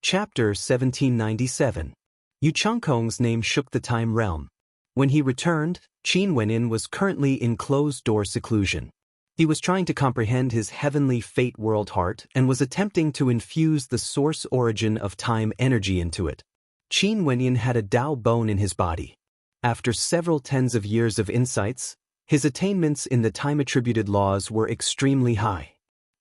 Chapter 1797. Yu Changkong's name shook the time realm. When he returned, Qin Wenin was currently in closed-door seclusion. He was trying to comprehend his heavenly fate world heart and was attempting to infuse the source origin of time energy into it. Qin Wenin had a Dao bone in his body. After several tens of years of insights, his attainments in the time-attributed laws were extremely high.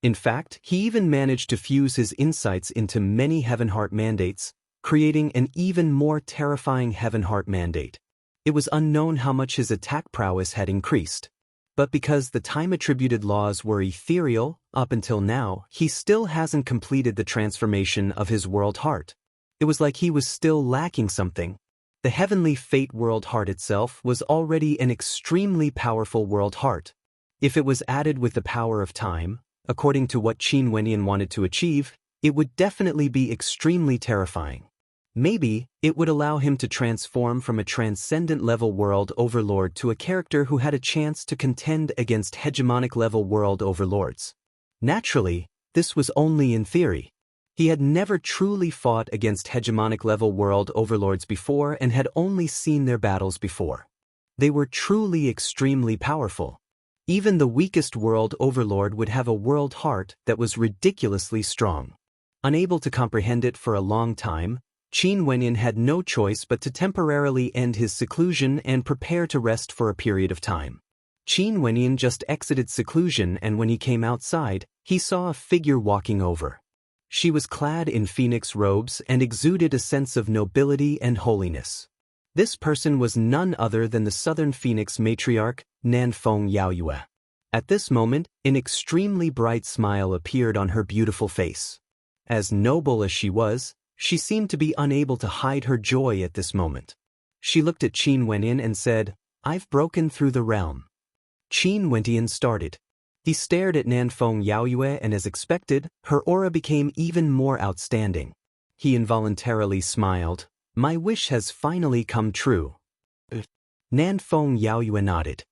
In fact, he even managed to fuse his insights into many Heaven Heart mandates, creating an even more terrifying Heaven Heart mandate. It was unknown how much his attack prowess had increased. But because the time-attributed laws were ethereal, up until now, he still hasn't completed the transformation of his world heart. It was like he was still lacking something. The heavenly fate world heart itself was already an extremely powerful world heart. If it was added with the power of time, according to what Qin Wenin wanted to achieve, it would definitely be extremely terrifying. Maybe it would allow him to transform from a transcendent-level world overlord to a character who had a chance to contend against hegemonic-level world overlords. Naturally, this was only in theory. He had never truly fought against hegemonic-level world overlords before and had only seen their battles before. They were truly extremely powerful. Even the weakest world overlord would have a world heart that was ridiculously strong. Unable to comprehend it for a long time, Qin Wenin had no choice but to temporarily end his seclusion and prepare to rest for a period of time. Qin Wenin just exited seclusion, and when he came outside, he saw a figure walking over. She was clad in phoenix robes and exuded a sense of nobility and holiness. This person was none other than the Southern Phoenix matriarch, Nanfeng Yaoyue. At this moment, an extremely bright smile appeared on her beautiful face. As noble as she seemed to be unable to hide her joy at this moment. She looked at Qin Wenin and said, "I've broken through the realm." Qin Wenin started. He stared at Nanfeng Yaoyue, and as expected, her aura became even more outstanding. He involuntarily smiled. "My wish has finally come true." Nanfeng Yaoyue nodded.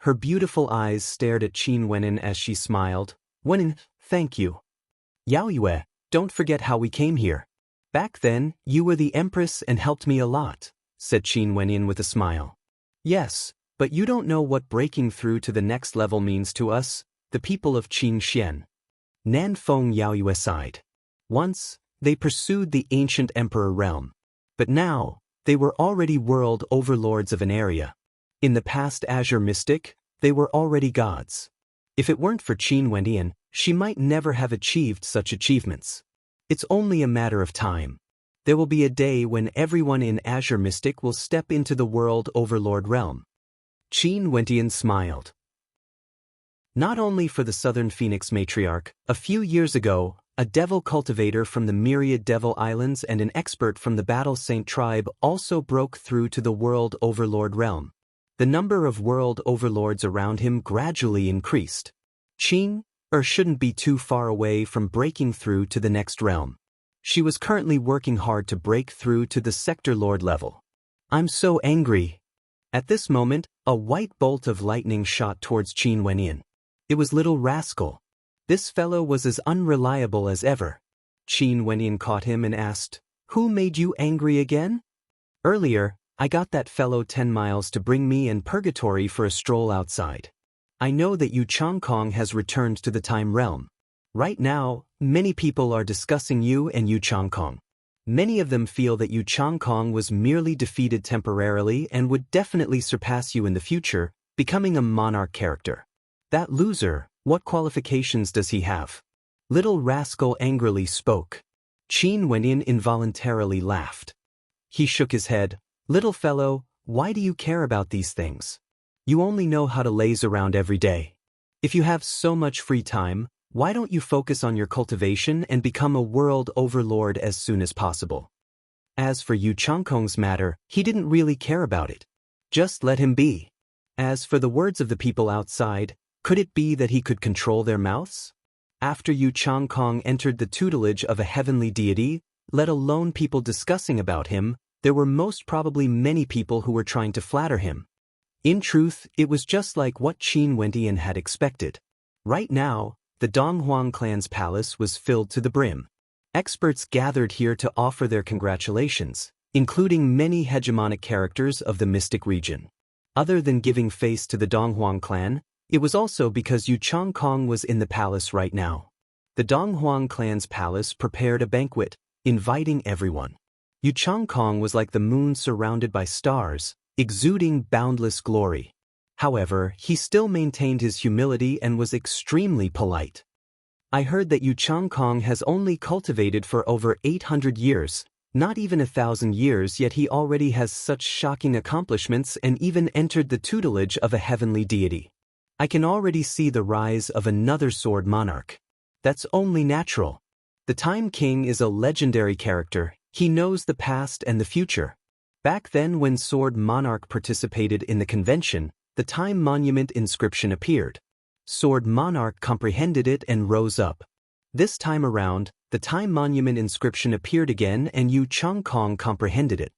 Her beautiful eyes stared at Qin Wenin as she smiled. "Wenin, thank you." "Yaoyue, don't forget how we came here. Back then, you were the empress and helped me a lot," said Qin Wenin with a smile. "Yes, but you don't know what breaking through to the next level means to us, the people of Qingxian." Nanfeng Yaoyue sighed. Once, they pursued the ancient emperor realm. But now, they were already world overlords of an area. In the past Azure Mystic, they were already gods. If it weren't for Qin Wenin, she might never have achieved such achievements. It's only a matter of time. There will be a day when everyone in Azure Mystic will step into the world overlord realm. Qin Wenin smiled. Not only for the Southern Phoenix matriarch, a few years ago, a devil cultivator from the Myriad Devil Islands and an expert from the Battle Saint tribe also broke through to the world overlord realm. The number of world overlords around him gradually increased. Qin shouldn't be too far away from breaking through to the next realm. She was currently working hard to break through to the Sector Lord level. "I'm so angry." At this moment, a white bolt of lightning shot towards Qin Wenin. It was Little Rascal. This fellow was as unreliable as ever. Qin Wenin caught him and asked, "Who made you angry again?" "Earlier, I got that fellow 10 miles to bring me and Purgatory for a stroll outside. I know that Yu Changkong has returned to the time realm. Right now, many people are discussing you and Yu Changkong. Many of them feel that Yu Changkong was merely defeated temporarily and would definitely surpass you in the future, becoming a monarch character. That loser, what qualifications does he have?" Little Rascal angrily spoke. Qin Wenin involuntarily laughed. He shook his head. "Little fellow, why do you care about these things? You only know how to laze around every day. If you have so much free time, why don't you focus on your cultivation and become a world overlord as soon as possible?" As for Yu Changkong's matter, he didn't really care about it. Just let him be. As for the words of the people outside, could it be that he could control their mouths? After Yu Changkong entered the tutelage of a heavenly deity, let alone people discussing about him, there were most probably many people who were trying to flatter him. In truth, it was just like what Qin Wenin had expected. Right now, the Donghuang clan's palace was filled to the brim. Experts gathered here to offer their congratulations, including many hegemonic characters of the mystic region. Other than giving face to the Donghuang clan, it was also because Yu Changkong was in the palace right now. The Donghuang clan's palace prepared a banquet, inviting everyone. Yu Changkong was like the moon surrounded by stars, exuding boundless glory. However, he still maintained his humility and was extremely polite. I heard that Yu Changkong has only cultivated for over 800 years, not even 1,000 years, yet he already has such shocking accomplishments and even entered the tutelage of a heavenly deity. I can already see the rise of another sword monarch. That's only natural. The Time King is a legendary character. He knows the past and the future. Back then, when Sword Monarch participated in the convention, the Time Monument inscription appeared. Sword Monarch comprehended it and rose up. This time around, the Time Monument inscription appeared again and Yu Changkong comprehended it.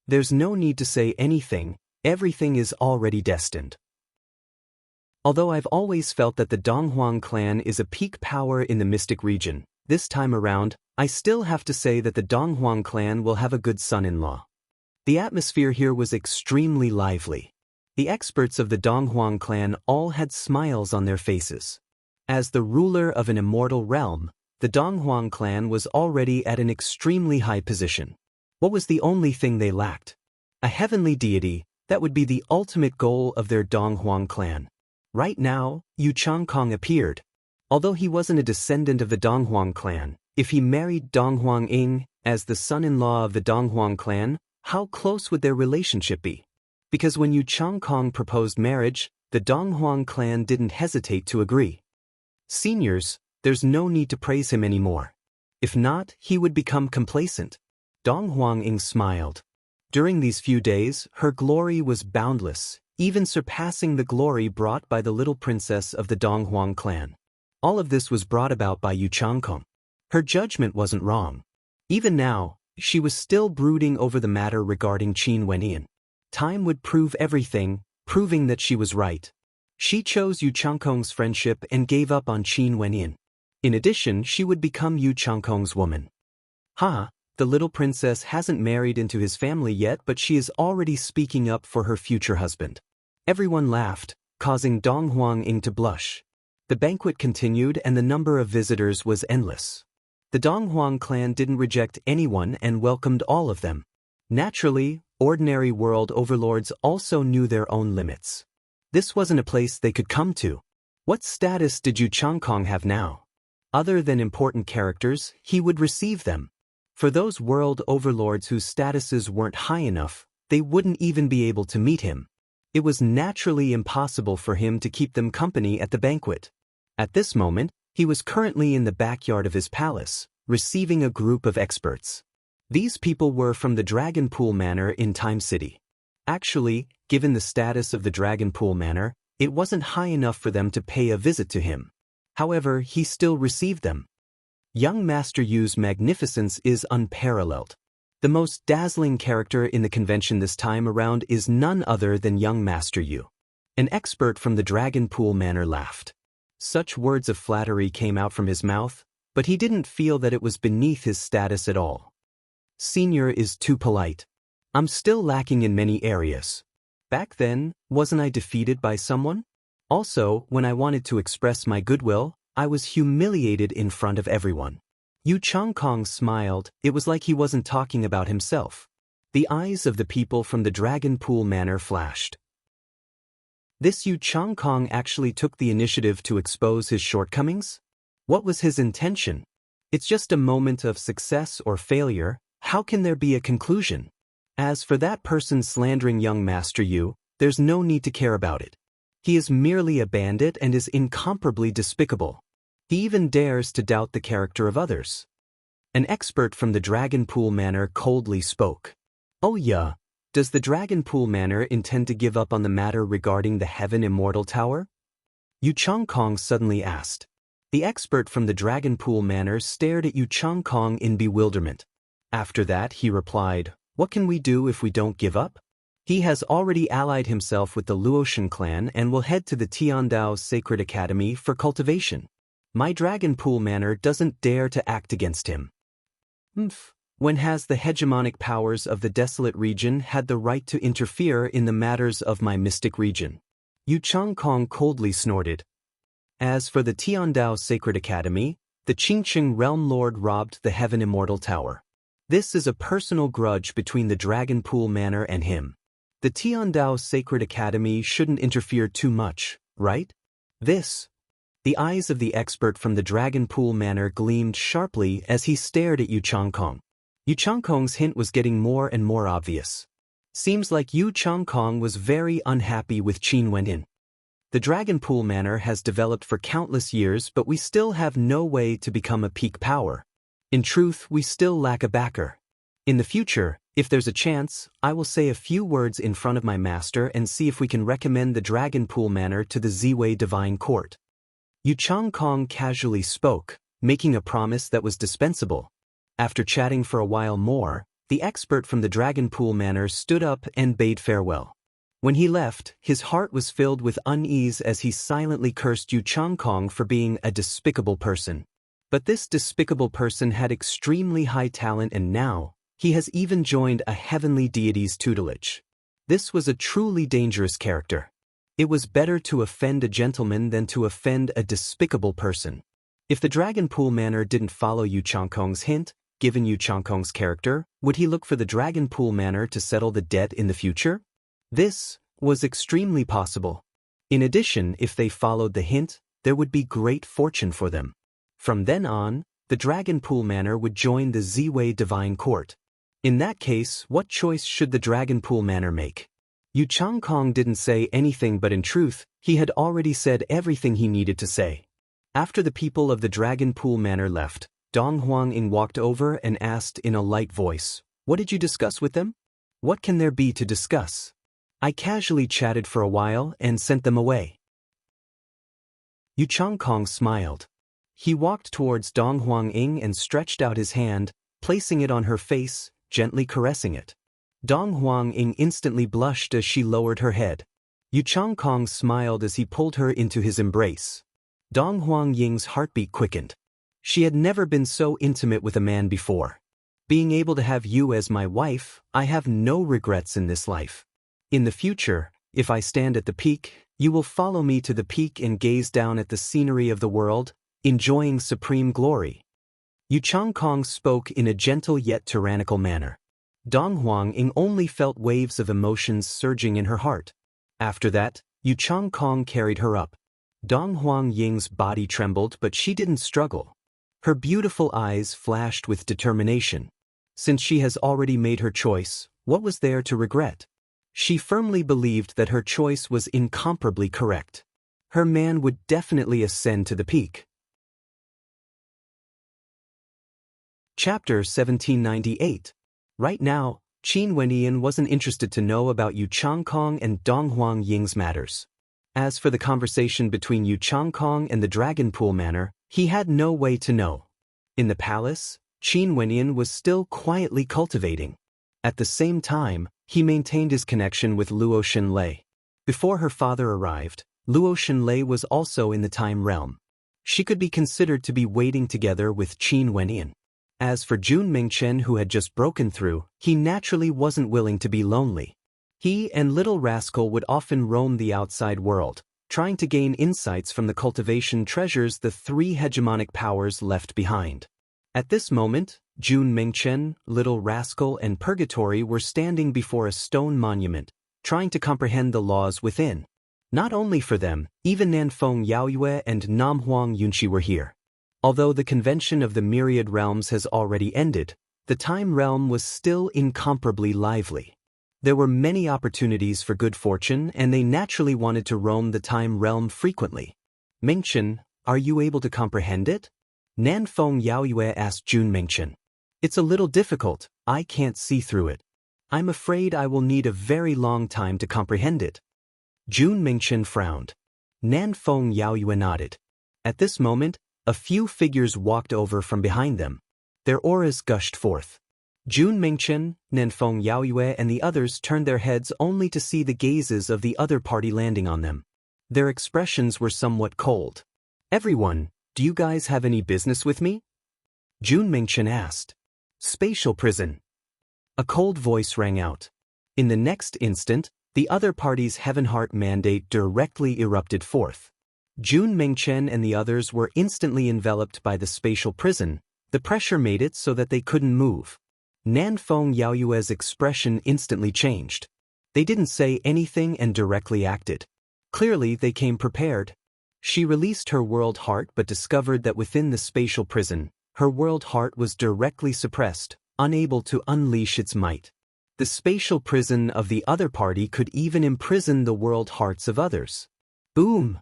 There's no need to say anything, everything is already destined. Although I've always felt that the Donghuang clan is a peak power in the mystic region, this time around, I still have to say that the Donghuang clan will have a good son-in-law. The atmosphere here was extremely lively. The experts of the Donghuang clan all had smiles on their faces. As the ruler of an immortal realm, the Donghuang clan was already at an extremely high position. What was the only thing they lacked? A heavenly deity, that would be the ultimate goal of their Donghuang clan. Right now, Yu Changkong appeared. Although he wasn't a descendant of the Donghuang clan, if he married Donghuang Ying as the son-in-law of the Donghuang clan, how close would their relationship be? Because when Yu Changkong proposed marriage, the Donghuang clan didn't hesitate to agree. Seniors, there's no need to praise him anymore. If not, he would become complacent. Donghuang Ying smiled. During these few days, her glory was boundless, even surpassing the glory brought by the little princess of the Donghuang clan. All of this was brought about by Yu Changkong. Her judgment wasn't wrong. Even now, she was still brooding over the matter regarding Qin Wenyan. Time would prove everything, proving that she was right. She chose Yu Changkong's friendship and gave up on Qin Wenyan. In addition, she would become Yu Changkong's woman. The little princess hasn't married into his family yet, but she is already speaking up for her future husband. Everyone laughed, causing Donghuang Ying to blush. The banquet continued and the number of visitors was endless. The Donghuang clan didn't reject anyone and welcomed all of them. Naturally, ordinary world overlords also knew their own limits. This wasn't a place they could come to. What status did Yu Changkong have now? Other than important characters, he would receive them. For those world overlords whose statuses weren't high enough, they wouldn't even be able to meet him. It was naturally impossible for him to keep them company at the banquet. At this moment, he was currently in the backyard of his palace, receiving a group of experts. These people were from the Dragon Pool Manor in Time City. Actually, given the status of the Dragon Pool Manor, it wasn't high enough for them to pay a visit to him. However, he still received them. Young Master Yu's magnificence is unparalleled. The most dazzling character in the convention this time around is none other than young Master Yu. An expert from the Dragon Pool Manor laughed. Such words of flattery came out from his mouth, but he didn't feel that it was beneath his status at all. Senior is too polite. I'm still lacking in many areas. Back then, wasn't I defeated by someone? Also, when I wanted to express my goodwill, I was humiliated in front of everyone. Yu Changkong smiled. It was like he wasn't talking about himself. The eyes of the people from the Dragon Pool Manor flashed. This Yu Changkong actually took the initiative to expose his shortcomings? What was his intention? It's just a moment of success or failure. How can there be a conclusion? As for that person slandering young Master Yu, there's no need to care about it. He is merely a bandit and is incomparably despicable. He even dares to doubt the character of others. An expert from the Dragon Pool Manor coldly spoke. Oh yeah, does the Dragon Pool Manor intend to give up on the matter regarding the Heaven Immortal Tower? Yu Changkong suddenly asked. The expert from the Dragon Pool Manor stared at Yu Changkong in bewilderment. After that, he replied, "What can we do if we don't give up?" He has already allied himself with the Luotian clan and will head to the Tiandao Sacred Academy for cultivation. My Dragon Pool Manor doesn't dare to act against him. When has the hegemonic powers of the desolate region had the right to interfere in the matters of my mystic region? Yu Changkong coldly snorted. As for the Tiandao Sacred Academy, the Qingqing Realm Lord robbed the Heaven Immortal Tower. This is a personal grudge between the Dragon Pool Manor and him. The Tiandao Sacred Academy shouldn't interfere too much, right? The eyes of the expert from the Dragon Pool Manor gleamed sharply as he stared at Yu Changkong. Yu Changkong's hint was getting more and more obvious. Seems like Yu Changkong was very unhappy with Qin Wenyin. The Dragon Pool Manor has developed for countless years, but we still have no way to become a peak power. In truth, we still lack a backer. In the future, if there's a chance, I will say a few words in front of my master and see if we can recommend the Dragon Pool Manor to the Ziwei Divine Court. Yu Changkong casually spoke, making a promise that was dispensable. After chatting for a while more, the expert from the Dragon Pool Manor stood up and bade farewell. When he left, his heart was filled with unease as he silently cursed Yu Changkong for being a despicable person. But this despicable person had extremely high talent, and now, he has even joined a heavenly deity's tutelage. This was a truly dangerous character. It was better to offend a gentleman than to offend a despicable person. If the Dragon Pool Manor didn't follow Yu Changkong's hint, given Yu Changkong's character, would he look for the Dragon Pool Manor to settle the debt in the future? This was extremely possible. In addition, if they followed the hint, there would be great fortune for them. From then on, the Dragon Pool Manor would join the Ziwei Divine Court. In that case, what choice should the Dragon Pool Manor make? Yu Changkong didn't say anything, but in truth, he had already said everything he needed to say. After the people of the Dragon Pool Manor left, Dong Huangying walked over and asked in a light voice, "What did you discuss with them?" "What can there be to discuss? I casually chatted for a while and sent them away." Yu Changkong smiled. He walked towards Dong Huangying and stretched out his hand, placing it on her face, gently caressing it. Dong Huangying instantly blushed as she lowered her head. Yu Changkong smiled as he pulled her into his embrace. Dong Huangying's heartbeat quickened. She had never been so intimate with a man before. "Being able to have you as my wife, I have no regrets in this life. In the future, if I stand at the peak, you will follow me to the peak and gaze down at the scenery of the world, enjoying supreme glory." Yu Changkong spoke in a gentle yet tyrannical manner. Dong Huangying only felt waves of emotions surging in her heart. After that, Yu Changkong carried her up. Dong Huangying's body trembled, but she didn't struggle. Her beautiful eyes flashed with determination. Since she has already made her choice, what was there to regret? She firmly believed that her choice was incomparably correct. Her man would definitely ascend to the peak. Chapter 1798. Right now, Qin Wenyan wasn't interested to know about Yu Changkong and Dong Huangying's matters. As for the conversation between Yu Changkong and the Dragon Pool Manor, he had no way to know. In the palace, Qin Wenyan was still quietly cultivating. At the same time, he maintained his connection with Luo Xinlei. Before her father arrived, Luo Xinlei was also in the time realm. She could be considered to be waiting together with Qin Wenyan. As for Jun Mingchen, who had just broken through, he naturally wasn't willing to be lonely. He and Little Rascal would often roam the outside world, trying to gain insights from the cultivation treasures the three hegemonic powers left behind. At this moment, Jun Mingchen, Little Rascal, and Purgatory were standing before a stone monument, trying to comprehend the laws within. Not only for them, even Nanfeng Yaoyue and Namhuang Yunqi were here. Although the convention of the myriad realms has already ended, the time realm was still incomparably lively. There were many opportunities for good fortune, and they naturally wanted to roam the time realm frequently. "Mingchen, are you able to comprehend it?" Nanfeng Yaoyue asked Jun Mingchen. "It's a little difficult, I can't see through it. I'm afraid I will need a very long time to comprehend it." Jun Mingchen frowned. Nanfeng Yaoyue nodded. At this moment, a few figures walked over from behind them. Their auras gushed forth. Jun Mingchen, Nanfeng Yaoyue, and the others turned their heads only to see the gazes of the other party landing on them. Their expressions were somewhat cold. "Everyone, do you guys have any business with me?" Jun Mingchen asked. Spatial prison. A cold voice rang out. In the next instant, the other party's Heaven Heart mandate directly erupted forth. Jun Mingchen and the others were instantly enveloped by the spatial prison. The pressure made it so that they couldn't move. Nanfeng Yaoyue's expression instantly changed. They didn't say anything and directly acted. Clearly, they came prepared. She released her world heart but discovered that within the spatial prison, her world heart was directly suppressed, unable to unleash its might. The spatial prison of the other party could even imprison the world hearts of others. Boom!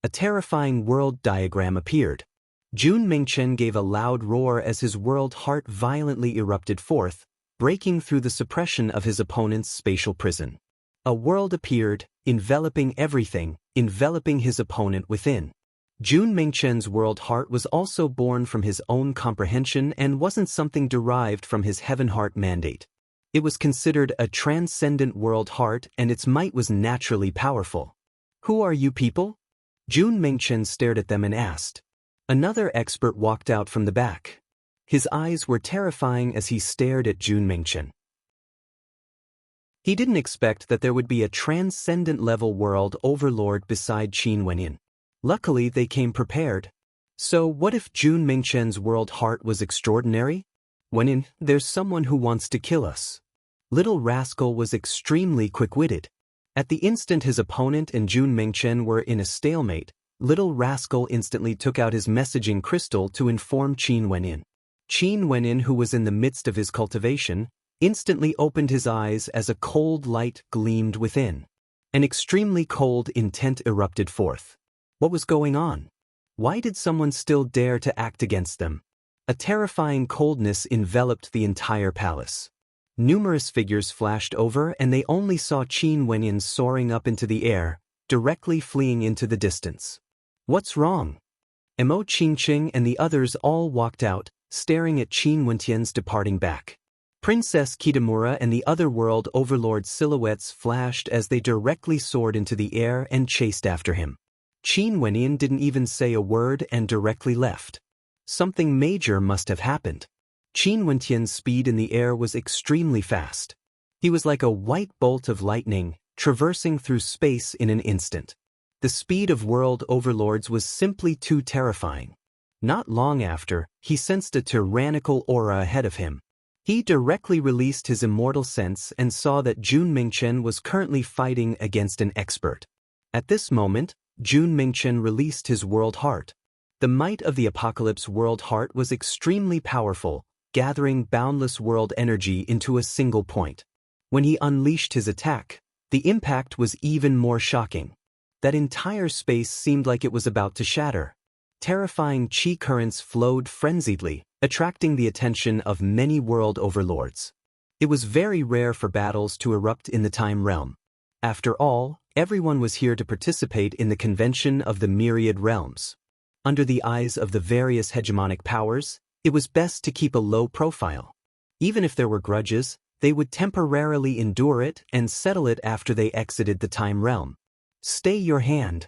A terrifying world diagram appeared. Jun Mingchen gave a loud roar as his world heart violently erupted forth, breaking through the suppression of his opponent's spatial prison. A world appeared, enveloping everything, enveloping his opponent within. Jun Mingchen's world heart was also born from his own comprehension and wasn't something derived from his Heaven Heart mandate. It was considered a transcendent world heart and its might was naturally powerful. Who are you people? Jun Mingchen stared at them and asked. Another expert walked out from the back. His eyes were terrifying as he stared at Jun Mingchen. He didn't expect that there would be a transcendent-level world overlord beside Qin Wenyin. Luckily, they came prepared. So what if Jun Mingchen's world heart was extraordinary? Wenyin, there's someone who wants to kill us. Little Rascal was extremely quick-witted. At the instant his opponent and Jun Mingchen were in a stalemate, Little Rascal instantly took out his messaging crystal to inform Qin Wenyin. Qin Wenyin, who was in the midst of his cultivation, instantly opened his eyes as a cold light gleamed within. An extremely cold intent erupted forth. What was going on? Why did someone still dare to act against them? A terrifying coldness enveloped the entire palace. Numerous figures flashed over and they only saw Qin Wenyin soaring up into the air, directly fleeing into the distance. What's wrong? Mo Qingqing and the others all walked out, staring at Qin Wentian's departing back. Princess Kitamura and the other world overlord's silhouettes flashed as they directly soared into the air and chased after him. Qin Wenyin didn't even say a word and directly left. Something major must have happened. Qin Wentian's speed in the air was extremely fast. He was like a white bolt of lightning, traversing through space in an instant. The speed of world overlords was simply too terrifying. Not long after, he sensed a tyrannical aura ahead of him. He directly released his immortal sense and saw that Jun Mingchen was currently fighting against an expert. At this moment, Jun Mingchen released his world heart. The might of the Apocalypse world heart was extremely powerful, gathering boundless world energy into a single point. When he unleashed his attack, the impact was even more shocking. That entire space seemed like it was about to shatter. Terrifying chi currents flowed frenziedly, attracting the attention of many world overlords. It was very rare for battles to erupt in the time realm. After all, everyone was here to participate in the convention of the myriad realms. Under the eyes of the various hegemonic powers, it was best to keep a low profile. Even if there were grudges, they would temporarily endure it and settle it after they exited the time realm. Stay your hand.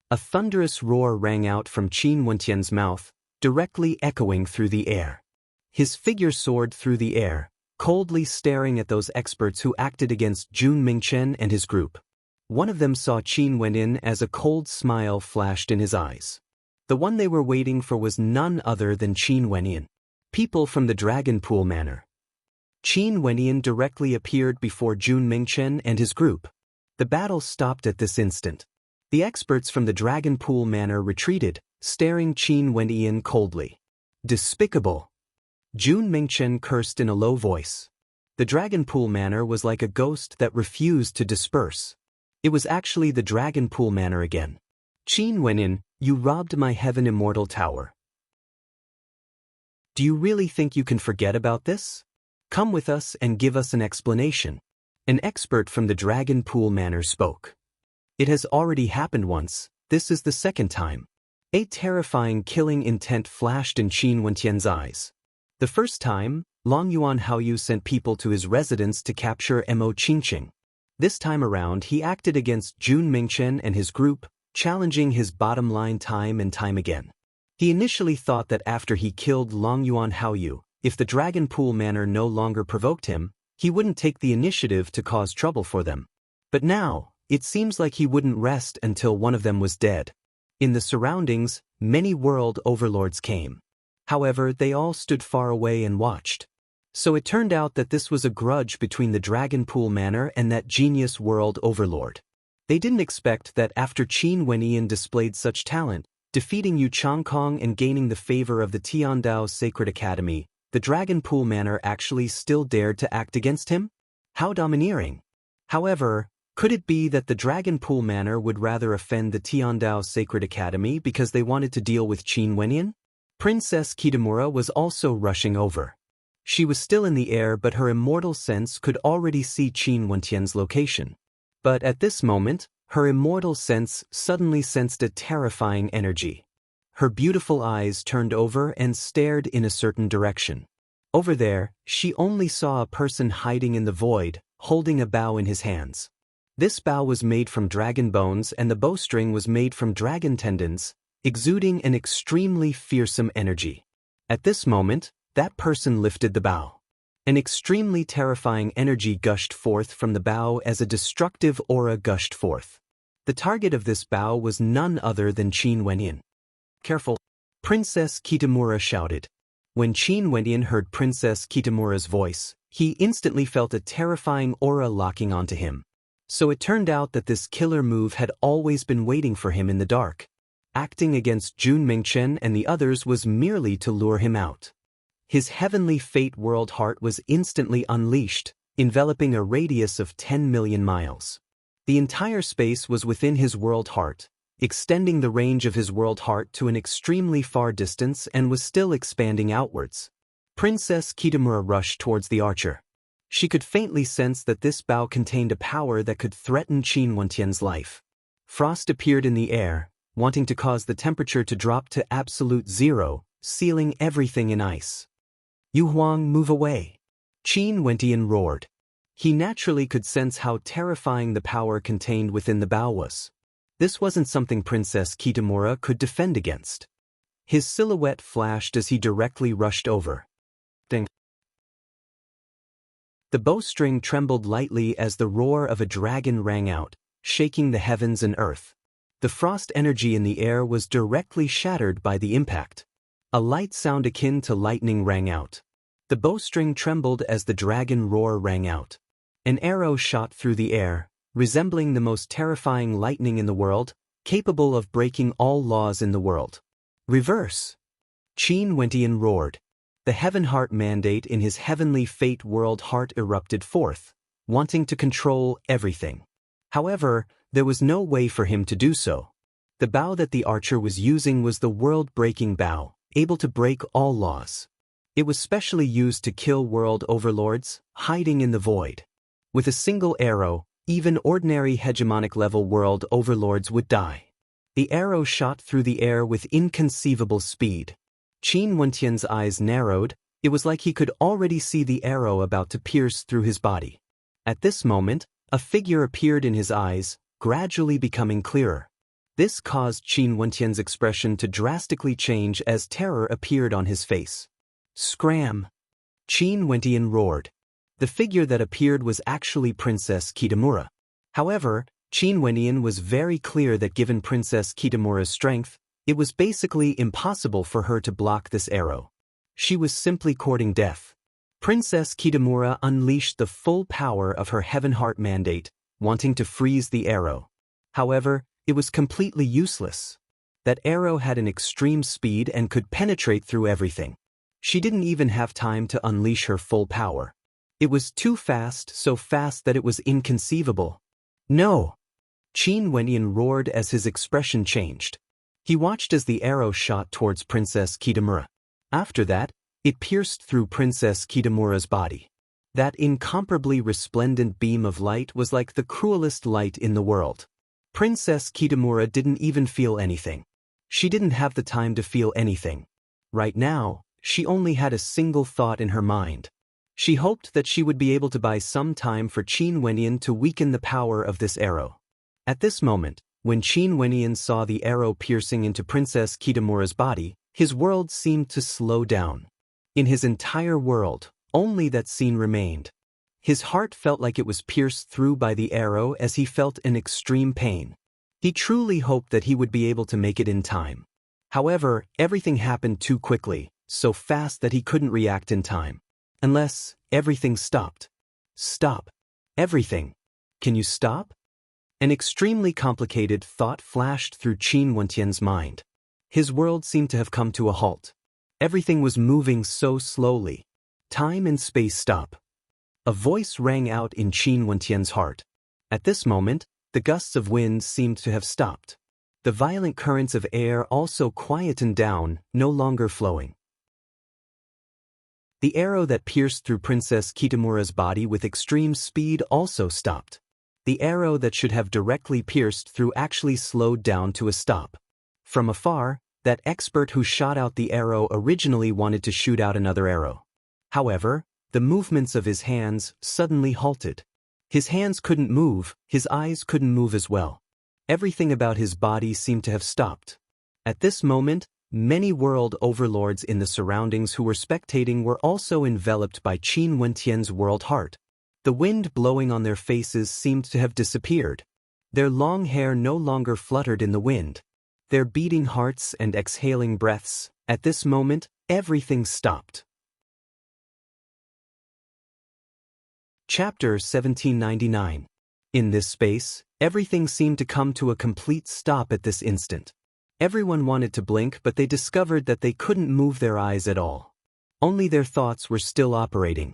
A thunderous roar rang out from Qin Wentian's mouth, directly echoing through the air. His figure soared through the air, coldly staring at those experts who acted against Jun Mingchen and his group. One of them saw Qin Wenyin as a cold smile flashed in his eyes. The one they were waiting for was none other than Qin Wenyin. People from the Dragon Pool Manor. Qin Wenyin directly appeared before Jun Mingchen and his group. The battle stopped at this instant. The experts from the Dragon Pool Manor retreated, staring Qin Wenyin coldly. Despicable! Jun Mingchen cursed in a low voice. The Dragon Pool Manor was like a ghost that refused to disperse. It was actually the Dragon Pool Manor again. Qin Wenyin, you robbed my heaven immortal tower. Do you really think you can forget about this? Come with us and give us an explanation. An expert from the Dragon Pool Manor spoke. It has already happened once, this is the second time. A terrifying killing intent flashed in Qin Wentian's eyes. The first time, Long Yuan Haoyu sent people to his residence to capture Mo Qingqing. This time around he acted against Jun Mingchen and his group, challenging his bottom line time and time again. He initially thought that after he killed Long Yuan Haoyu, If the Dragon Pool Manor no longer provoked him, he wouldn't take the initiative to cause trouble for them. But now, it seems like he wouldn't rest until one of them was dead. In the surroundings, many world overlords came. However, they all stood far away and watched. So it turned out that this was a grudge between the Dragon Pool Manor and that genius world overlord. They didn't expect that after Qin Wenyan displayed such talent, defeating Yu Changkong and gaining the favor of the Tiandao Sacred Academy, the Dragon Pool Manor actually still dared to act against him? How domineering! However, could it be that the Dragon Pool Manor would rather offend the Tiandao Sacred Academy because they wanted to deal with Qin Wenyan? Princess Kitamura was also rushing over. She was still in the air, but her immortal sense could already see Qin Wenyan's location. But at this moment, her immortal sense suddenly sensed a terrifying energy. Her beautiful eyes turned over and stared in a certain direction. Over there, she only saw a person hiding in the void, holding a bow in his hands. This bow was made from dragon bones and the bowstring was made from dragon tendons, exuding an extremely fearsome energy. At this moment, that person lifted the bow. An extremely terrifying energy gushed forth from the bow as a destructive aura gushed forth. The target of this bow was none other than Qin Wenyan. Careful! Princess Kitamura shouted. When Qin Wenyan heard Princess Kitamura's voice, he instantly felt a terrifying aura locking onto him. So it turned out that this killer move had always been waiting for him in the dark. Acting against Jun Mingchen and the others was merely to lure him out. His heavenly fate world heart was instantly unleashed, enveloping a radius of 10 million miles. The entire space was within his world heart, extending the range of his world heart to an extremely far distance and was still expanding outwards. Princess Kitamura rushed towards the archer. She could faintly sense that this bow contained a power that could threaten Qin Wenyan's life. Frost appeared in the air, wanting to cause the temperature to drop to absolute zero, sealing everything in ice. "Yu Huang, move away!" Qin Wenyan roared. He naturally could sense how terrifying the power contained within the bow was. This wasn't something Princess Kitamura could defend against. His silhouette flashed as he directly rushed over. Ding! The bowstring trembled lightly as the roar of a dragon rang out, shaking the heavens and earth. The frost energy in the air was directly shattered by the impact. A light sound akin to lightning rang out. The bowstring trembled as the dragon roar rang out. An arrow shot through the air, resembling the most terrifying lightning in the world, capable of breaking all laws in the world. Reverse! Qin Wenyan roared. The Heaven Heart mandate in his heavenly fate world heart erupted forth, wanting to control everything. However, there was no way for him to do so. The bow that the archer was using was the world-breaking bow, able to break all laws. It was specially used to kill world overlords, hiding in the void. With a single arrow, even ordinary hegemonic-level world overlords would die. The arrow shot through the air with inconceivable speed. Qin Wenyan's eyes narrowed. It was like he could already see the arrow about to pierce through his body. At this moment, a figure appeared in his eyes, gradually becoming clearer. This caused Qin Wenyan's expression to drastically change as terror appeared on his face. Scram! Qin Wenyan roared. The figure that appeared was actually Princess Kitamura. However, Qin Wenyan was very clear that given Princess Kitamura's strength, it was basically impossible for her to block this arrow. She was simply courting death. Princess Kitamura unleashed the full power of her Heaven Heart mandate, wanting to freeze the arrow. However, it was completely useless. That arrow had an extreme speed and could penetrate through everything. She didn't even have time to unleash her full power. It was too fast, so fast that it was inconceivable. No! Qin Wenyan roared as his expression changed. He watched as the arrow shot towards Princess Kitamura. After that, it pierced through Princess Kitamura's body. That incomparably resplendent beam of light was like the cruelest light in the world. Princess Kitamura didn't even feel anything. She didn't have the time to feel anything. Right now, she only had a single thought in her mind. She hoped that she would be able to buy some time for Qin Wenyan to weaken the power of this arrow. At this moment, when Qin Wenyan saw the arrow piercing into Princess Kitamura's body, his world seemed to slow down. In his entire world, only that scene remained. His heart felt like it was pierced through by the arrow as he felt an extreme pain. He truly hoped that he would be able to make it in time. However, everything happened too quickly, so fast that he couldn't react in time. Unless everything stopped. Stop. Everything. Can you stop? An extremely complicated thought flashed through Qin Wentian's mind. His world seemed to have come to a halt. Everything was moving so slowly. Time and space stop. A voice rang out in Qin Wentian's heart. At this moment, the gusts of wind seemed to have stopped. The violent currents of air also quietened down, no longer flowing. The arrow that pierced through Princess Kitamura's body with extreme speed also stopped. The arrow that should have directly pierced through actually slowed down to a stop. From afar, that expert who shot out the arrow originally wanted to shoot out another arrow. However, the movements of his hands suddenly halted. His hands couldn't move, his eyes couldn't move as well. Everything about his body seemed to have stopped. At this moment, many world overlords in the surroundings who were spectating were also enveloped by Qin Wentian's world heart. The wind blowing on their faces seemed to have disappeared. Their long hair no longer fluttered in the wind. Their beating hearts and exhaling breaths, at this moment, everything stopped. Chapter 1799. In this space, everything seemed to come to a complete stop at this instant. Everyone wanted to blink, but they discovered that they couldn't move their eyes at all. Only their thoughts were still operating.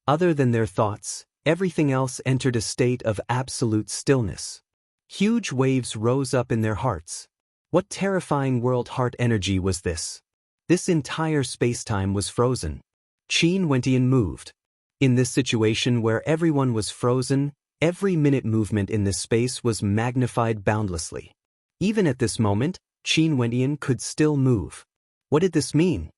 Other than their thoughts, everything else entered a state of absolute stillness. Huge waves rose up in their hearts. What terrifying world heart energy was this? This entire spacetime was frozen. Qin Wentian moved. In this situation where everyone was frozen, every minute movement in this space was magnified boundlessly. Even at this moment, Qin Wentian could still move. What did this mean?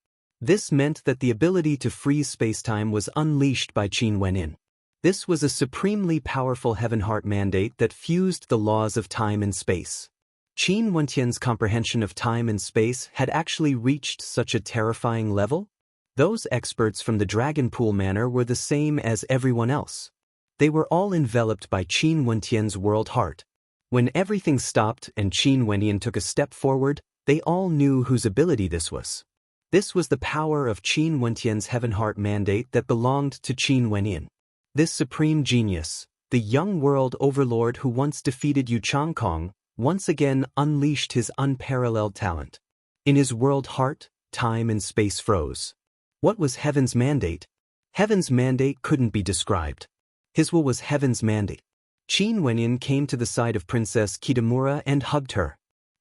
This meant that the ability to freeze spacetime was unleashed by Qin Wentian. This was a supremely powerful heaven heart mandate that fused the laws of time and space. Qin Wentian's comprehension of time and space had actually reached such a terrifying level? Those experts from the Dragon Pool Manor were the same as everyone else. They were all enveloped by Qin Wentian's world heart. When everything stopped and Qin Wentian took a step forward, they all knew whose ability this was. This was the power of Qin Wentian's heaven heart mandate that belonged to Qin Wentian. This supreme genius, the young world overlord who once defeated Yu Changkong, once again unleashed his unparalleled talent. In his world heart, time and space froze. What was heaven's mandate? Heaven's mandate couldn't be described. His will was heaven's mandate. Qin Wentian came to the side of Princess Kitamura and hugged her.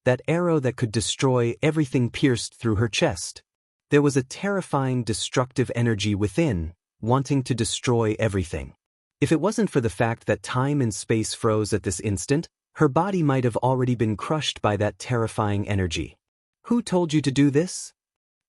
That arrow that could destroy everything pierced through her chest. There was a terrifying destructive energy within, wanting to destroy everything. If it wasn't for the fact that time and space froze at this instant, her body might have already been crushed by that terrifying energy. Who told you to do this?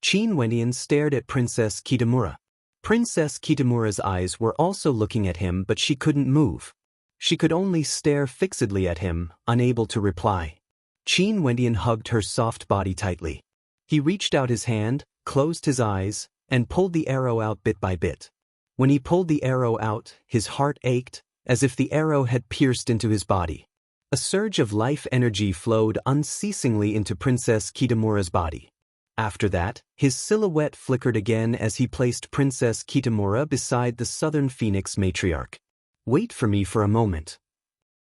Qin Wentian stared at Princess Kitamura. Princess Kitamura's eyes were also looking at him, but she couldn't move. She could only stare fixedly at him, unable to reply. Qin Wentian hugged her soft body tightly. He reached out his hand, closed his eyes, and pulled the arrow out bit by bit. When he pulled the arrow out, his heart ached, as if the arrow had pierced into his body. A surge of life energy flowed unceasingly into Princess Kitamura's body. After that, his silhouette flickered again as he placed Princess Kitamura beside the Southern Phoenix matriarch. Wait for me for a moment.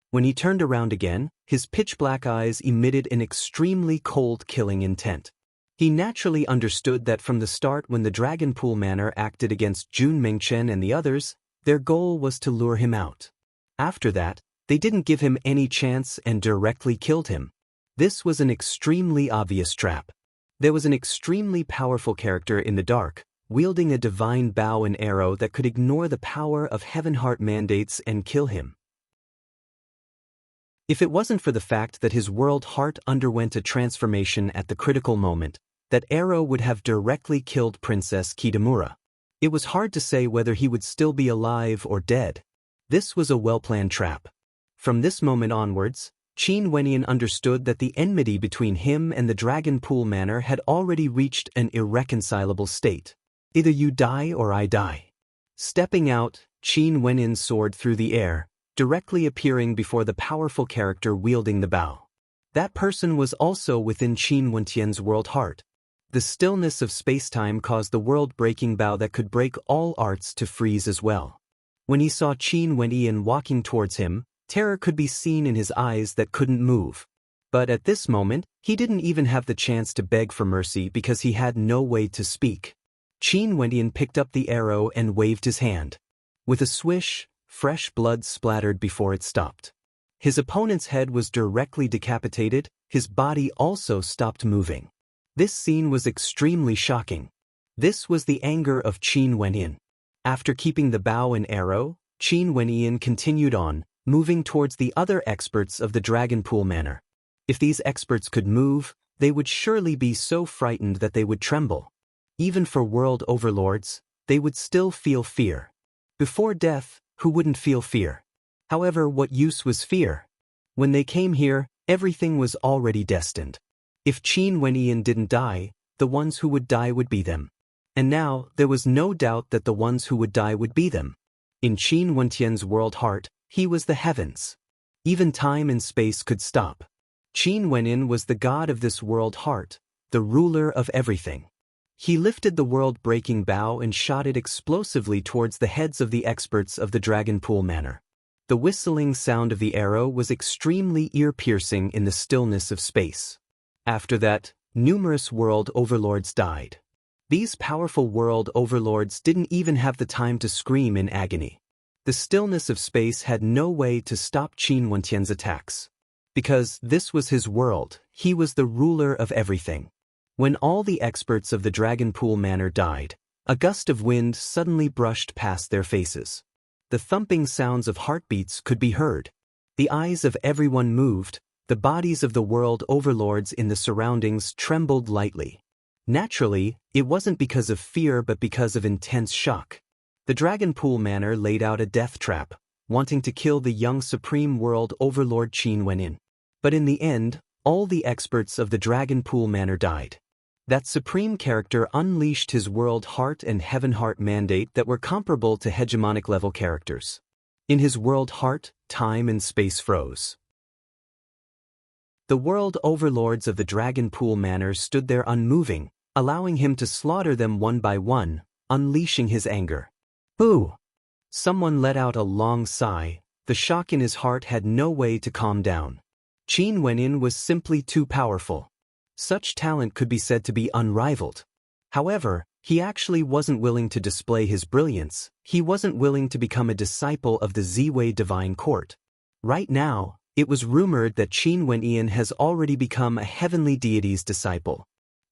When he turned around again, his pitch-black eyes emitted an extremely cold, killing intent. He naturally understood that from the start when the Dragon Pool Manor acted against Jun Mengchen and the others, their goal was to lure him out. After that, they didn't give him any chance and directly killed him. This was an extremely obvious trap. There was an extremely powerful character in the dark, wielding a divine bow and arrow that could ignore the power of heaven heart mandates and kill him. If it wasn't for the fact that his world heart underwent a transformation at the critical moment, that arrow would have directly killed Princess Kitamura. It was hard to say whether he would still be alive or dead. This was a well-planned trap. From this moment onwards, Qin Wentian understood that the enmity between him and the Dragon Pool Manor had already reached an irreconcilable state. Either you die or I die. Stepping out, Qin Wenin soared through the air, directly appearing before the powerful character wielding the bow. That person was also within Qin Wentian's world heart. The stillness of spacetime caused the world-breaking bow that could break all arts to freeze as well. When he saw Qin Wentian walking towards him, terror could be seen in his eyes that couldn't move. But at this moment, he didn't even have the chance to beg for mercy because he had no way to speak. Qin Wentian picked up the arrow and waved his hand. With a swish, fresh blood splattered before it stopped. His opponent's head was directly decapitated, his body also stopped moving. This scene was extremely shocking. This was the anger of Qin Wentian. After keeping the bow and arrow, Qin Wentian continued on, moving towards the other experts of the Dragon Pool Manor. If these experts could move, they would surely be so frightened that they would tremble. Even for world overlords, they would still feel fear. Before death, who wouldn't feel fear? However, what use was fear? When they came here, everything was already destined. If Qin Wentian didn't die, the ones who would die would be them. And now, there was no doubt that the ones who would die would be them. In Qin Wentian's world heart, he was the heavens. Even time and space could stop. Qin Wentian was the god of this world heart, the ruler of everything. He lifted the world-breaking bow and shot it explosively towards the heads of the experts of the Dragon Pool Manor. The whistling sound of the arrow was extremely ear-piercing in the stillness of space. After that, numerous world overlords died. These powerful world overlords didn't even have the time to scream in agony. The stillness of space had no way to stop Qin Wentian's attacks. Because this was his world, he was the ruler of everything. When all the experts of the Dragon Pool Manor died, a gust of wind suddenly brushed past their faces. The thumping sounds of heartbeats could be heard. The eyes of everyone moved, the bodies of the world overlords in the surroundings trembled lightly. Naturally, it wasn't because of fear but because of intense shock. The Dragon Pool Manor laid out a death trap, wanting to kill the young Supreme World Overlord Qin Wentian. But in the end, all the experts of the Dragon Pool Manor died. That supreme character unleashed his world heart and heaven heart mandate that were comparable to hegemonic level characters. In his world heart, time and space froze. The world overlords of the Dragon Pool Manor stood there unmoving, allowing him to slaughter them one by one, unleashing his anger. Boo! Someone let out a long sigh. The shock in his heart had no way to calm down. Qin Wentian was simply too powerful. Such talent could be said to be unrivaled. However, he actually wasn't willing to display his brilliance. He wasn't willing to become a disciple of the Ziwei Divine Court. Right now, it was rumored that Qin Wentian has already become a heavenly deity's disciple.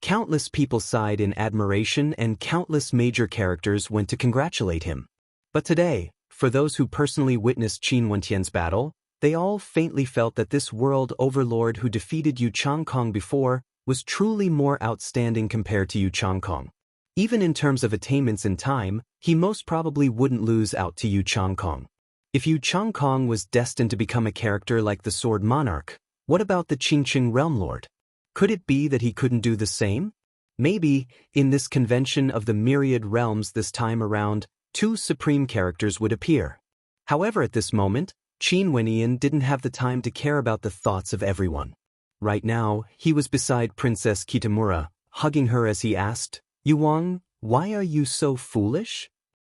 Countless people sighed in admiration and countless major characters went to congratulate him. But today, for those who personally witnessed Qin Wentian's battle, they all faintly felt that this world overlord who defeated Yu Changkong before was truly more outstanding compared to Yu Changkong. Even in terms of attainments in time, he most probably wouldn't lose out to Yu Changkong. If Yu Changkong was destined to become a character like the Sword Monarch, what about the Qingqing Realm Lord? Could it be that he couldn't do the same? Maybe, in this convention of the myriad realms this time around, two supreme characters would appear. However, at this moment, Qin Wentian didn't have the time to care about the thoughts of everyone. Right now, he was beside Princess Kitamura, hugging her as he asked, "Yuang, why are you so foolish?"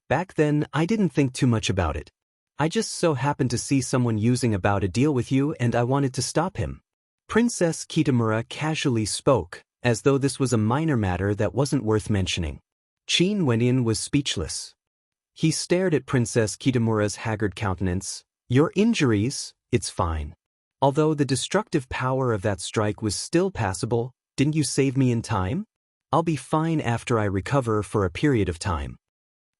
Back then, I didn't think too much about it. I just so happened to see someone using about to deal with you and I wanted to stop him. Princess Kitamura casually spoke, as though this was a minor matter that wasn't worth mentioning. Qin Wentian was speechless. He stared at Princess Kitamura's haggard countenance. "Your injuries, it's fine. Although the destructive power of that strike was still passable, didn't you save me in time? I'll be fine after I recover for a period of time."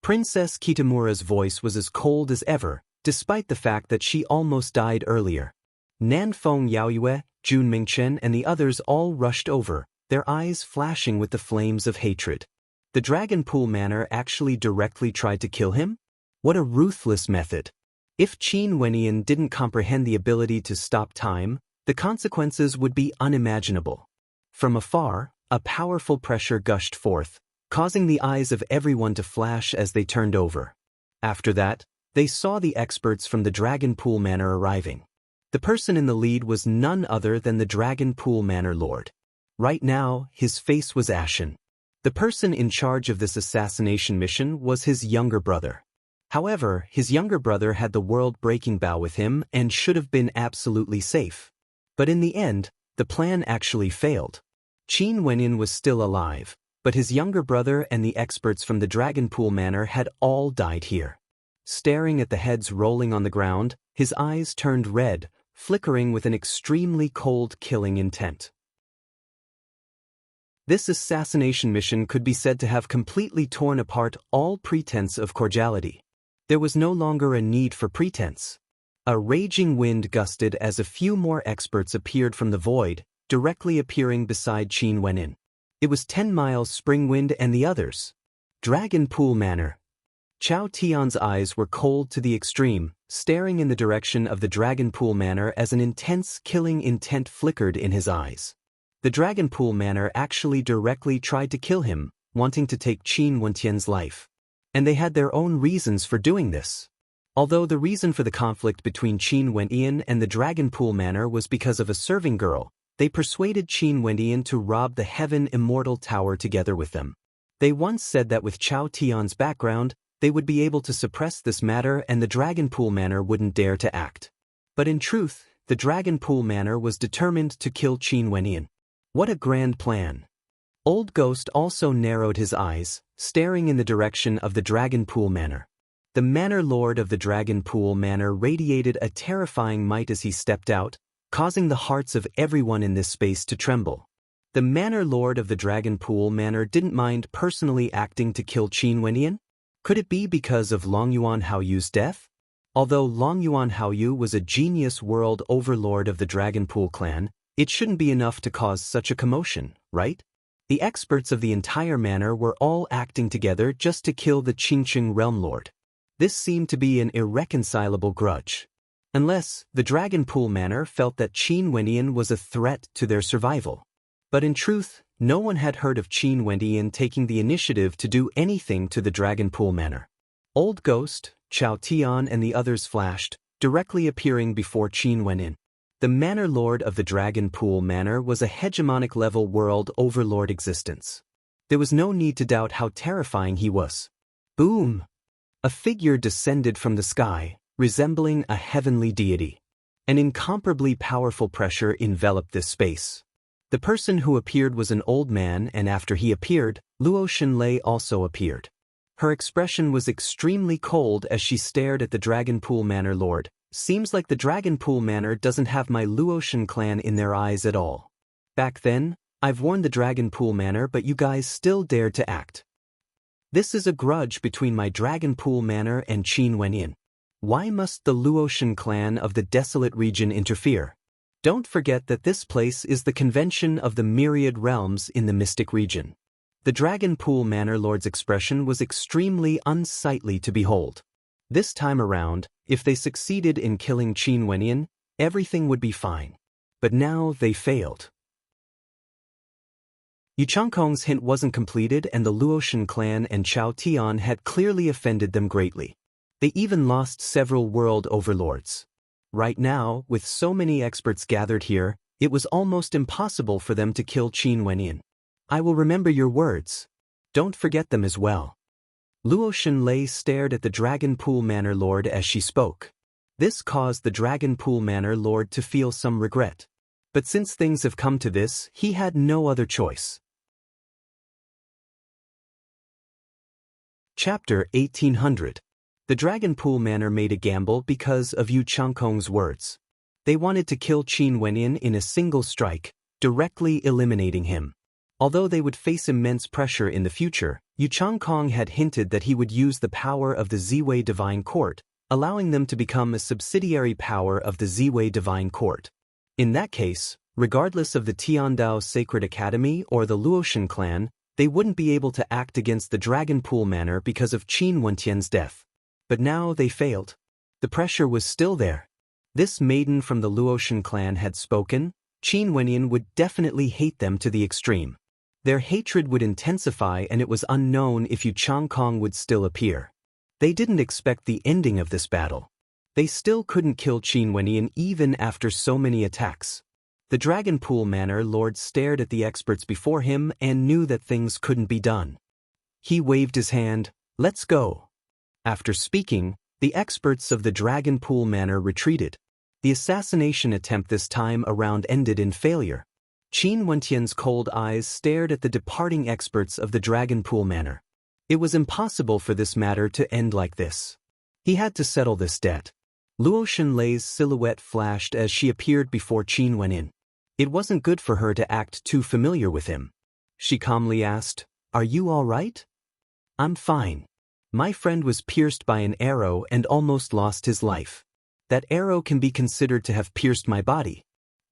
Princess Kitamura's voice was as cold as ever, despite the fact that she almost died earlier. Nanfeng Yaoyue, Jun Mingchen and the others all rushed over, their eyes flashing with the flames of hatred. The Dragon Pool Manor actually directly tried to kill him? What a ruthless method. If Qin Wentian didn't comprehend the ability to stop time, the consequences would be unimaginable. From afar, a powerful pressure gushed forth, causing the eyes of everyone to flash as they turned over. After that, they saw the experts from the Dragon Pool Manor arriving. The person in the lead was none other than the Dragon Pool Manor Lord. Right now, his face was ashen. The person in charge of this assassination mission was his younger brother. However, his younger brother had the world-breaking bow with him and should have been absolutely safe. But in the end, the plan actually failed. Qin Wenyin was still alive, but his younger brother and the experts from the Dragon Pool Manor had all died here. Staring at the heads rolling on the ground, his eyes turned red, flickering with an extremely cold killing intent. This assassination mission could be said to have completely torn apart all pretense of cordiality. There was no longer a need for pretense. A raging wind gusted as a few more experts appeared from the void, directly appearing beside Qin Wenyin. It was 10 Miles Spring Wind and the others. Dragon Pool Manor. Chao Tian's eyes were cold to the extreme, staring in the direction of the Dragon Pool Manor as an intense killing intent flickered in his eyes. The Dragon Pool Manor actually directly tried to kill him, wanting to take Qin Wenyan's life. And they had their own reasons for doing this. Although the reason for the conflict between Qin Wenyan and the Dragon Pool Manor was because of a serving girl, they persuaded Qin Wenyan to rob the Heaven Immortal Tower together with them. They once said that with Chao Tian's background, they would be able to suppress this matter and the Dragon Pool Manor wouldn't dare to act. But in truth, the Dragon Pool Manor was determined to kill Qin Wenyan. What a grand plan. Old Ghost also narrowed his eyes, staring in the direction of the Dragon Pool Manor. The Manor Lord of the Dragon Pool Manor radiated a terrifying might as he stepped out, causing the hearts of everyone in this space to tremble. The Manor Lord of the Dragon Pool Manor didn't mind personally acting to kill Qin Wenyan? Could it be because of Longyuan Haoyu's death? Although Longyuan Haoyu was a genius world overlord of the Dragon Pool clan, it shouldn't be enough to cause such a commotion, right? The experts of the entire manor were all acting together just to kill the Qingqing Realm Lord. This seemed to be an irreconcilable grudge. Unless the Dragon Pool Manor felt that Qin Wenyan was a threat to their survival. But in truth, no one had heard of Qin Wenyan taking the initiative to do anything to the Dragon Pool Manor. Old Ghost, Chao Tian and the others flashed, directly appearing before Qin Wenyan. The Manor Lord of the Dragon Pool Manor was a hegemonic-level world overlord existence. There was no need to doubt how terrifying he was. Boom! A figure descended from the sky, resembling a heavenly deity. An incomparably powerful pressure enveloped this space. The person who appeared was an old man, and after he appeared, Luo Shenlei also appeared. Her expression was extremely cold as she stared at the Dragon Pool Manor Lord. Seems like the Dragon Pool Manor doesn't have my Luoshan clan in their eyes at all. Back then, I've warned the Dragon Pool Manor, but you guys still dared to act. This is a grudge between my Dragon Pool Manor and Qin Wenyan. Why must the Luoshan clan of the desolate region interfere? Don't forget that this place is the convention of the myriad realms in the mystic region. The Dragon Pool Manor Lord's expression was extremely unsightly to behold. This time around, if they succeeded in killing Qin Wenyan, everything would be fine. But now they failed. Yu Changkong's hint wasn't completed and the Luoshan clan and Chao Tian had clearly offended them greatly. They even lost several world overlords. Right now, with so many experts gathered here, it was almost impossible for them to kill Qin Wenyan. I will remember your words. Don't forget them as well. Luo Shenlei stared at the Dragon Pool Manor Lord as she spoke. This caused the Dragon Pool Manor Lord to feel some regret. But since things have come to this, he had no other choice. Chapter 1800. The Dragon Pool Manor made a gamble because of Yu Changkong's words. They wanted to kill Qin Wenyan in a single strike, directly eliminating him. Although they would face immense pressure in the future, Yu Changkong had hinted that he would use the power of the Ziwei Divine Court, allowing them to become a subsidiary power of the Ziwei Divine Court. In that case, regardless of the Tiandao Sacred Academy or the Luoshan clan, they wouldn't be able to act against the Dragon Pool Manor because of Qin Wenyan's death. But now they failed. The pressure was still there. This maiden from the Luoshan clan had spoken. Qin Wenyan would definitely hate them to the extreme. Their hatred would intensify, and it was unknown if Yu Changkong would still appear. They didn't expect the ending of this battle. They still couldn't kill Qin Wenyan even after so many attacks. The Dragon Pool Manor Lord stared at the experts before him and knew that things couldn't be done. He waved his hand. "Let's go." After speaking, the experts of the Dragon Pool Manor retreated. The assassination attempt this time around ended in failure. Qin Wentian's cold eyes stared at the departing experts of the Dragon Pool Manor. It was impossible for this matter to end like this. He had to settle this debt. Luo Xunlei's silhouette flashed as she appeared before Qin Wenyan. It wasn't good for her to act too familiar with him. She calmly asked, "Are you all right?" "I'm fine. My friend was pierced by an arrow and almost lost his life. That arrow can be considered to have pierced my body."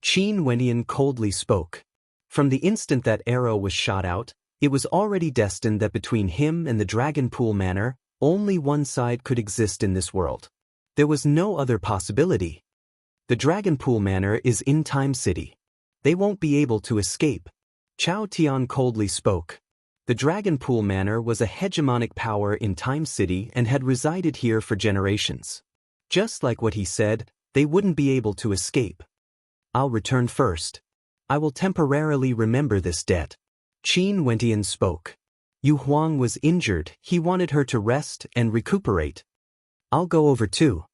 Qin Wenyan coldly spoke. From the instant that arrow was shot out, it was already destined that between him and the Dragon Pool Manor, only one side could exist in this world. There was no other possibility. The Dragon Pool Manor is in Time City. They won't be able to escape. Chao Tian coldly spoke. The Dragon Pool Manor was a hegemonic power in Time City and had resided here for generations. Just like what he said, they wouldn't be able to escape. "I'll return first. I will temporarily remember this debt." Qin Wentian spoke. Yu Huang was injured. He wanted her to rest and recuperate. "I'll go over too."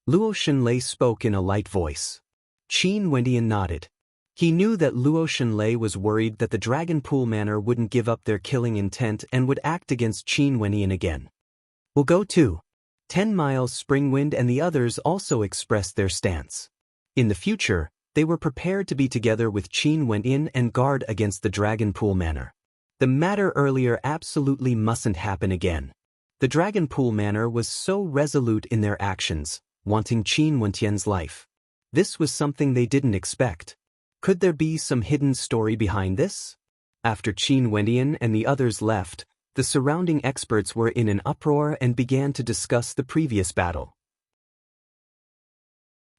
Luo Xunlei spoke in a light voice. Qin Wentian nodded. He knew that Luo Xunlei was worried that the Dragon Pool Manor wouldn't give up their killing intent and would act against Qin Wentian again. "We'll go too." 10 Miles Springwind and the others also expressed their stance. In the future, they were prepared to be together with Qin Wenyan and guard against the Dragon Pool Manor. The matter earlier absolutely mustn't happen again. The Dragon Pool Manor was so resolute in their actions, wanting Qin Wentian's life. This was something they didn't expect. Could there be some hidden story behind this? After Qin Wenyan and the others left, the surrounding experts were in an uproar and began to discuss the previous battle.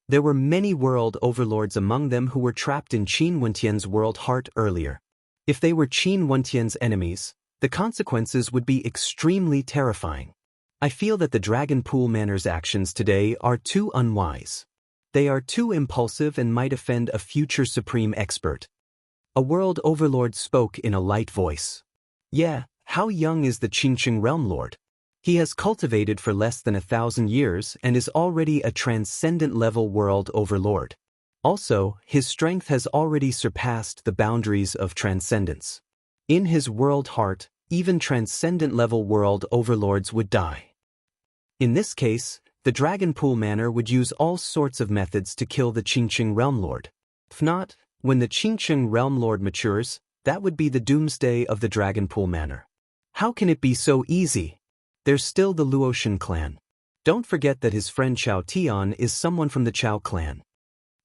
There were many world overlords among them who were trapped in Qin Wentian's world heart earlier. If they were Qin Wentian's enemies, the consequences would be extremely terrifying. I feel that the Dragon Pool Manor's actions today are too unwise. They are too impulsive and might offend a future supreme expert. A world overlord spoke in a light voice. "Yeah, how young is the Qingqing Realm Lord? He has cultivated for less than 1,000 years and is already a transcendent-level world overlord. Also, his strength has already surpassed the boundaries of transcendence. In his world heart, even transcendent-level world overlords would die. In this case, the Dragon Pool Manor would use all sorts of methods to kill the Qingqing Realm Lord. If not, when the Qingqing Realm Lord matures, that would be the doomsday of the Dragon Pool Manor. How can it be so easy? There's still the Luotian clan. Don't forget that his friend Chao Tian is someone from the Chao clan."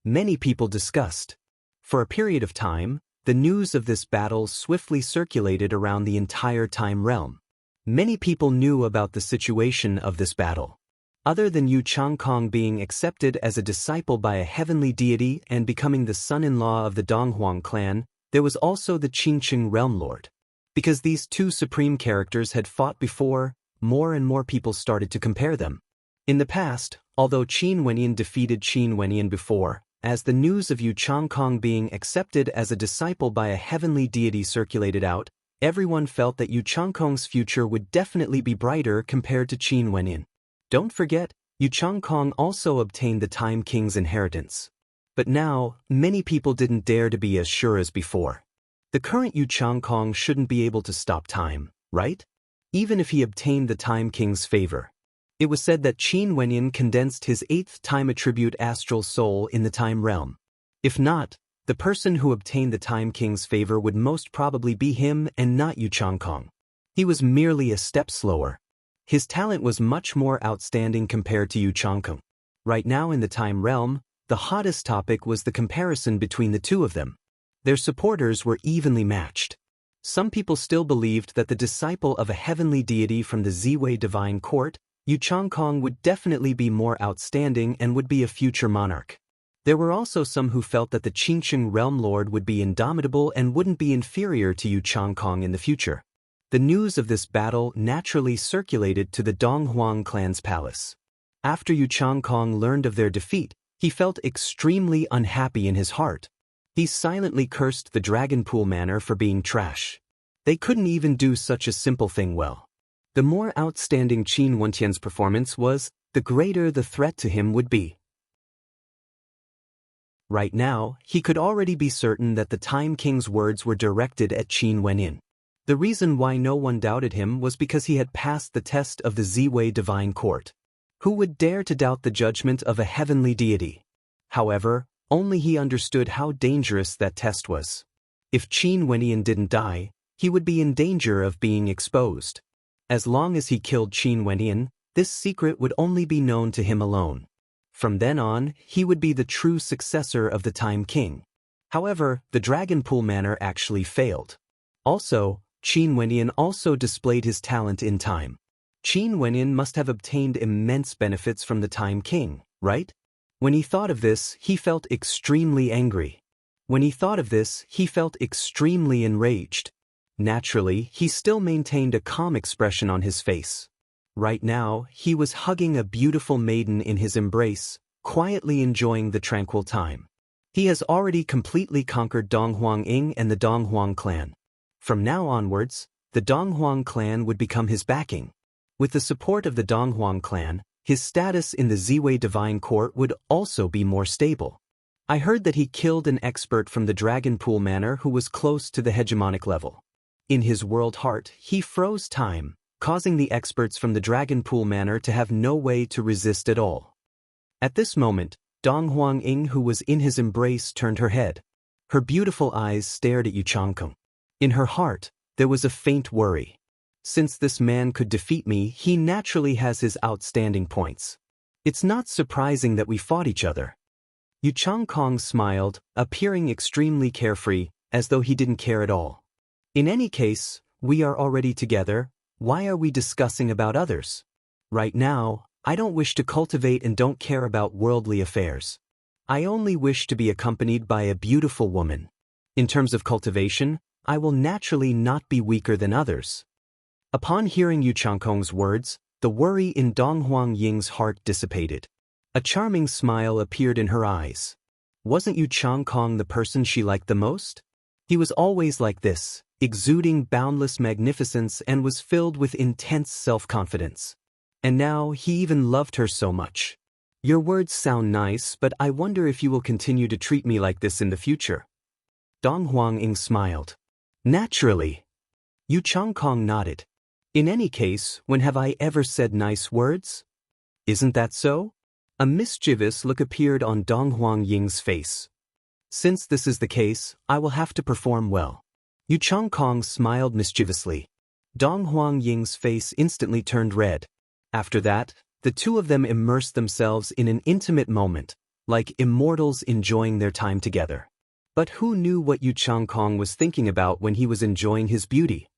Many people discussed. For a period of time, the news of this battle swiftly circulated around the entire time realm. Many people knew about the situation of this battle. Other than Yu Changkong being accepted as a disciple by a heavenly deity and becoming the son-in-law of the Donghuang clan, there was also the Qingqing Realm Lord. Because these two supreme characters had fought before, more and more people started to compare them. In the past, although Qin Wenyan defeated Qin Wenyan before, as the news of Yu Changkong being accepted as a disciple by a heavenly deity circulated out, everyone felt that Yu Changkong's future would definitely be brighter compared to Qin Wenyan. Don't forget, Yu Changkong also obtained the Time King's inheritance. But now, many people didn't dare to be as sure as before. The current Yu Changkong shouldn't be able to stop time, right? Even if he obtained the Time King's favor. It was said that Qin Wenyan condensed his 8th time attribute astral soul in the time realm. If not, the person who obtained the Time King's favor would most probably be him and not Yu Changkong. He was merely a step slower. His talent was much more outstanding compared to Yu Changkong. Right now in the time realm, the hottest topic was the comparison between the two of them. Their supporters were evenly matched. Some people still believed that the disciple of a heavenly deity from the Ziwei divine court, Yu Changkong, would definitely be more outstanding and would be a future monarch. There were also some who felt that the Qingsheng realm lord would be indomitable and wouldn't be inferior to Yu Changkong in the future. The news of this battle naturally circulated to the Donghuang clan's palace. After Yu Changkong learned of their defeat, he felt extremely unhappy in his heart. He silently cursed the Dragonpool Manor for being trash. They couldn't even do such a simple thing well. The more outstanding Qin Wentian's performance was, the greater the threat to him would be. Right now, he could already be certain that the Time King's words were directed at Qin Wenyin. The reason why no one doubted him was because he had passed the test of the Ziwei Divine Court. Who would dare to doubt the judgment of a heavenly deity? However, only he understood how dangerous that test was. If Qin Wenyin didn't die, he would be in danger of being exposed. As long as he killed Qin Wenyin, this secret would only be known to him alone. From then on, he would be the true successor of the Time King. However, the Dragonpool Manor actually failed. Also, Qin Wenyin also displayed his talent in time. Qin Wenyin must have obtained immense benefits from the Time King, right? When he thought of this, he felt extremely angry. When he thought of this, he felt extremely enraged. Naturally, he still maintained a calm expression on his face. Right now, he was hugging a beautiful maiden in his embrace, quietly enjoying the tranquil time. He has already completely conquered Donghuang Ying and the Donghuang clan. From now onwards, the Donghuang clan would become his backing. With the support of the Donghuang clan, his status in the Ziwei Divine Court would also be more stable. I heard that he killed an expert from the Dragonpool Manor who was close to the hegemonic level. In his world heart, he froze time, causing the experts from the Dragonpool Manor to have no way to resist at all. At this moment, Donghuang Ying, who was in his embrace, turned her head. Her beautiful eyes stared at Yu Changkong. In her heart, there was a faint worry. Since this man could defeat me, he naturally has his outstanding points. It's not surprising that we fought each other. Yu Changkong smiled, appearing extremely carefree, as though he didn't care at all. In any case, we are already together. Why are we discussing about others? Right now, I don't wish to cultivate and don't care about worldly affairs. I only wish to be accompanied by a beautiful woman. In terms of cultivation, I will naturally not be weaker than others. Upon hearing Yu Changkong's words, the worry in Donghuang Ying's heart dissipated. A charming smile appeared in her eyes. Wasn't Yu Changkong the person she liked the most? He was always like this, exuding boundless magnificence and was filled with intense self-confidence. And now he even loved her so much. Your words sound nice, but I wonder if you will continue to treat me like this in the future. Donghuang Ying smiled. Naturally. Yu Changkong nodded. In any case, when have I ever said nice words? Isn't that so? A mischievous look appeared on Donghuang Ying's face. Since this is the case, I will have to perform well. Yu Changkong smiled mischievously. Donghuang Ying's face instantly turned red. After that, the two of them immersed themselves in an intimate moment, like immortals enjoying their time together. But who knew what Yu Changkong was thinking about when he was enjoying his beauty?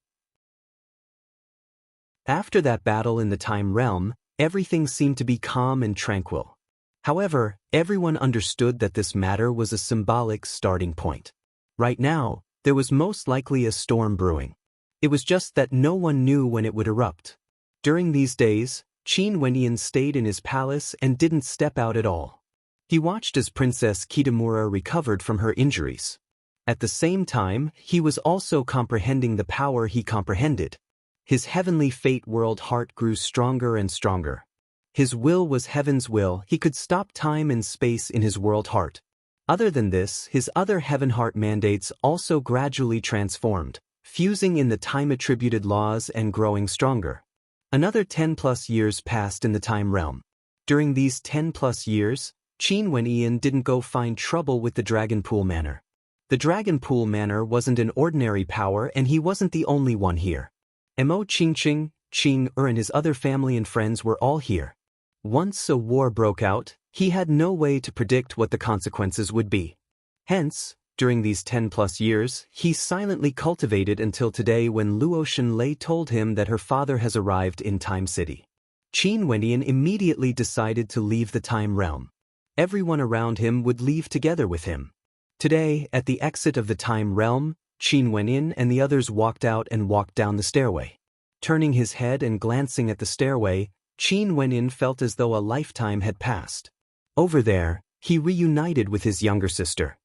After that battle in the Time Realm, everything seemed to be calm and tranquil. However, everyone understood that this matter was a symbolic starting point. Right now, there was most likely a storm brewing. It was just that no one knew when it would erupt. During these days, Qin Wenyin stayed in his palace and didn't step out at all. He watched as Princess Kitamura recovered from her injuries. At the same time, he was also comprehending the power he comprehended. His heavenly fate world heart grew stronger and stronger. His will was heaven's will. He could stop time and space in his world heart. Other than this, his other heaven heart mandates also gradually transformed, fusing in the time-attributed laws and growing stronger. Another 10+ years passed in the Time Realm. During these 10+ years, Qin Wenyin didn't go find trouble with the Dragonpool Manor. The Dragonpool Manor wasn't an ordinary power, and he wasn't the only one here. Mo Qingqing, Qing and his other family and friends were all here. Once a war broke out, he had no way to predict what the consequences would be. Hence, during these 10+ years, he silently cultivated until today when Luo Shenlei told him that her father has arrived in Time City. Qin Wenyin immediately decided to leave the Time Realm. everyone around him would leave together with him. Today, at the exit of the time realm, Qin went in and the others walked out and walked down the stairway. Turning his head and glancing at the stairway, Qin went in felt as though a lifetime had passed. Over there, he reunited with his younger sister.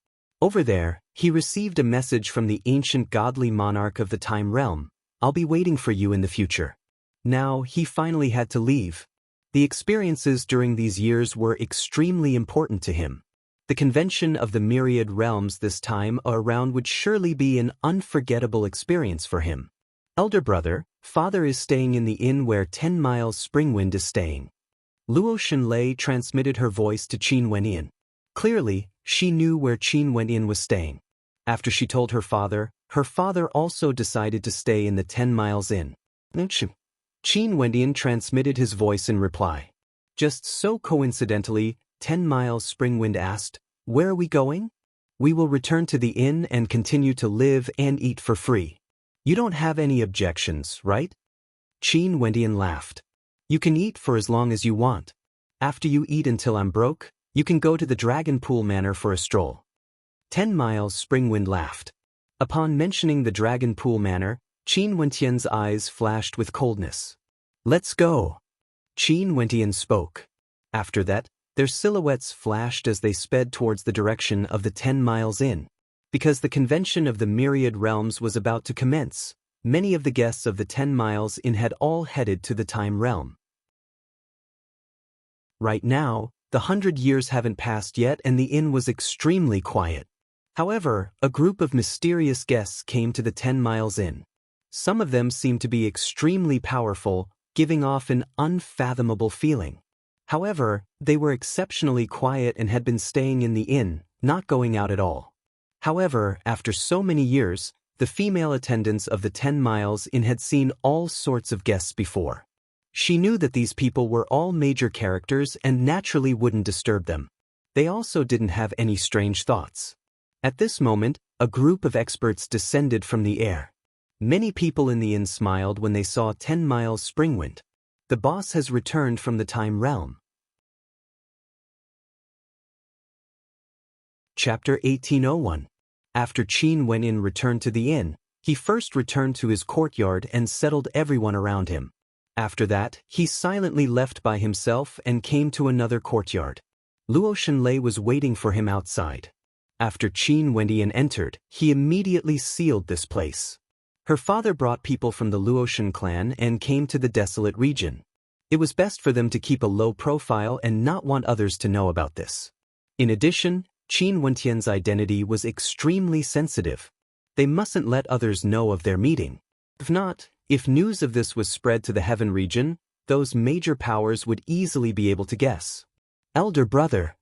Over there, he received a message from the ancient godly monarch of the time realm. I'll be waiting for you in the future. Now, he finally had to leave. The experiences during these years were extremely important to him. The convention of the myriad realms this time around would surely be an unforgettable experience for him. Elder brother, father is staying in the inn where 10 Miles Springwind is staying. Luo Shenlei transmitted her voice to Qin Wenyin. Clearly, she knew where Qin Wenyin was staying. After she told her father also decided to stay in the 10 Miles Inn. Qin Wenyin transmitted his voice in reply. Just so coincidentally, 10 Miles Springwind asked, "Where are we going?" "We will return to the inn and continue to live and eat for free. You don't have any objections, right?" Qin Wendian laughed. "You can eat for as long as you want. After you eat until I'm broke, you can go to the Dragon Pool Manor for a stroll." 10 Miles Springwind laughed. Upon mentioning the Dragon Pool Manor, Qin Wentian's eyes flashed with coldness. "Let's go." Qin Wentian spoke. After that, their silhouettes flashed as they sped towards the direction of the 10 Miles Inn. Because the convention of the myriad realms was about to commence, many of the guests of the 10 Miles Inn had all headed to the time realm. Right now, the 100 years haven't passed yet and the inn was extremely quiet. However, a group of mysterious guests came to the 10 Miles Inn. Some of them seemed to be extremely powerful, giving off an unfathomable feeling. However, they were exceptionally quiet and had been staying in the inn, not going out at all. However, after so many years, the female attendants of the 10 Miles Inn had seen all sorts of guests before. She knew that these people were all major characters and naturally wouldn't disturb them. They also didn't have any strange thoughts. At this moment, a group of experts descended from the air. Many people in the inn smiled when they saw 10 Miles Springwind. The boss has returned from the time realm. Chapter 1801. After Qin Wenyin returned to the inn, he first returned to his courtyard and settled everyone around him. After that, he silently left by himself and came to another courtyard. Luo Shenlei was waiting for him outside. After Qin Wendian entered, he immediately sealed this place. Her father brought people from the Luoshan clan and came to the desolate region. It was best for them to keep a low profile and not want others to know about this. In addition, Qin Wentian's identity was extremely sensitive. They mustn't let others know of their meeting. If not, if news of this was spread to the heaven region, those major powers would easily be able to guess. "Elder brother."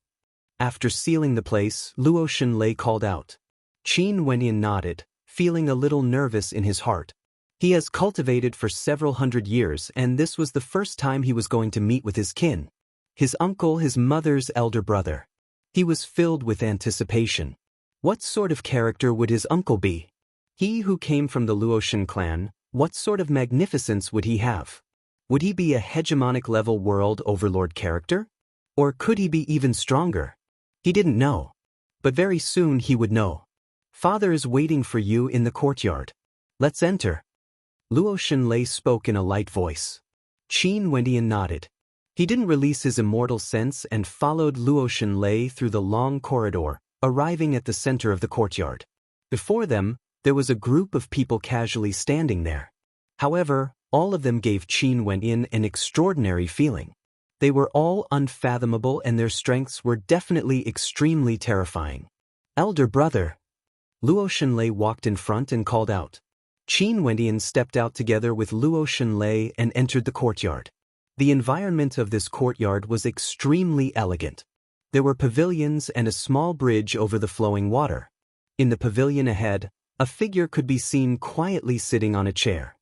After sealing the place, Luo Shenlei called out. Qin Wenyin nodded, feeling a little nervous in his heart. He has cultivated for several hundred years and this was the first time he was going to meet with his kin. His uncle, his mother's elder brother. He was filled with anticipation. What sort of character would his uncle be? He who came from the Luoshan clan, what sort of magnificence would he have? Would he be a hegemonic level world overlord character? Or could he be even stronger? He didn't know. But very soon he would know. "Father is waiting for you in the courtyard. Let's enter." Luo Shenlei spoke in a light voice. Qin Wendian nodded. He didn't release his immortal sense and followed Luo Shenlei through the long corridor, arriving at the center of the courtyard. Before them, there was a group of people casually standing there. However, all of them gave Qin Wenyin an extraordinary feeling. They were all unfathomable and their strengths were definitely extremely terrifying. "Elder brother." Luo Shenlei walked in front and called out. Qin Wendian stepped out together with Luo Shenlei and entered the courtyard. The environment of this courtyard was extremely elegant. There were pavilions and a small bridge over the flowing water. In the pavilion ahead, a figure could be seen quietly sitting on a chair.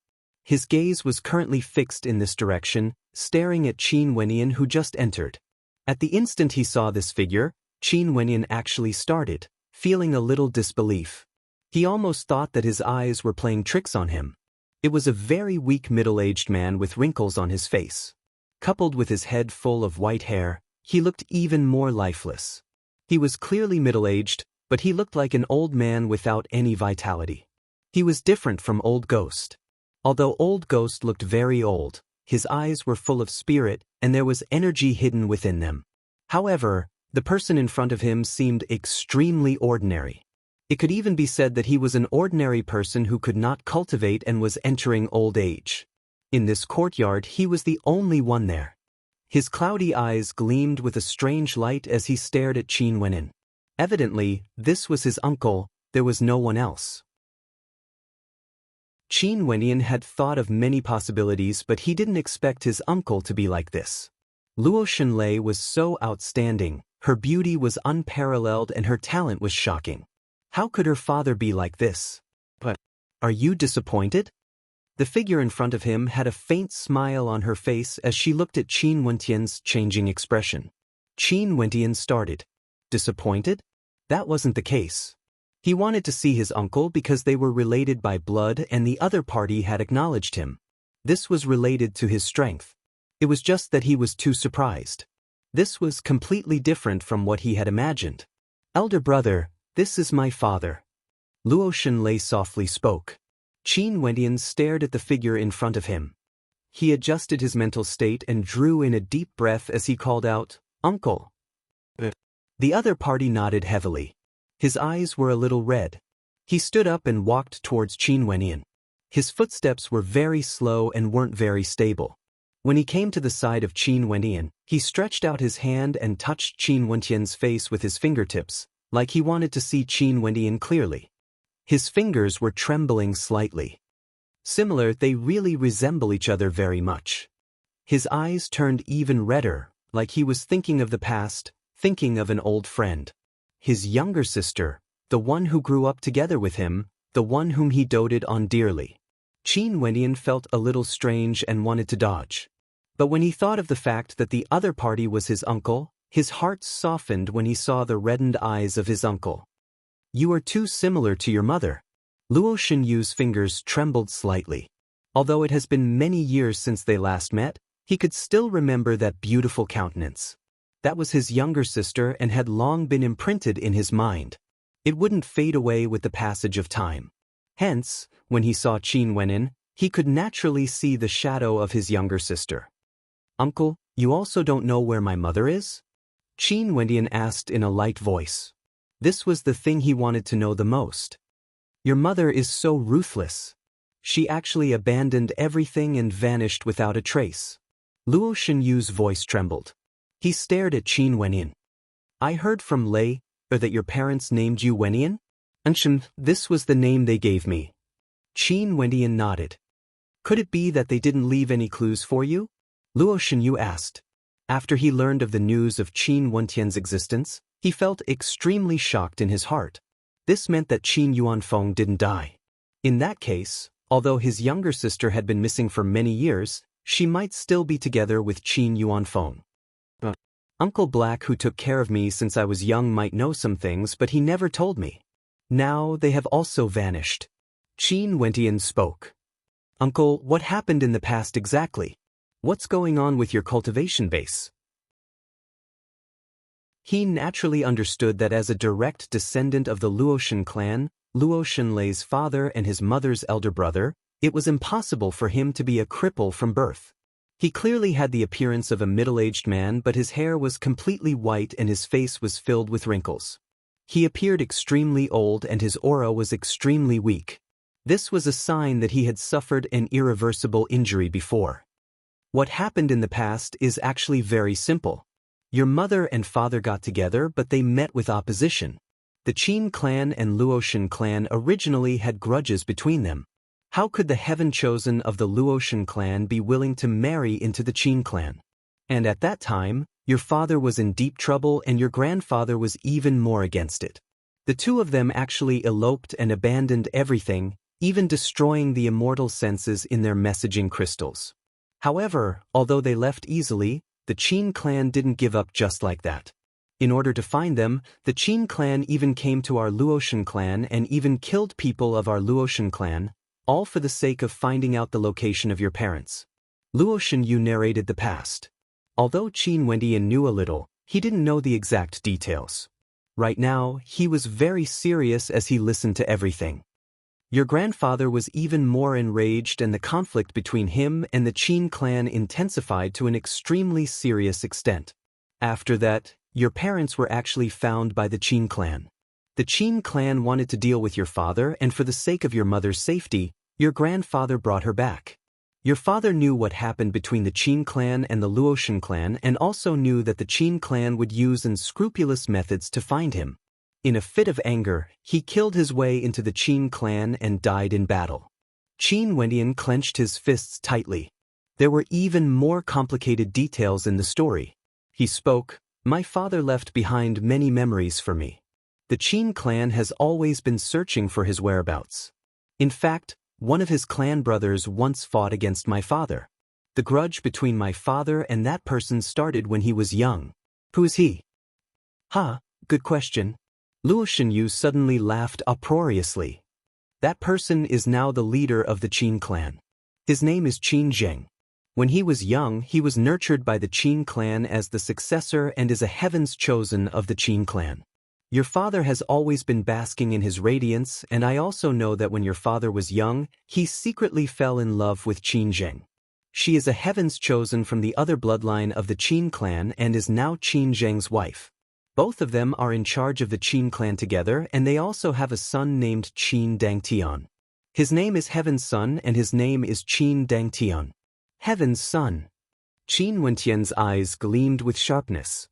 His gaze was currently fixed in this direction, staring at Qin Wenyin who just entered. At the instant he saw this figure, Qin Wenyin actually started, feeling a little disbelief. He almost thought that his eyes were playing tricks on him. It was a very weak middle-aged man with wrinkles on his face. Coupled with his head full of white hair, He looked even more lifeless. He was clearly middle-aged, but he looked like an old man without any vitality. He was different from Old Ghost. Although Old Ghost looked very old, his eyes were full of spirit and there was energy hidden within them. However, the person in front of him seemed extremely ordinary. It could even be said that he was an ordinary person who could not cultivate and was entering old age. In this courtyard he was the only one there. His cloudy eyes gleamed with a strange light as he stared at Qin Wenin. Evidently, this was his uncle, there was no one else. Qin Wenin had thought of many possibilities, but he didn't expect his uncle to be like this. Luo Xunlei was so outstanding, her beauty was unparalleled and her talent was shocking. How could her father be like this? But, are you disappointed? The figure in front of him had a faint smile on her face as she looked at Qin Wentian's changing expression. Qin Wentian started. Disappointed? That wasn't the case. He wanted to see his uncle because they were related by blood and the other party had acknowledged him. This was related to his strength. It was just that he was too surprised. This was completely different from what he had imagined. Elder brother, this is my father. Luo Xunlei softly spoke. Qin Wentian stared at the figure in front of him. He adjusted his mental state and drew in a deep breath as he called out, "Uncle." The other party nodded heavily. His eyes were a little red. He stood up and walked towards Qin Wentian. His footsteps were very slow and weren't very stable. When he came to the side of Qin Wentian, he stretched out his hand and touched Qin Wentian's face with his fingertips, like he wanted to see Qin Wentian clearly. His fingers were trembling slightly. Similar, they really resemble each other very much. His eyes turned even redder, like he was thinking of the past, thinking of an old friend. His younger sister, the one who grew up together with him, the one whom he doted on dearly. Qin Wentian felt a little strange and wanted to dodge. But when he thought of the fact that the other party was his uncle, his heart softened when he saw the reddened eyes of his uncle. You are too similar to your mother. Luo Xunyu's fingers trembled slightly. Although it has been many years since they last met, he could still remember that beautiful countenance. That was his younger sister and had long been imprinted in his mind. It wouldn't fade away with the passage of time. Hence, when he saw Qin Wenin, he could naturally see the shadow of his younger sister. Uncle, you also don't know where my mother is? Qin Wentian asked in a light voice. This was the thing he wanted to know the most. Your mother is so ruthless. She actually abandoned everything and vanished without a trace. Luo Xunyu's voice trembled. He stared at Qin Wentian. I heard from Lei, that your parents named you Wentian? This was the name they gave me. Qin Wentian nodded. Could it be that they didn't leave any clues for you? Luo Xunyu asked. After he learned of the news of Qin Wentian's existence, he felt extremely shocked in his heart. This meant that Qin Yuanfeng didn't die. In that case, although his younger sister had been missing for many years, she might still be together with Qin Yuanfeng. Uncle Black, who took care of me since I was young, might know some things, but he never told me. Now they have also vanished. Qin Wentian spoke. Uncle, what happened in the past exactly? What's going on with your cultivation base? He naturally understood that as a direct descendant of the Luoshan clan, Luo Xunlei's father and his mother's elder brother, it was impossible for him to be a cripple from birth. He clearly had the appearance of a middle-aged man, but his hair was completely white and his face was filled with wrinkles. He appeared extremely old and his aura was extremely weak. This was a sign that he had suffered an irreversible injury before. What happened in the past is actually very simple. Your mother and father got together, but they met with opposition. The Qin clan and Luoshan clan originally had grudges between them. How could the heaven chosen of the Luoshan clan be willing to marry into the Qin clan? And at that time, your father was in deep trouble and your grandfather was even more against it. The two of them actually eloped and abandoned everything, even destroying the immortal senses in their messaging crystals. However, although they left easily, the Qin clan didn't give up just like that. In order to find them, the Qin clan even came to our Luoshan clan and even killed people of our Luoshan clan, all for the sake of finding out the location of your parents. Luo Xunyu narrated the past. Although Qin Wendian knew a little, He didn't know the exact details. Right now, he was very serious as he listened to everything. Your grandfather was even more enraged, and the conflict between him and the Qin clan intensified to an extremely serious extent. After that, your parents were actually found by the Qin clan. The Qin clan wanted to deal with your father, and for the sake of your mother's safety, your grandfather brought her back. Your father knew what happened between the Qin clan and the Luotian clan, and also knew that the Qin clan would use unscrupulous methods to find him. In a fit of anger, he killed his way into the Qin clan and died in battle. Qin Wendian clenched his fists tightly. There were even more complicated details in the story. He spoke, "My father left behind many memories for me. The Qin clan has always been searching for his whereabouts. In fact, one of his clan brothers once fought against my father. The grudge between my father and that person started when he was young." "Who is he?" Good question." Luo Shenyu suddenly laughed uproariously. "That person is now the leader of the Qin clan. His name is Qin Zheng. When he was young, he was nurtured by the Qin clan as the successor and is a heaven's chosen of the Qin clan. Your father has always been basking in his radiance, and I also know that when your father was young, he secretly fell in love with Qin Zheng. She is a heaven's chosen from the other bloodline of the Qin clan and is now Qin Zheng's wife. Both of them are in charge of the Qin clan together, and they also have a son named Qin Dangtian. His name is Heaven's Son, and his name is Qin Dangtian." "Heaven's Son." Qin Wentian's eyes gleamed with sharpness.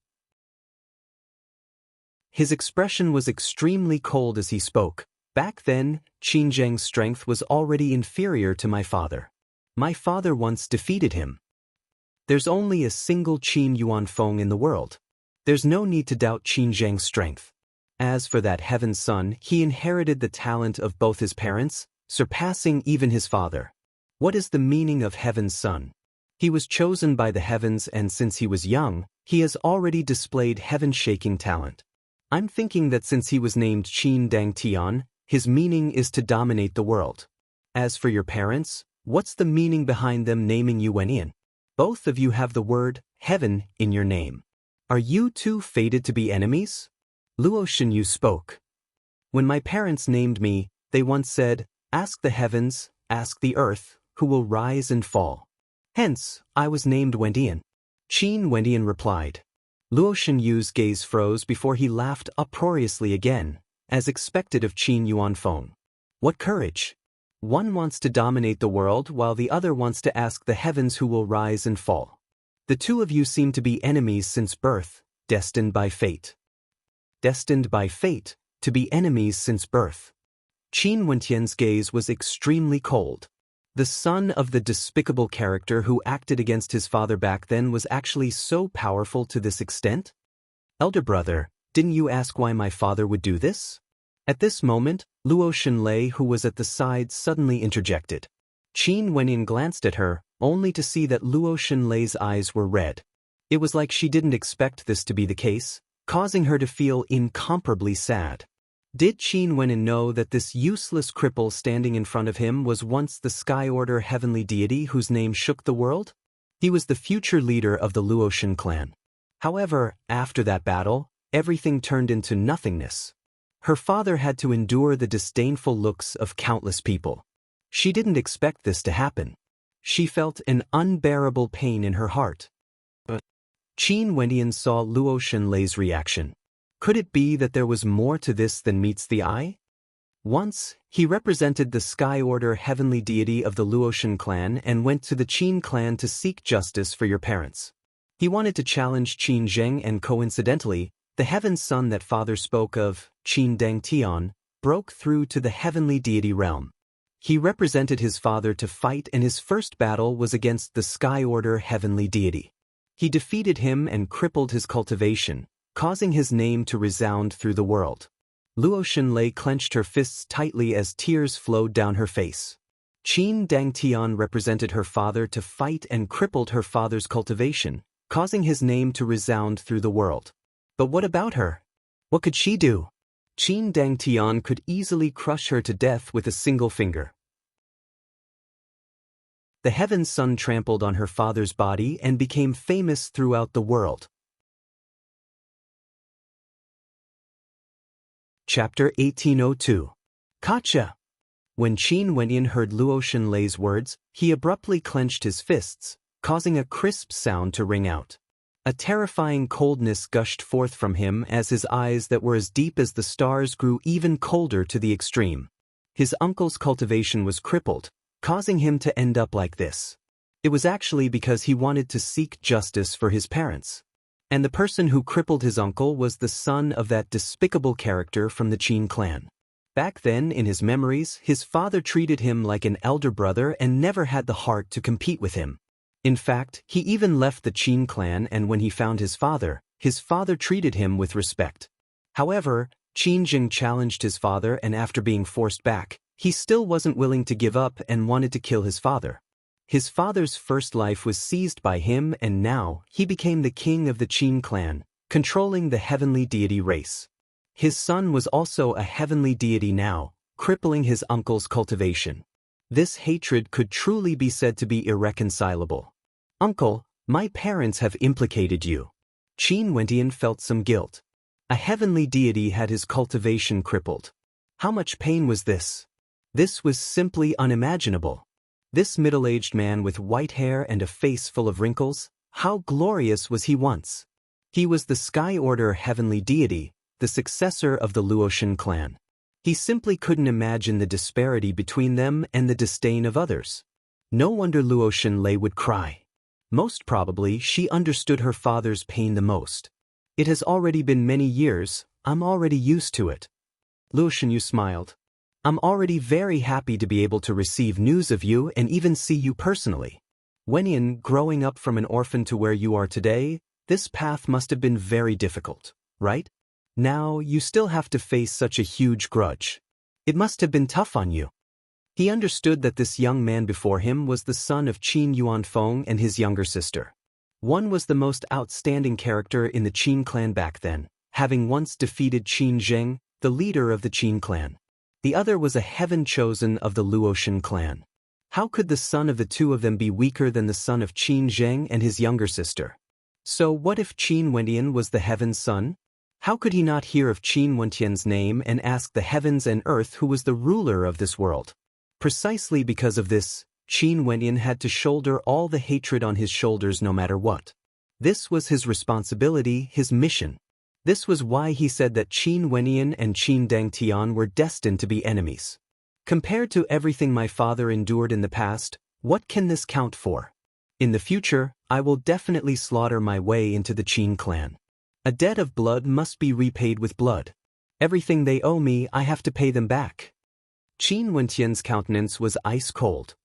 His expression was extremely cold as he spoke. "Back then, Qin Zheng's strength was already inferior to my father. My father once defeated him. There's only a single Qin Yuanfeng in the world. There's no need to doubt Qin Zheng's strength. As for that Heaven's Son, he inherited the talent of both his parents, surpassing even his father. What is the meaning of Heaven's Son? He was chosen by the heavens, and since he was young, he has already displayed heaven-shaking talent. I'm thinking that since he was named Qin Dangtian, his meaning is to dominate the world. As for your parents, what's the meaning behind them naming you Wenyan? Both of you have the word heaven in your name. Are you two fated to be enemies?" Luo Shenyu spoke. "When my parents named me, they once said, 'Ask the heavens, ask the earth, who will rise and fall.' Hence, I was named Wendian." Qin Wendian replied. Luo Shenyu's gaze froze before he laughed uproariously again, as expected of Qin Yuanfeng. "What courage! One wants to dominate the world while the other wants to ask the heavens who will rise and fall. The two of you seem to be enemies since birth, destined by fate." Destined by fate, to be enemies since birth. Qin Wentian's gaze was extremely cold. The son of the despicable character who acted against his father back then was actually so powerful to this extent? "Elder brother, didn't you ask why my father would do this?" At this moment, Luo Shenlei, who was at the side, suddenly interjected. Qin Wenyan glanced at her, only to see that Luo Shenlei's eyes were red. It was like she didn't expect this to be the case, causing her to feel incomparably sad. Did Qin Wenyan know that this useless cripple standing in front of him was once the Sky Order heavenly deity whose name shook the world? He was the future leader of the Luotian clan. However, after that battle, everything turned into nothingness. Her father had to endure the disdainful looks of countless people. She didn't expect this to happen. She felt an unbearable pain in her heart. But Qin Wendian saw Luo Shenlei's reaction. Could it be that there was more to this than meets the eye? Once, he represented the Sky Order heavenly deity of the Luotian clan and went to the Qin clan to seek justice for your parents. He wanted to challenge Qin Zheng, and coincidentally, the Heaven's Son that father spoke of, Qin Dangtian, broke through to the heavenly deity realm. He represented his father to fight, and his first battle was against the Sky Order heavenly deity. He defeated him and crippled his cultivation, causing his name to resound through the world. Luo Shenlei clenched her fists tightly as tears flowed down her face. Qin Dangtian represented her father to fight and crippled her father's cultivation, causing his name to resound through the world. But what about her? What could she do? Qin Dangtian could easily crush her to death with a single finger. The Heaven's Son trampled on her father's body and became famous throughout the world. Chapter 1802. Gotcha! When Qin Wenyan heard Luo Xunlei's words, he abruptly clenched his fists, causing a crisp sound to ring out. A terrifying coldness gushed forth from him as his eyes that were as deep as the stars grew even colder to the extreme. His uncle's cultivation was crippled, causing him to end up like this. It was actually because he wanted to seek justice for his parents. And the person who crippled his uncle was the son of that despicable character from the Qin clan. Back then, in his memories, his father treated him like an elder brother and never had the heart to compete with him. In fact, he even left the Qin clan, and when he found his father treated him with respect. However, Qin Jing challenged his father, and after being forced back, he still wasn't willing to give up and wanted to kill his father. His father's first life was seized by him, and now he became the king of the Qin clan, controlling the heavenly deity race. His son was also a heavenly deity now, crippling his uncle's cultivation. This hatred could truly be said to be irreconcilable. "Uncle, my parents have implicated you." Qin Wendian felt some guilt. A heavenly deity had his cultivation crippled. How much pain was this? This was simply unimaginable. This middle-aged man with white hair and a face full of wrinkles, how glorious was he once? He was the Sky Order heavenly deity, the successor of the Luotian clan. He simply couldn't imagine the disparity between them and the disdain of others. No wonder Luo Xunlei would cry. Most probably, she understood her father's pain the most. "It has already been many years, I'm already used to it." Luo Xunyu smiled. "I'm already very happy to be able to receive news of you and even see you personally. Wenyan, growing up from an orphan to where you are today, this path must have been very difficult, right? Now, you still have to face such a huge grudge. It must have been tough on you." He understood that this young man before him was the son of Qin Yuanfeng and his younger sister. One was the most outstanding character in the Qin clan back then, having once defeated Qin Zheng, the leader of the Qin clan. The other was a heaven chosen of the Luotian clan. How could the son of the two of them be weaker than the son of Qin Zheng and his younger sister? So what if Qin Wendian was the heaven's son? How could he not hear of Qin Wentian's name and ask the heavens and earth who was the ruler of this world? Precisely because of this, Qin Wendian had to shoulder all the hatred on his shoulders no matter what. This was his responsibility, his mission. This was why he said that Qin Wenyan and Qin Dangtian were destined to be enemies. Compared to everything my father endured in the past, what can this count for? In the future, I will definitely slaughter my way into the Qin clan. A debt of blood must be repaid with blood. Everything they owe me, I have to pay them back. Qin Wentian's countenance was ice cold.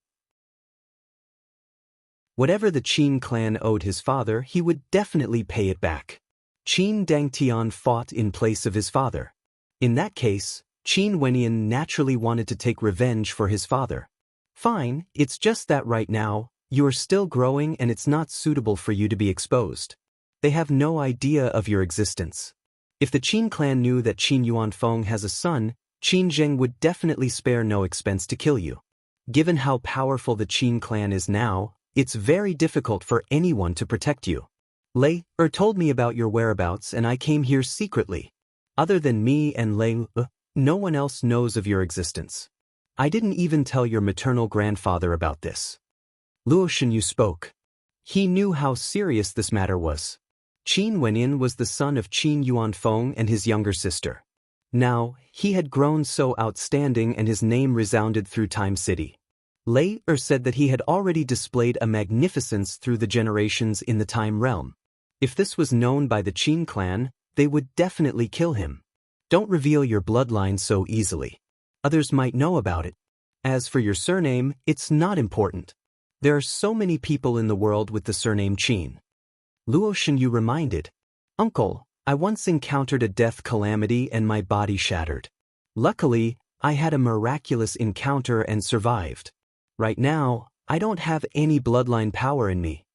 Whatever the Qin clan owed his father, he would definitely pay it back. Qin Dangtian fought in place of his father. In that case, Qin Wenyan naturally wanted to take revenge for his father. Fine, it's just that right now, you are still growing and it's not suitable for you to be exposed. They have no idea of your existence. If the Qin clan knew that Qin Yuanfeng has a son, Qin Zheng would definitely spare no expense to kill you. Given how powerful the Qin clan is now, it's very difficult for anyone to protect you. Lei told me about your whereabouts and I came here secretly. Other than me and Lei, no one else knows of your existence. I didn't even tell your maternal grandfather about this." Luo Xunyu spoke. He knew how serious this matter was. Qin Wenyan was the son of Qin Yuanfeng and his younger sister. Now, he had grown so outstanding and his name resounded through Time City. Lei said that he had already displayed a magnificence through the generations in the Time Realm. If this was known by the Qin clan, they would definitely kill him. Don't reveal your bloodline so easily. Others might know about it. As for your surname, it's not important. There are so many people in the world with the surname Qin. Luo Xunyu reminded, "Uncle, I once encountered a death calamity and my body shattered. Luckily, I had a miraculous encounter and survived. Right now, I don't have any bloodline power in me."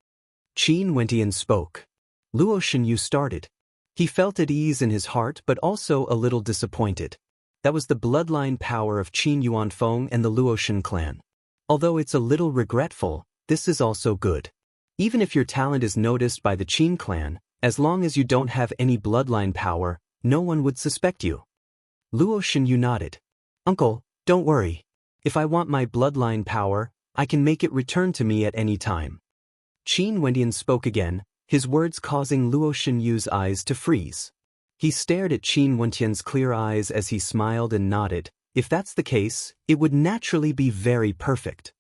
Qin Wentian spoke. Luo Xunyu started. He felt at ease in his heart but also a little disappointed. That was the bloodline power of Qin Yuanfeng and the Luotian clan. Although it's a little regretful, this is also good. Even if your talent is noticed by the Qin clan, as long as you don't have any bloodline power, no one would suspect you. Luo Shenyu nodded. Uncle, don't worry. If I want my bloodline power, I can make it return to me at any time. Qin Wendian spoke again, his words causing Luo Shenyu's eyes to freeze. He stared at Qin Wentian's clear eyes as he smiled and nodded. If that's the case, it would naturally be very perfect.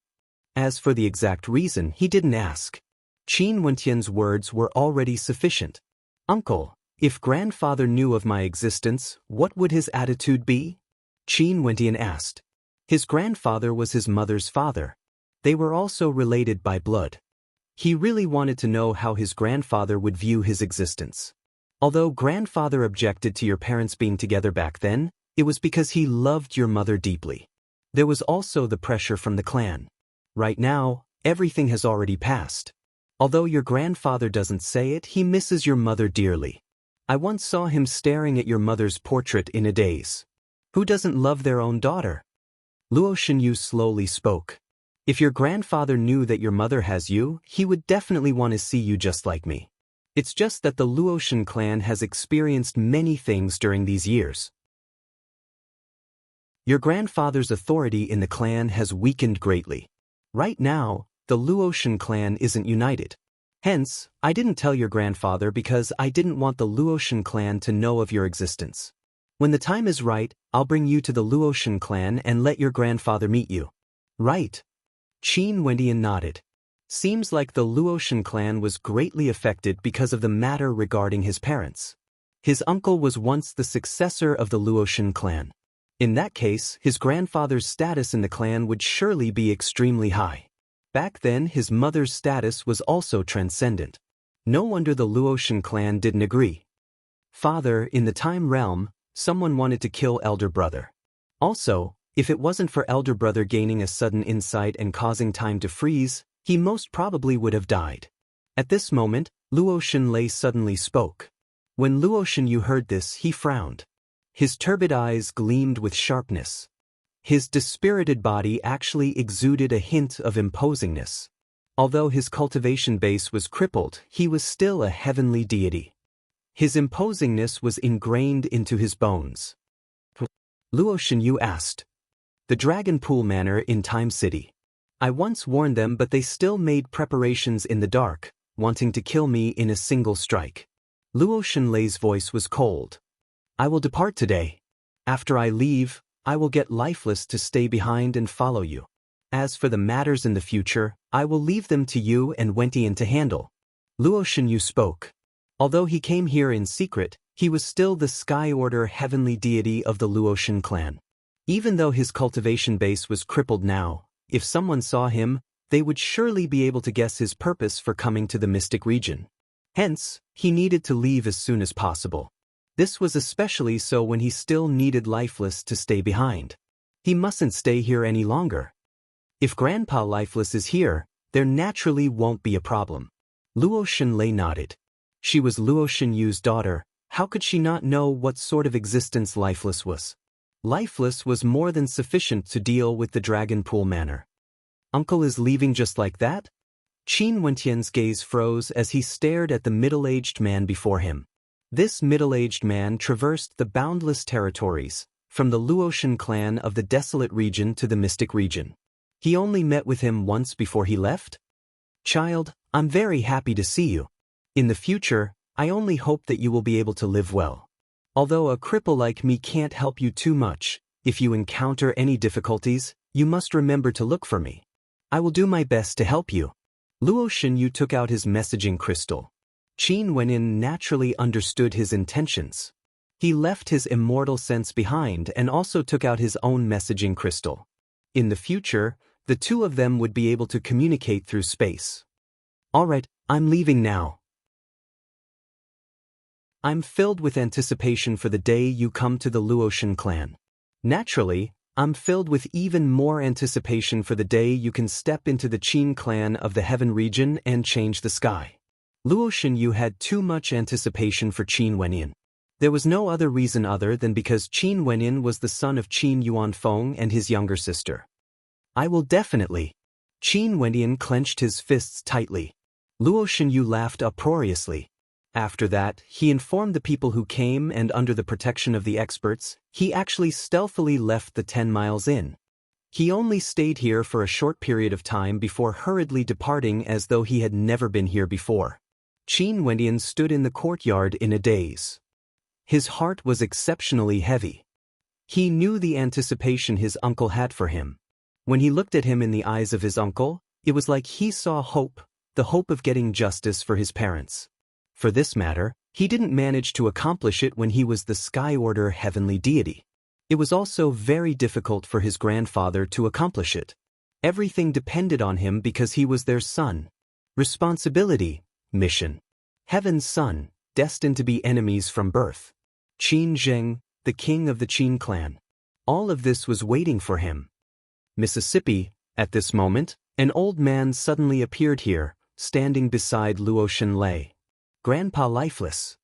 As for the exact reason, he didn't ask. Qin Wentian's words were already sufficient. Uncle, if grandfather knew of my existence, what would his attitude be? Qin Wentian asked. His grandfather was his mother's father. They were also related by blood. He really wanted to know how his grandfather would view his existence. Although grandfather objected to your parents being together back then, it was because he loved your mother deeply. There was also the pressure from the clan. Right now, everything has already passed. Although your grandfather doesn't say it, he misses your mother dearly. I once saw him staring at your mother's portrait in a daze. Who doesn't love their own daughter? Luo Shenyu slowly spoke. If your grandfather knew that your mother has you, he would definitely want to see you just like me. It's just that the Luoshan clan has experienced many things during these years. Your grandfather's authority in the clan has weakened greatly. Right now, the Luoshan clan isn't united. Hence, I didn't tell your grandfather because I didn't want the Luoshan clan to know of your existence. When the time is right, I'll bring you to the Luoshan clan and let your grandfather meet you. Right. Qin Wendian nodded. Seems like the Luoshan clan was greatly affected because of the matter regarding his parents. His uncle was once the successor of the Luoshan clan. In that case, his grandfather's status in the clan would surely be extremely high. Back then, his mother's status was also transcendent. No wonder the Luoshan clan didn't agree. Father, in the time realm, someone wanted to kill elder brother. Also, if it wasn't for elder brother gaining a sudden insight and causing time to freeze, he most probably would have died. At this moment, Luo Shenlei suddenly spoke. When Luo Shenyu heard this, he frowned. His turbid eyes gleamed with sharpness. His dispirited body actually exuded a hint of imposingness. Although his cultivation base was crippled, he was still a heavenly deity. His imposingness was ingrained into his bones. Luo Shenyu asked. The Dragon Pool Manor in Time City. I once warned them, but they still made preparations in the dark, wanting to kill me in a single strike. Luo Shenlei's voice was cold. I will depart today. After I leave, I will get Lifeless to stay behind and follow you. As for the matters in the future, I will leave them to you and Wentian to handle. Luo Shenyu spoke. Although he came here in secret, he was still the Sky Order heavenly deity of the Luoshan clan. Even though his cultivation base was crippled now, if someone saw him, they would surely be able to guess his purpose for coming to the Mystic region. Hence, he needed to leave as soon as possible. This was especially so when he still needed Lifeless to stay behind. He mustn't stay here any longer. If Grandpa Lifeless is here, there naturally won't be a problem. Luo Shenlei nodded. She was Luo Shenyu's daughter. How could she not know what sort of existence Lifeless was? Lifeless was more than sufficient to deal with the Dragon Pool Manor. Uncle is leaving just like that? Qin Wentian's gaze froze as he stared at the middle-aged man before him. This middle-aged man traversed the boundless territories, from the Luoshan clan of the Desolate region to the Mystic region. He only met with him once before he left? Child, I'm very happy to see you. In the future, I only hope that you will be able to live well. Although a cripple like me can't help you too much, if you encounter any difficulties, you must remember to look for me. I will do my best to help you. Luo Shenyu took out his messaging crystal. Qin Wenyin naturally understood his intentions. He left his immortal sense behind and also took out his own messaging crystal. In the future, the two of them would be able to communicate through space. Alright, I'm leaving now. I'm filled with anticipation for the day you come to the Luoshan clan. Naturally, I'm filled with even more anticipation for the day you can step into the Qin clan of the Heaven region and change the sky. Luo Shenyu had too much anticipation for Qin Wenyin. There was no other reason other than because Qin Wenyin was the son of Qin Yuanfeng and his younger sister. I will definitely. Qin Wenyin clenched his fists tightly. Luo Shenyu laughed uproariously. After that, he informed the people who came, and under the protection of the experts, he actually stealthily left the 10 miles inn. He only stayed here for a short period of time before hurriedly departing as though he had never been here before. Qin Wendian stood in the courtyard in a daze. His heart was exceptionally heavy. He knew the anticipation his uncle had for him. When he looked at him in the eyes of his uncle, it was like he saw hope, the hope of getting justice for his parents. For this matter, he didn't manage to accomplish it when he was the Sky Order heavenly deity. It was also very difficult for his grandfather to accomplish it. Everything depended on him because he was their son. Responsibility, mission. Heaven's son, destined to be enemies from birth. Qin Zheng, the king of the Qin clan. All of this was waiting for him. Mississippi, at this moment, an old man suddenly appeared here, standing beside Luo Shenlei. Grandpa lifeless.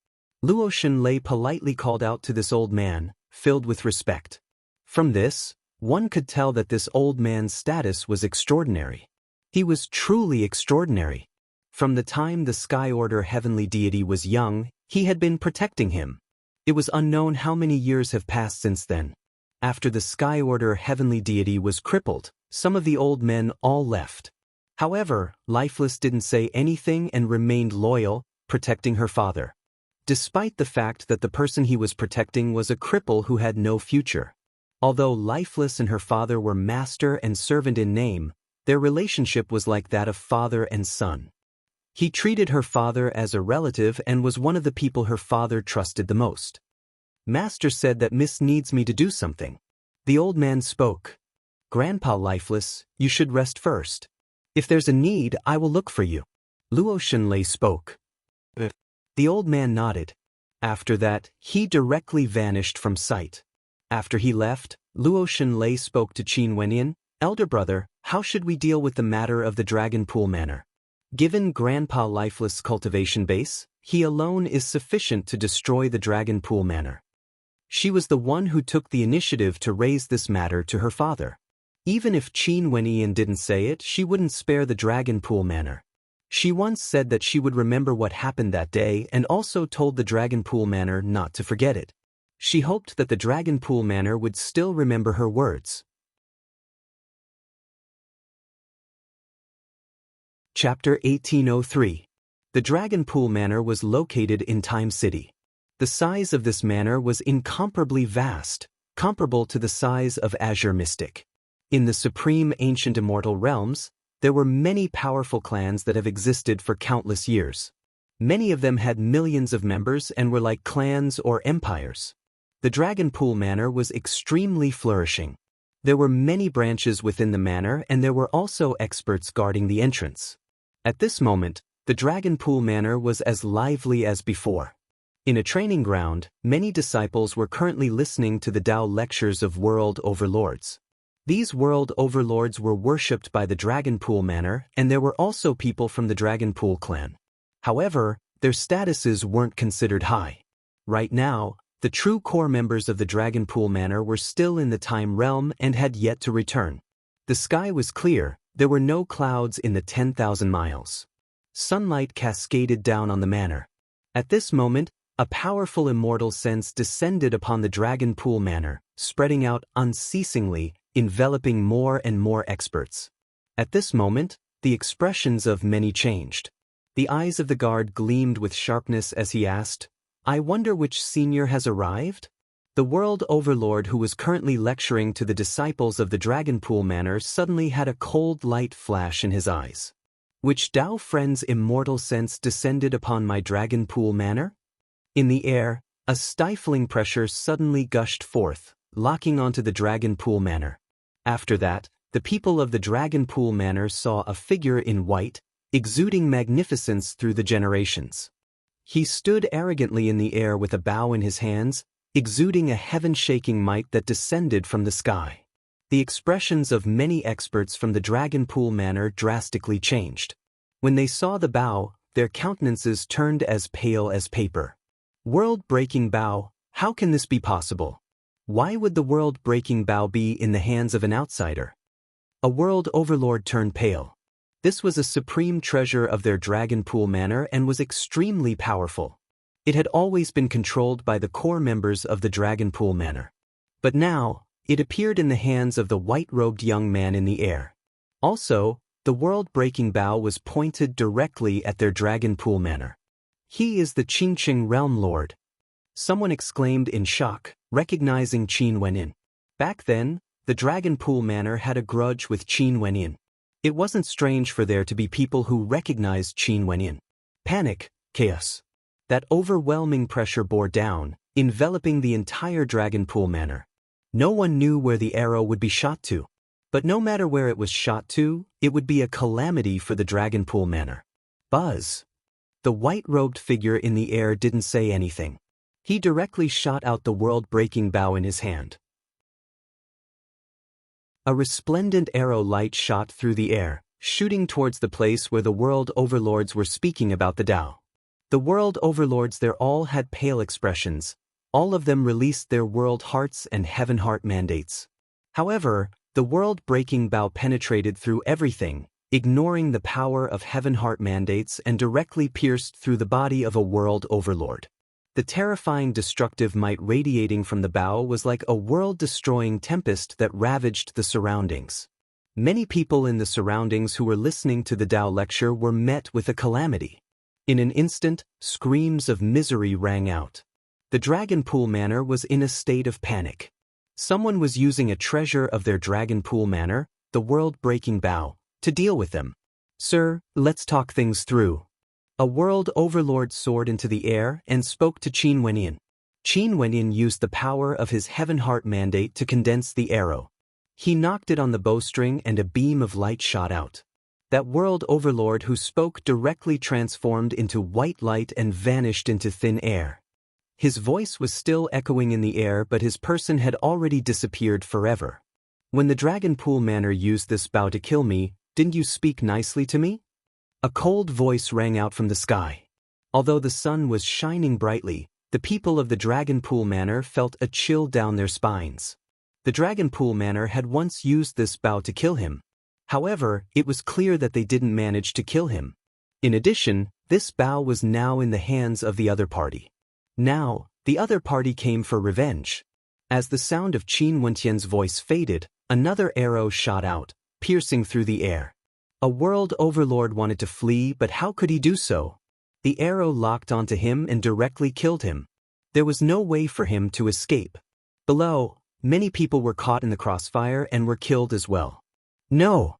Luo Shenlei politely called out to this old man, filled with respect. From this, one could tell that this old man's status was extraordinary. He was truly extraordinary. From the time the Sky Order heavenly deity was young, he had been protecting him. It was unknown how many years have passed since then. After the Sky Order heavenly deity was crippled, some of the old men all left. However, Lifeless didn't say anything and remained loyal, protecting her father. Despite the fact that the person he was protecting was a cripple who had no future. Although Lifeless and her father were master and servant in name, their relationship was like that of father and son. He treated her father as a relative and was one of the people her father trusted the most. Master said that Miss needs me to do something. The old man spoke. Grandpa Lifeless, you should rest first. If there's a need, I will look for you. Luo Shenlei spoke. The old man nodded. After that, he directly vanished from sight. After he left, Luo Shenlei spoke to Qin Wenyan, elder brother, how should we deal with the matter of the Dragon Pool Manor? Given Grandpa Lifeless' cultivation base, he alone is sufficient to destroy the Dragon Pool Manor. She was the one who took the initiative to raise this matter to her father. Even if Qin Wenyan didn't say it, she wouldn't spare the Dragon Pool Manor. She once said that she would remember what happened that day and also told the Dragon Pool Manor not to forget it. She hoped that the Dragon Pool Manor would still remember her words. Chapter 1803. The Dragon Pool Manor was located in Time City. The size of this manor was incomparably vast, comparable to the size of Azure Mystic. In the supreme ancient immortal realms, there were many powerful clans that have existed for countless years. Many of them had millions of members and were like clans or empires. The Dragon Pool Manor was extremely flourishing. There were many branches within the manor and there were also experts guarding the entrance. At this moment, the Dragon Pool Manor was as lively as before. In a training ground, many disciples were currently listening to the Tao lectures of world overlords. These world overlords were worshipped by the Dragon Pool Manor, and there were also people from the Dragon Pool clan. However, their statuses weren't considered high. Right now, the true core members of the Dragon Pool Manor were still in the Time Realm and had yet to return. The sky was clear, there were no clouds in the 10,000 miles. Sunlight cascaded down on the manor. At this moment, a powerful immortal sense descended upon the Dragon Pool Manor, spreading out unceasingly, enveloping more and more experts. At this moment, the expressions of many changed. The eyes of the guard gleamed with sharpness as he asked, I wonder which senior has arrived? The world overlord who was currently lecturing to the disciples of the Dragon Pool Manor suddenly had a cold light flash in his eyes. Which Tao friend's immortal sense descended upon my Dragon Pool Manor? In the air, a stifling pressure suddenly gushed forth, locking onto the Dragon Pool Manor. After that, the people of the Dragon Pool Manor saw a figure in white, exuding magnificence through the generations. He stood arrogantly in the air with a bow in his hands, exuding a heaven-shaking might that descended from the sky. The expressions of many experts from the Dragon Pool Manor drastically changed. When they saw the bow, their countenances turned as pale as paper. World-breaking bow, how can this be possible? Why would the world-breaking bow be in the hands of an outsider? A world overlord turned pale. This was a supreme treasure of their Dragon Pool Manor and was extremely powerful. It had always been controlled by the core members of the Dragon Pool Manor. But now, it appeared in the hands of the white-robed young man in the air. Also, the world-breaking bow was pointed directly at their Dragon Pool Manor. "He is the Qingqing Realm Lord," someone exclaimed in shock, recognizing Qin Wenyin. Back then, the Dragon Pool Manor had a grudge with Qin Wenyin. It wasn't strange for there to be people who recognized Qin Wenyin. Panic, chaos. That overwhelming pressure bore down, enveloping the entire Dragon Pool Manor. No one knew where the arrow would be shot to. But no matter where it was shot to, it would be a calamity for the Dragon Pool Manor. Buzz. The white-robed figure in the air didn't say anything. He directly shot out the world-breaking bow in his hand. A resplendent arrow light shot through the air, shooting towards the place where the world overlords were speaking about the Tao. The world overlords there all had pale expressions. All of them released their world hearts and heaven heart mandates. However, the world-breaking bow penetrated through everything, ignoring the power of heaven heart mandates and directly pierced through the body of a world overlord. The terrifying destructive might radiating from the bow was like a world-destroying tempest that ravaged the surroundings. Many people in the surroundings who were listening to the Tao lecture were met with a calamity. In an instant, screams of misery rang out. The Dragon Pool Manor was in a state of panic. Someone was using a treasure of their Dragon Pool Manor, the world-breaking bow, to deal with them. "Sir, let's talk things through." A world overlord soared into the air and spoke to Qin Wenyin. Qin Wenyin used the power of his heaven heart mandate to condense the arrow. He knocked it on the bowstring and a beam of light shot out. That world overlord who spoke directly transformed into white light and vanished into thin air. His voice was still echoing in the air, but his person had already disappeared forever. "When the Dragon Pool Manor used this bow to kill me, didn't you speak nicely to me?" A cold voice rang out from the sky. Although the sun was shining brightly, the people of the Dragon Pool Manor felt a chill down their spines. The Dragon Pool Manor had once used this bow to kill him. However, it was clear that they didn't manage to kill him. In addition, this bow was now in the hands of the other party. Now, the other party came for revenge. As the sound of Qin Wenyan's voice faded, another arrow shot out, piercing through the air. A world overlord wanted to flee, but how could he do so? The arrow locked onto him and directly killed him. There was no way for him to escape. Below, many people were caught in the crossfire and were killed as well. "No!"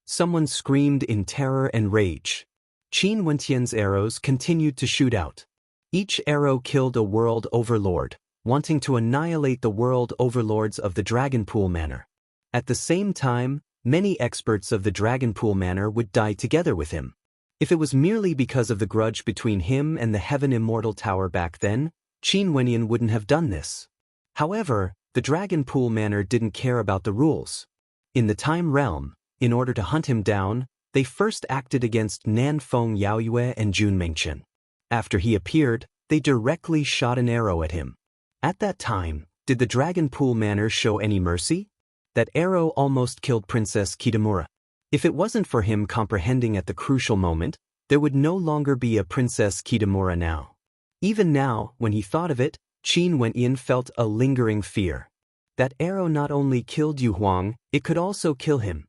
Someone screamed in terror and rage. Qin Wenyan's arrows continued to shoot out. Each arrow killed a world overlord, wanting to annihilate the world overlords of the Dragon Pool Manor. At the same time, many experts of the Dragon Pool Manor would die together with him. If it was merely because of the grudge between him and the Heaven Immortal Tower back then, Qin Wenyin wouldn't have done this. However, the Dragon Pool Manor didn't care about the rules. In the Time Realm, in order to hunt him down, they first acted against Nanfeng Yaoyue and Jun Mengchen. After he appeared, they directly shot an arrow at him. At that time, did the Dragon Pool Manor show any mercy? That arrow almost killed Princess Kitamura. If it wasn't for him comprehending at the crucial moment, there would no longer be a Princess Kitamura now. Even now, when he thought of it, Qin Wenyin felt a lingering fear. That arrow not only killed Yu Huang, it could also kill him.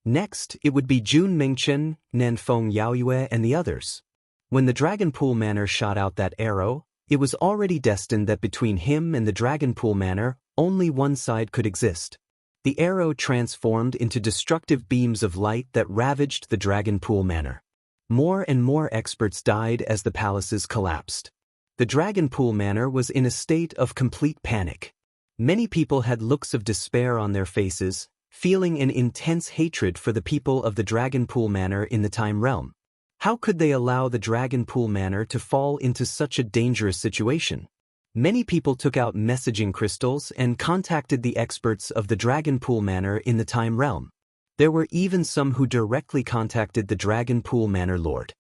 Next, it would be Jun Mengchen, Nanfeng Yaoyue and the others. When the Dragon Pool Manor shot out that arrow, it was already destined that between him and the Dragon Pool Manor, only one side could exist. The arrow transformed into destructive beams of light that ravaged the Dragon Pool Manor. More and more experts died as the palaces collapsed. The Dragon Pool Manor was in a state of complete panic. Many people had looks of despair on their faces, feeling an intense hatred for the people of the Dragon Pool Manor in the Time Realm. How could they allow the Dragon Pool Manor to fall into such a dangerous situation? Many people took out messaging crystals and contacted the experts of the Dragon Pool Manor in the Time Realm. There were even some who directly contacted the Dragon Pool Manor Lord.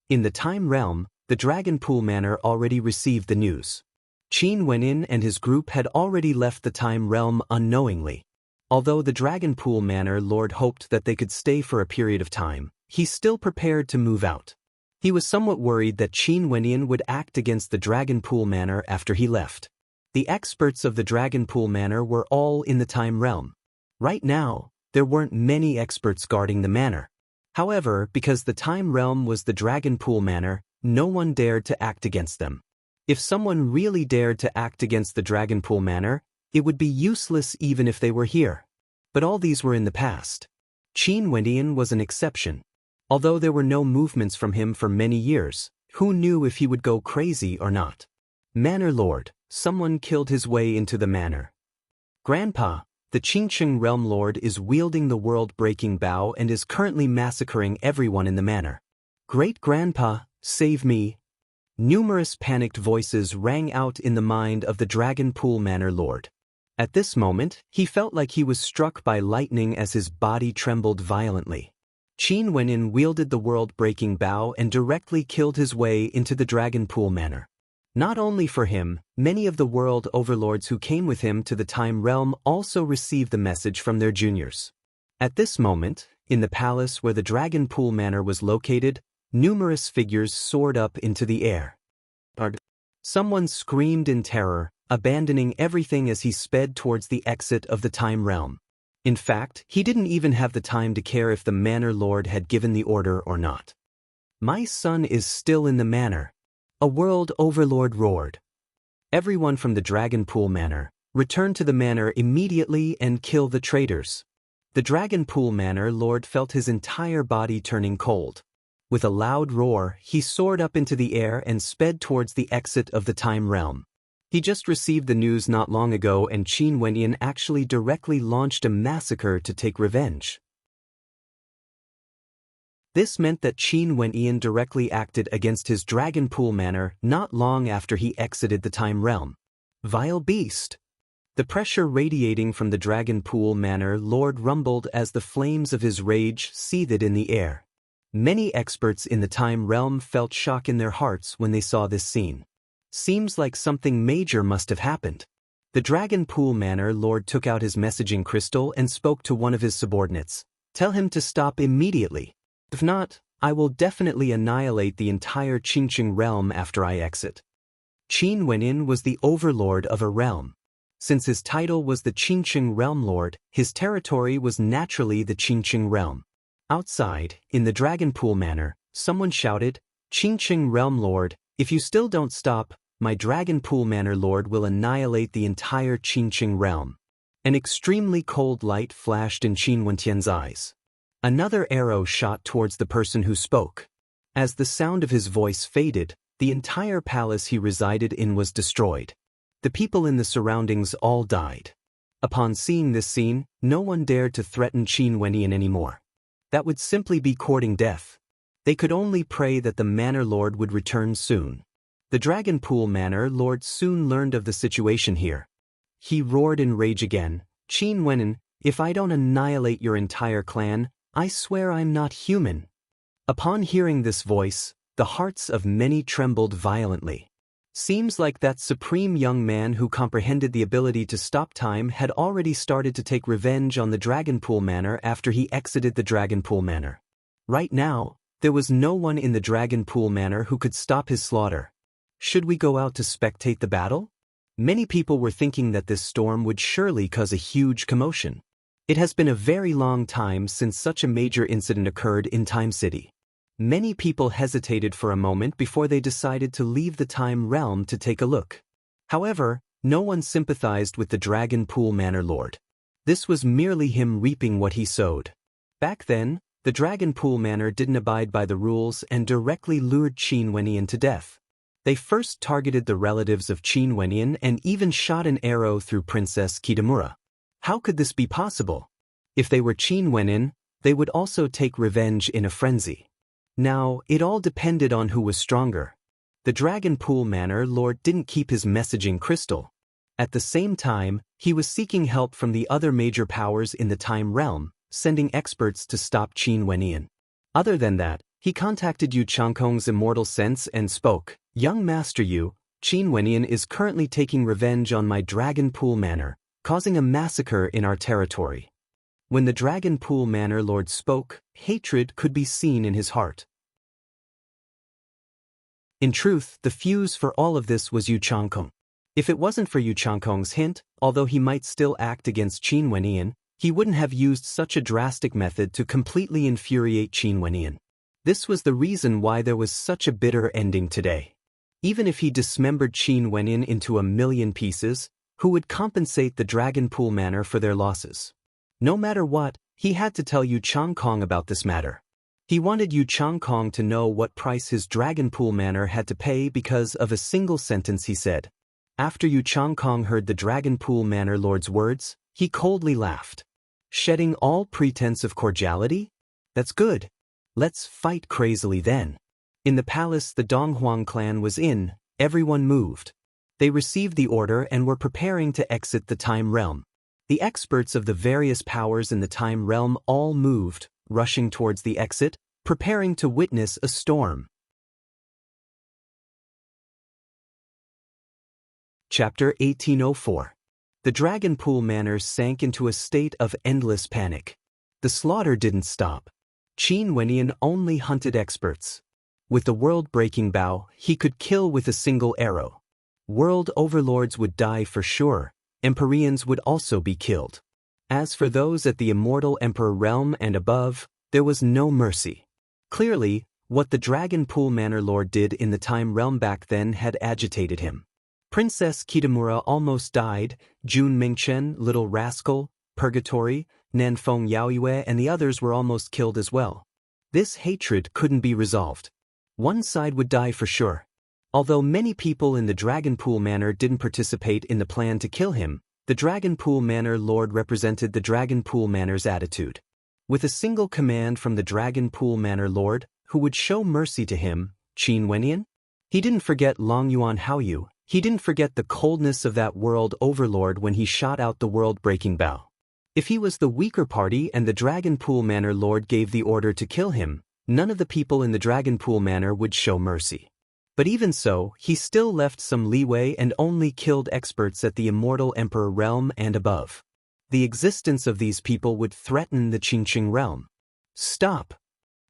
In the Time Realm, the Dragon Pool Manor already received the news. Qin Wenyin and his group had already left the Time Realm unknowingly. Although the Dragon Pool Manor Lord hoped that they could stay for a period of time, he still prepared to move out. He was somewhat worried that Qin Wenyan would act against the Dragon Pool Manor after he left. The experts of the Dragon Pool Manor were all in the Time Realm. Right now, there weren't many experts guarding the manor. However, because the Time Realm was the Dragon Pool Manor, no one dared to act against them. If someone really dared to act against the Dragon Pool Manor, it would be useless even if they were here. But all these were in the past. Qin Wenyan was an exception. Although there were no movements from him for many years, who knew if he would go crazy or not? Manor Lord, someone killed his way into the manor. Grandpa, the Qingcheng Realm Lord is wielding the world-breaking bow and is currently massacring everyone in the manor. Great-grandpa, save me. Numerous panicked voices rang out in the mind of the Dragon Pool Manor Lord. At this moment, he felt like he was struck by lightning as his body trembled violently. Qin Wenyan wielded the world-breaking bow and directly killed his way into the Dragon Pool Manor. Not only for him, many of the world overlords who came with him to the Time Realm also received the message from their juniors. At this moment, in the palace where the Dragon Pool Manor was located, numerous figures soared up into the air. Someone screamed in terror, abandoning everything as he sped towards the exit of the Time Realm. In fact, he didn't even have the time to care if the Manor Lord had given the order or not. My son is still in the manor. A world overlord roared. Everyone from the Dragon Pool Manor, return to the manor immediately and kill the traitors. The Dragon Pool Manor Lord felt his entire body turning cold. With a loud roar, he soared up into the air and sped towards the exit of the Time Realm. He just received the news not long ago and Qin Wenyan actually directly launched a massacre to take revenge. This meant that Qin Wenyan directly acted against his Dragon Pool Manor not long after he exited the Time Realm. Vile beast! The pressure radiating from the Dragon Pool Manor Lord rumbled as the flames of his rage seethed in the air. Many experts in the Time Realm felt shock in their hearts when they saw this scene. Seems like something major must have happened. The Dragon Pool Manor Lord took out his messaging crystal and spoke to one of his subordinates. Tell him to stop immediately. If not, I will definitely annihilate the entire Qingcheng realm after I exit. Qin Wenyan was the overlord of a realm. Since his title was the Qingcheng Realm Lord, his territory was naturally the Qingcheng realm. Outside, in the Dragon Pool Manor, someone shouted, Qingcheng Realm Lord, if you still don't stop, my Dragon Pool Manor Lord will annihilate the entire Qingcheng realm. An extremely cold light flashed in Qin Wenyan's eyes. Another arrow shot towards the person who spoke. As the sound of his voice faded, the entire palace he resided in was destroyed. The people in the surroundings all died. Upon seeing this scene, no one dared to threaten Qin Wenyan anymore. That would simply be courting death. They could only pray that the Manor Lord would return soon. The Dragon Pool Manor Lord soon learned of the situation here. He roared in rage again, Qin Wenyan, if I don't annihilate your entire clan, I swear I'm not human. Upon hearing this voice, the hearts of many trembled violently. Seems like that supreme young man who comprehended the ability to stop time had already started to take revenge on the Dragon Pool Manor after he exited the Dragon Pool Manor. Right now, there was no one in the Dragon Pool Manor who could stop his slaughter. Should we go out to spectate the battle? Many people were thinking that this storm would surely cause a huge commotion. It has been a very long time since such a major incident occurred in Time City. Many people hesitated for a moment before they decided to leave the Time Realm to take a look. However, no one sympathized with the Dragon Pool Manor Lord. This was merely him reaping what he sowed. Back then, the Dragon Pool Manor didn't abide by the rules and directly lured Qin Wenyan to death. They first targeted the relatives of Qin Wenyan and even shot an arrow through Princess Kitamura. How could this be possible? If they were Qin Wenyan, they would also take revenge in a frenzy. Now, it all depended on who was stronger. The Dragon Pool Manor Lord didn't keep his messaging crystal. At the same time, he was seeking help from the other major powers in the Time Realm, sending experts to stop Qin Wenyan. Other than that, he contacted Yu Changkong's immortal sense and spoke, Young Master Yu, Qin Wenyan is currently taking revenge on my Dragon Pool Manor. causing a massacre in our territory. When the Dragon Pool Manor Lord spoke, hatred could be seen in his heart. In truth, the fuse for all of this was Yu Changkong. If it wasn't for Yu Changkong's hint, although he might still act against Qin Wenyan, he wouldn't have used such a drastic method to completely infuriate Qin Wenyan. This was the reason why there was such a bitter ending today. Even if he dismembered Qin Wenyan into 1,000,000 pieces, who would compensate the Dragon Pool Manor for their losses? No matter what, he had to tell Yu Changkong about this matter. He wanted Yu Changkong to know what price his Dragon Pool Manor had to pay because of a single sentence he said. After Yu Changkong heard the Dragon Pool Manor Lord's words, he coldly laughed. Shedding all pretense of cordiality? That's good. Let's fight crazily then. In the palace the Donghuang clan was in, everyone moved. They received the order and were preparing to exit the Time Realm. The experts of the various powers in the Time Realm all moved, rushing towards the exit, preparing to witness a storm. Chapter 1804. The Dragon Pool Manor sank into a state of endless panic. The slaughter didn't stop. Qin Wenyan only hunted experts. With the world-breaking bow, he could kill with a single arrow. World overlords would die for sure. Empyreans would also be killed. As for those at the immortal Emperor realm and above, there was no mercy. Clearly, what the Dragon Pool Manor Lord did in the Time Realm back then had agitated him. Princess Kitamura almost died, Jun Mingchen, Little Rascal, Purgatory, Nanfeng Yaoyue and the others were almost killed as well. This hatred couldn't be resolved. One side would die for sure. Although many people in the Dragon Pool Manor didn't participate in the plan to kill him, the Dragon Pool Manor Lord represented the Dragon Pool Manor's attitude. With a single command from the Dragon Pool Manor Lord, who would show mercy to him, Qin Wenyan? He didn't forget Long Yuan Haoyu. He didn't forget the coldness of that world overlord when he shot out the world-breaking bow. If he was the weaker party and the Dragon Pool Manor Lord gave the order to kill him, none of the people in the Dragon Pool Manor would show mercy. But even so, he still left some leeway and only killed experts at the immortal Emperor realm and above. The existence of these people would threaten the Qingqing realm. Stop!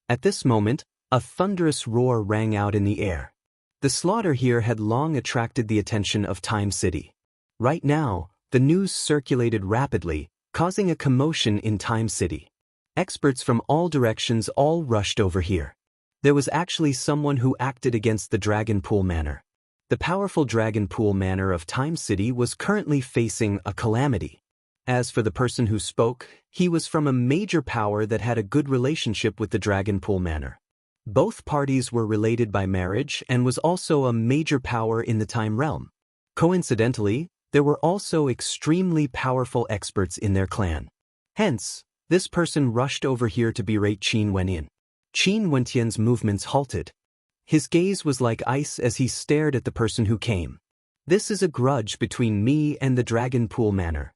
At this moment, a thunderous roar rang out in the air. The slaughter here had long attracted the attention of Time City. Right now, the news circulated rapidly, causing a commotion in Time City. Experts from all directions all rushed over here. There was actually someone who acted against the Dragon Pool Manor. The powerful Dragon Pool Manor of Time City was currently facing a calamity. As for the person who spoke, he was from a major power that had a good relationship with the Dragon Pool Manor. Both parties were related by marriage and was also a major power in the Time Realm. Coincidentally, there were also extremely powerful experts in their clan. Hence, this person rushed over here to berate Qin Wenyan. Qin Wenyan's movements halted. His gaze was like ice as he stared at the person who came. This is a grudge between me and the Dragon Pool Manor.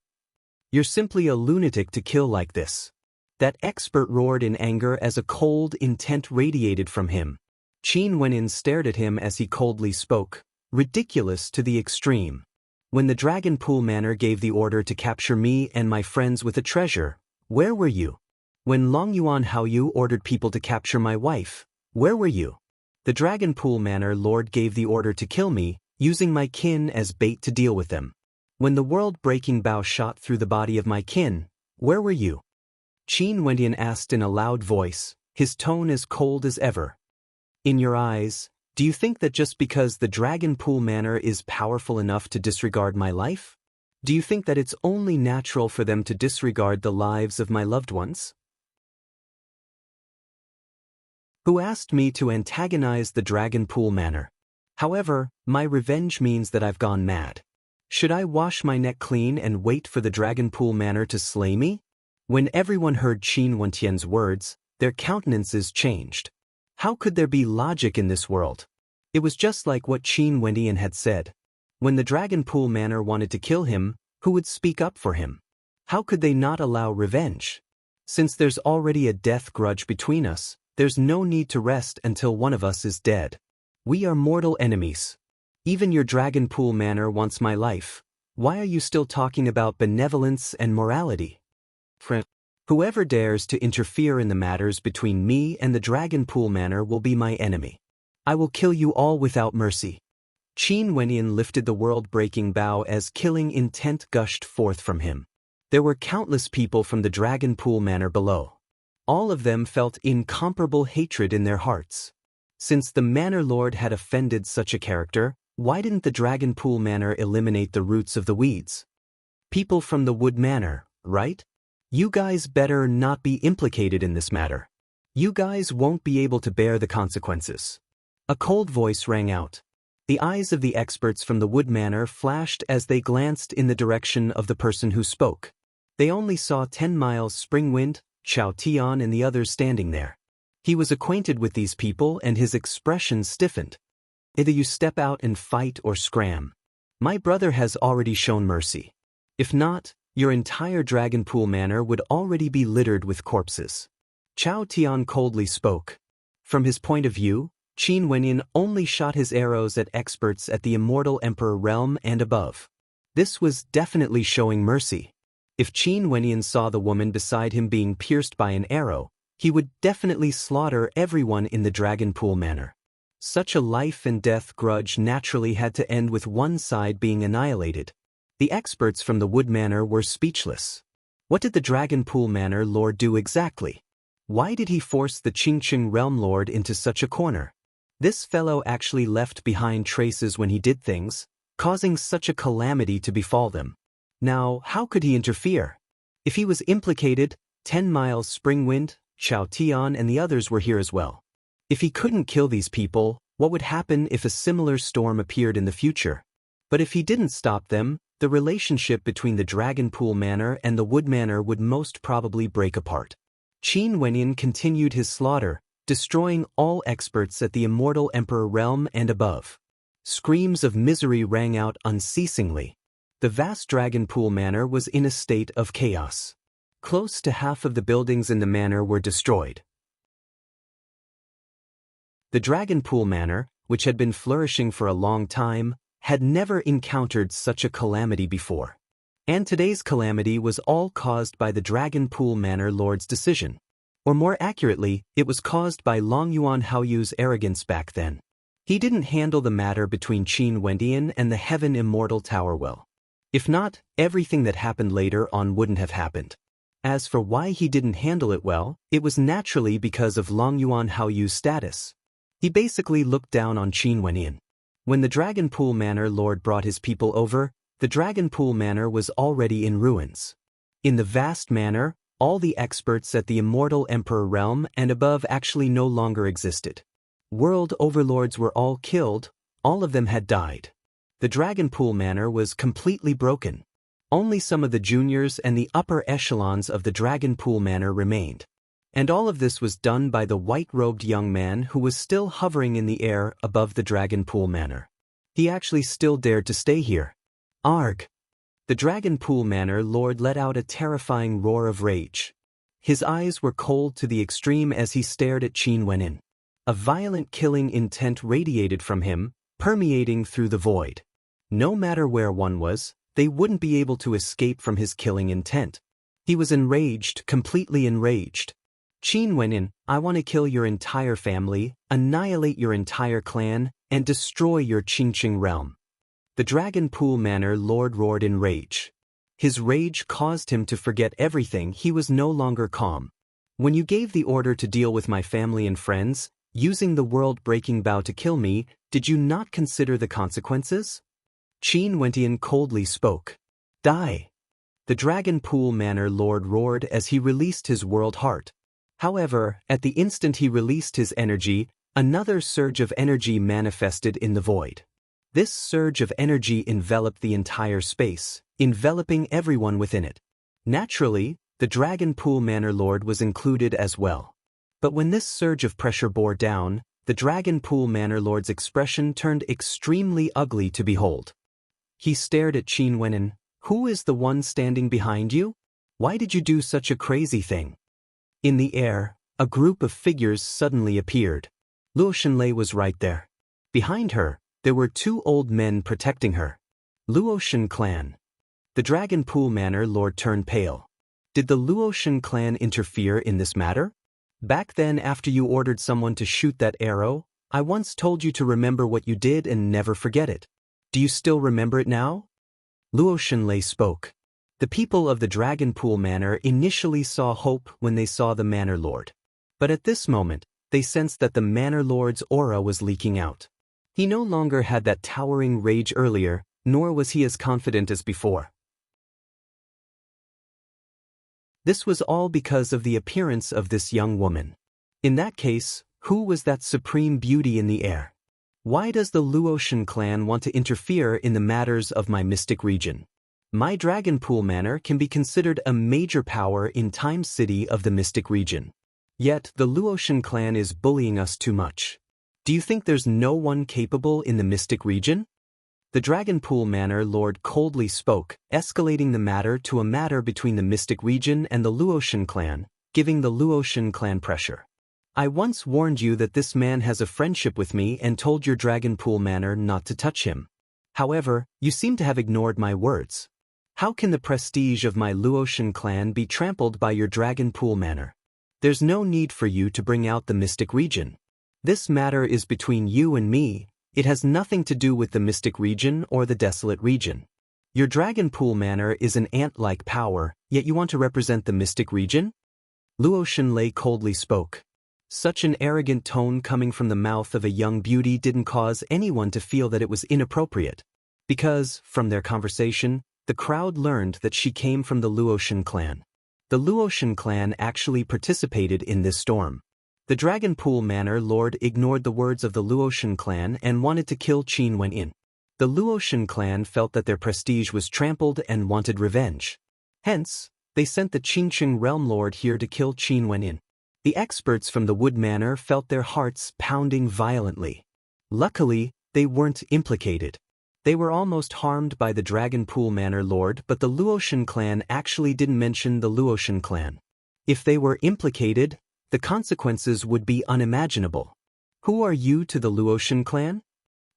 You're simply a lunatic to kill like this. That expert roared in anger as a cold intent radiated from him. Qin Wenyan stared at him as he coldly spoke, ridiculous to the extreme. When the Dragon Pool Manor gave the order to capture me and my friends with a treasure, where were you? When Long Yuan Haoyu ordered people to capture my wife, where were you? The Dragon Pool Manor Lord gave the order to kill me, using my kin as bait to deal with them. When the world-breaking bow shot through the body of my kin, where were you? Qin Wenyan asked in a loud voice, his tone as cold as ever. In your eyes, do you think that just because the Dragon Pool Manor is powerful enough to disregard my life? Do you think that it's only natural for them to disregard the lives of my loved ones? Who asked me to antagonize the Dragon Pool Manor? However, my revenge means that I've gone mad. Should I wash my neck clean and wait for the Dragon Pool Manor to slay me? When everyone heard Qin Wenyan's words, their countenances changed. How could there be logic in this world? It was just like what Qin Wenyan had said. When the Dragon Pool Manor wanted to kill him, who would speak up for him? How could they not allow revenge? Since there's already a death grudge between us, there's no need to rest until one of us is dead. We are mortal enemies. Even your Dragon Pool Manor wants my life. Why are you still talking about benevolence and morality? Whoever dares to interfere in the matters between me and the Dragon Pool Manor will be my enemy. I will kill you all without mercy. Qin Wenyan lifted the world-breaking bow as killing intent gushed forth from him. There were countless people from the Dragon Pool Manor below. All of them felt incomparable hatred in their hearts. Since the Manor Lord had offended such a character, why didn't the Dragon Pool Manor eliminate the roots of the weeds? People from the Wood Manor, right? You guys better not be implicated in this matter. You guys won't be able to bear the consequences. A cold voice rang out. The eyes of the experts from the Wood Manor flashed as they glanced in the direction of the person who spoke. They only saw 10 Miles Springwind, Chao Tian and the others standing there. He was acquainted with these people and his expression stiffened. Either you step out and fight or scram. My brother has already shown mercy. If not, your entire Dragon Pool Manor would already be littered with corpses. Chao Tian coldly spoke. From his point of view, Qin Wenyan only shot his arrows at experts at the Immortal Emperor realm and above. This was definitely showing mercy. If Qin Wenyan saw the woman beside him being pierced by an arrow, he would definitely slaughter everyone in the Dragon Pool Manor. Such a life and death grudge naturally had to end with one side being annihilated. The experts from the Wood Manor were speechless. What did the Dragon Pool Manor Lord do exactly? Why did he force the Qingqing Realm Lord into such a corner? This fellow actually left behind traces when he did things, causing such a calamity to befall them. Now, how could he interfere? If he was implicated, 10 Miles Springwind, Chao Tian and the others were here as well. If he couldn't kill these people, what would happen if a similar storm appeared in the future? But if he didn't stop them, the relationship between the Dragon Pool Manor and the Wood Manor would most probably break apart. Qin Wenyan continued his slaughter, destroying all experts at the Immortal Emperor realm and above. Screams of misery rang out unceasingly. The vast Dragon Pool Manor was in a state of chaos. Close to half of the buildings in the manor were destroyed. The Dragon Pool Manor, which had been flourishing for a long time, had never encountered such a calamity before. And today's calamity was all caused by the Dragon Pool Manor Lord's decision. Or more accurately, it was caused by Long Yuan Haoyu's arrogance back then. He didn't handle the matter between Qin Wendian and the Heaven Immortal Tower well. If not, everything that happened later on wouldn't have happened. As for why he didn't handle it well, it was naturally because of Long Yuan Haoyu's status. He basically looked down on Qin Wendian. When the Dragon Pool Manor Lord brought his people over, the Dragon Pool Manor was already in ruins. In the vast manor, all the experts at the Immortal Emperor realm and above actually no longer existed. World overlords were all killed, all of them had died. The Dragon Pool Manor was completely broken. Only some of the juniors and the upper echelons of the Dragon Pool Manor remained. And all of this was done by the white-robed young man who was still hovering in the air above the Dragon Pool Manor. He actually still dared to stay here. Arg! The Dragon Pool Manor Lord let out a terrifying roar of rage. His eyes were cold to the extreme as he stared at Qin Wenyan. A violent killing intent radiated from him, permeating through the void. No matter where one was, they wouldn't be able to escape from his killing intent. He was enraged, completely enraged. Qin Wenyan, I want to kill your entire family, annihilate your entire clan, and destroy your Qingqing realm. The Dragon Pool Manor Lord roared in rage. His rage caused him to forget everything. He was no longer calm. When you gave the order to deal with my family and friends, using the world-breaking bow to kill me, did you not consider the consequences? Qin Wendian coldly spoke. Die! The Dragon Pool Manor Lord roared as he released his world heart. However, at the instant he released his energy, another surge of energy manifested in the void. This surge of energy enveloped the entire space, enveloping everyone within it. Naturally, the Dragon Pool Manor Lord was included as well. But when this surge of pressure bore down, the Dragon Pool Manor Lord's expression turned extremely ugly to behold. He stared at Qin Wenyan. Who is the one standing behind you? Why did you do such a crazy thing? In the air, a group of figures suddenly appeared. Luo Shenlei was right there. Behind her, there were two old men protecting her. Luo Shen clan, The Dragon Pool Manor Lord turned pale. Did the Luotian clan interfere in this matter? Back then, after you ordered someone to shoot that arrow, I once told you to remember what you did and never forget it. Do you still remember it now? Luo Shenlei spoke. The people of the Dragon Pool Manor initially saw hope when they saw the Manor Lord. But at this moment, they sensed that the Manor Lord's aura was leaking out. He no longer had that towering rage earlier, nor was he as confident as before. This was all because of the appearance of this young woman. In that case, who was that supreme beauty in the air? Why does the Luotian clan want to interfere in the matters of my mystic region? My Dragon Pool Manor can be considered a major power in Time City of the mystic region. Yet the Luotian clan is bullying us too much. Do you think there's no one capable in the mystic region? The Dragon Pool Manor Lord coldly spoke, escalating the matter to a matter between the mystic region and the Luotian clan, giving the Luotian clan pressure. I once warned you that this man has a friendship with me and told your Dragon Pool Manor not to touch him. However, you seem to have ignored my words. How can the prestige of my Luotian clan be trampled by your Dragon Pool Manor? There's no need for you to bring out the mystic region. This matter is between you and me. It has nothing to do with the mystic region or the desolate region. Your Dragon Pool Manor is an ant-like power, yet you want to represent the mystic region? Luo Shenlei coldly spoke. Such an arrogant tone coming from the mouth of a young beauty didn't cause anyone to feel that it was inappropriate. Because, from their conversation, the crowd learned that she came from the Luotian clan. The Luotian clan actually participated in this storm. The Dragon Pool Manor Lord ignored the words of the Luotian clan and wanted to kill Qin Wenyin. The Luotian clan felt that their prestige was trampled and wanted revenge. Hence, they sent the Qingqing Realm Lord here to kill Qin Wenyin. The experts from the Wood Manor felt their hearts pounding violently. Luckily, they weren't implicated. They were almost harmed by the Dragon Pool Manor Lord, but the Luotian clan actually didn't mention the Luotian clan. If they were implicated, the consequences would be unimaginable. Who are you to the Luotian clan?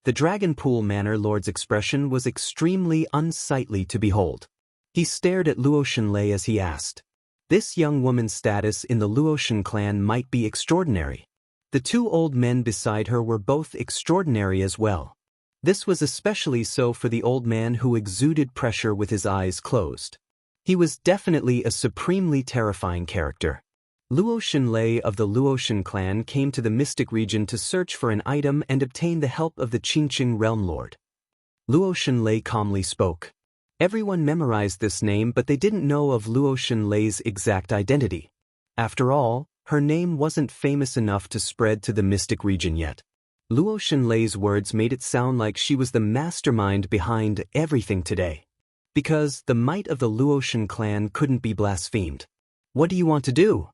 The Dragon Pool Manor Lord's expression was extremely unsightly to behold. He stared at Luo Shenlei as he asked. This young woman's status in the Luotian clan might be extraordinary. The two old men beside her were both extraordinary as well. This was especially so for the old man who exuded pressure with his eyes closed. He was definitely a supremely terrifying character. Luo Shenlei of the Luotian clan came to the mystic region to search for an item and obtain the help of the Qingqing Realm Lord. Luo Shenlei calmly spoke. Everyone memorized this name, but they didn't know of Luo Shenlei's exact identity. After all, her name wasn't famous enough to spread to the mystic region yet. Luo Shenlei's words made it sound like she was the mastermind behind everything today. Because the might of the Luotian clan couldn't be blasphemed. What do you want to do?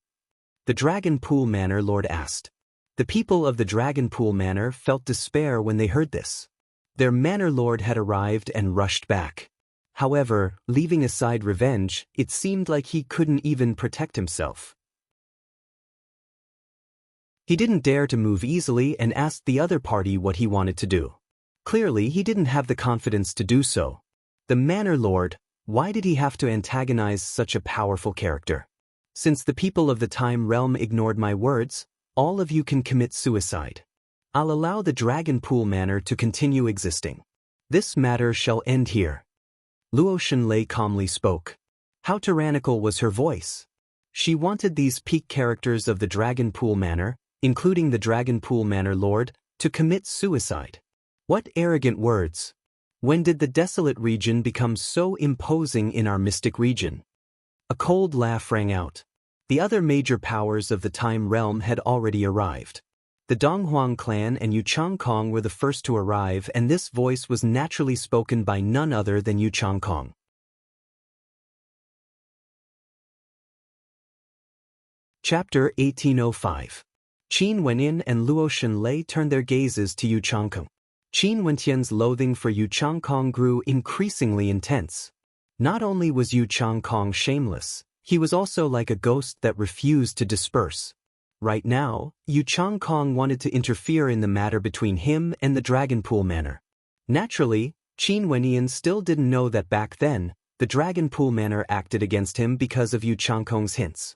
The Dragon Pool Manor Lord asked. The people of the Dragon Pool Manor felt despair when they heard this. Their Manor Lord had arrived and rushed back. However, leaving aside revenge, it seemed like he couldn't even protect himself. He didn't dare to move easily and asked the other party what he wanted to do. Clearly, he didn't have the confidence to do so. The Manor Lord, why did he have to antagonize such a powerful character? Since the people of the Time Realm ignored my words, all of you can commit suicide. I'll allow the Dragon Pool Manor to continue existing. This matter shall end here. Luo Shenlei calmly spoke. How tyrannical was her voice? She wanted these peak characters of the Dragon Pool Manor, including the Dragon Pool Manor Lord, to commit suicide. What arrogant words! When did the desolate region become so imposing in our mystic region? A cold laugh rang out. The other major powers of the Time Realm had already arrived. The Donghuang clan and Yu Changkong were the first to arrive, and this voice was naturally spoken by none other than Yu Changkong. Chapter 1805. Qin Wenyin and Luo Shenlei turned their gazes to Yu Changkong. Qin Wenyan's loathing for Yu Changkong grew increasingly intense. Not only was Yu Changkong shameless, he was also like a ghost that refused to disperse. Right now, Yu Changkong wanted to interfere in the matter between him and the Dragon Pool Manor. Naturally, Qin Wenyin still didn't know that back then, the Dragon Pool Manor acted against him because of Yu Changkong's hints.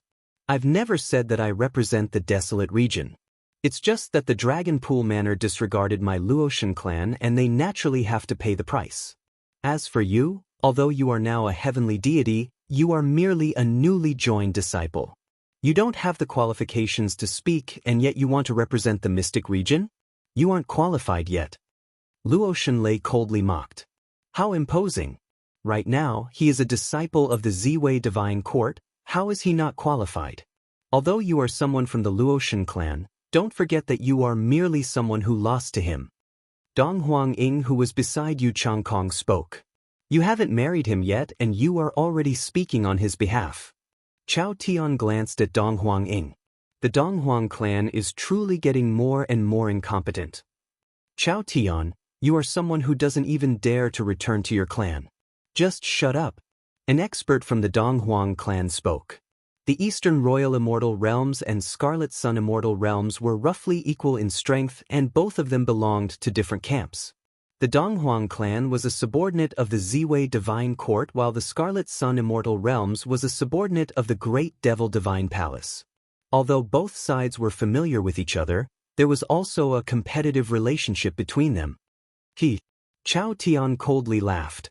I've never said that I represent the desolate region. It's just that the Dragon Pool Manor disregarded my Luotian clan and they naturally have to pay the price. As for you, although you are now a heavenly deity, you are merely a newly joined disciple. You don't have the qualifications to speak and yet you want to represent the mystic region? You aren't qualified yet. Luotian Lei coldly mocked. How imposing. Right now, he is a disciple of the Ziwei Divine Court. How is he not qualified? Although you are someone from the Luotian clan, don't forget that you are merely someone who lost to him. Dong Huang-ing, who was beside Yu Changkong, spoke. You haven't married him yet and you are already speaking on his behalf. Chao Tian glanced at Dong Huang-ing. The Dong Huang clan is truly getting more and more incompetent. Chao Tian, you are someone who doesn't even dare to return to your clan. Just shut up. An expert from the Dong Huang clan spoke. The Eastern Royal Immortal Realms and Scarlet Sun Immortal Realms were roughly equal in strength and both of them belonged to different camps. The Dong Huang clan was a subordinate of the Ziwei Divine Court while the Scarlet Sun Immortal Realms was a subordinate of the Great Devil Divine Palace. Although both sides were familiar with each other, there was also a competitive relationship between them. Chao Tian coldly laughed.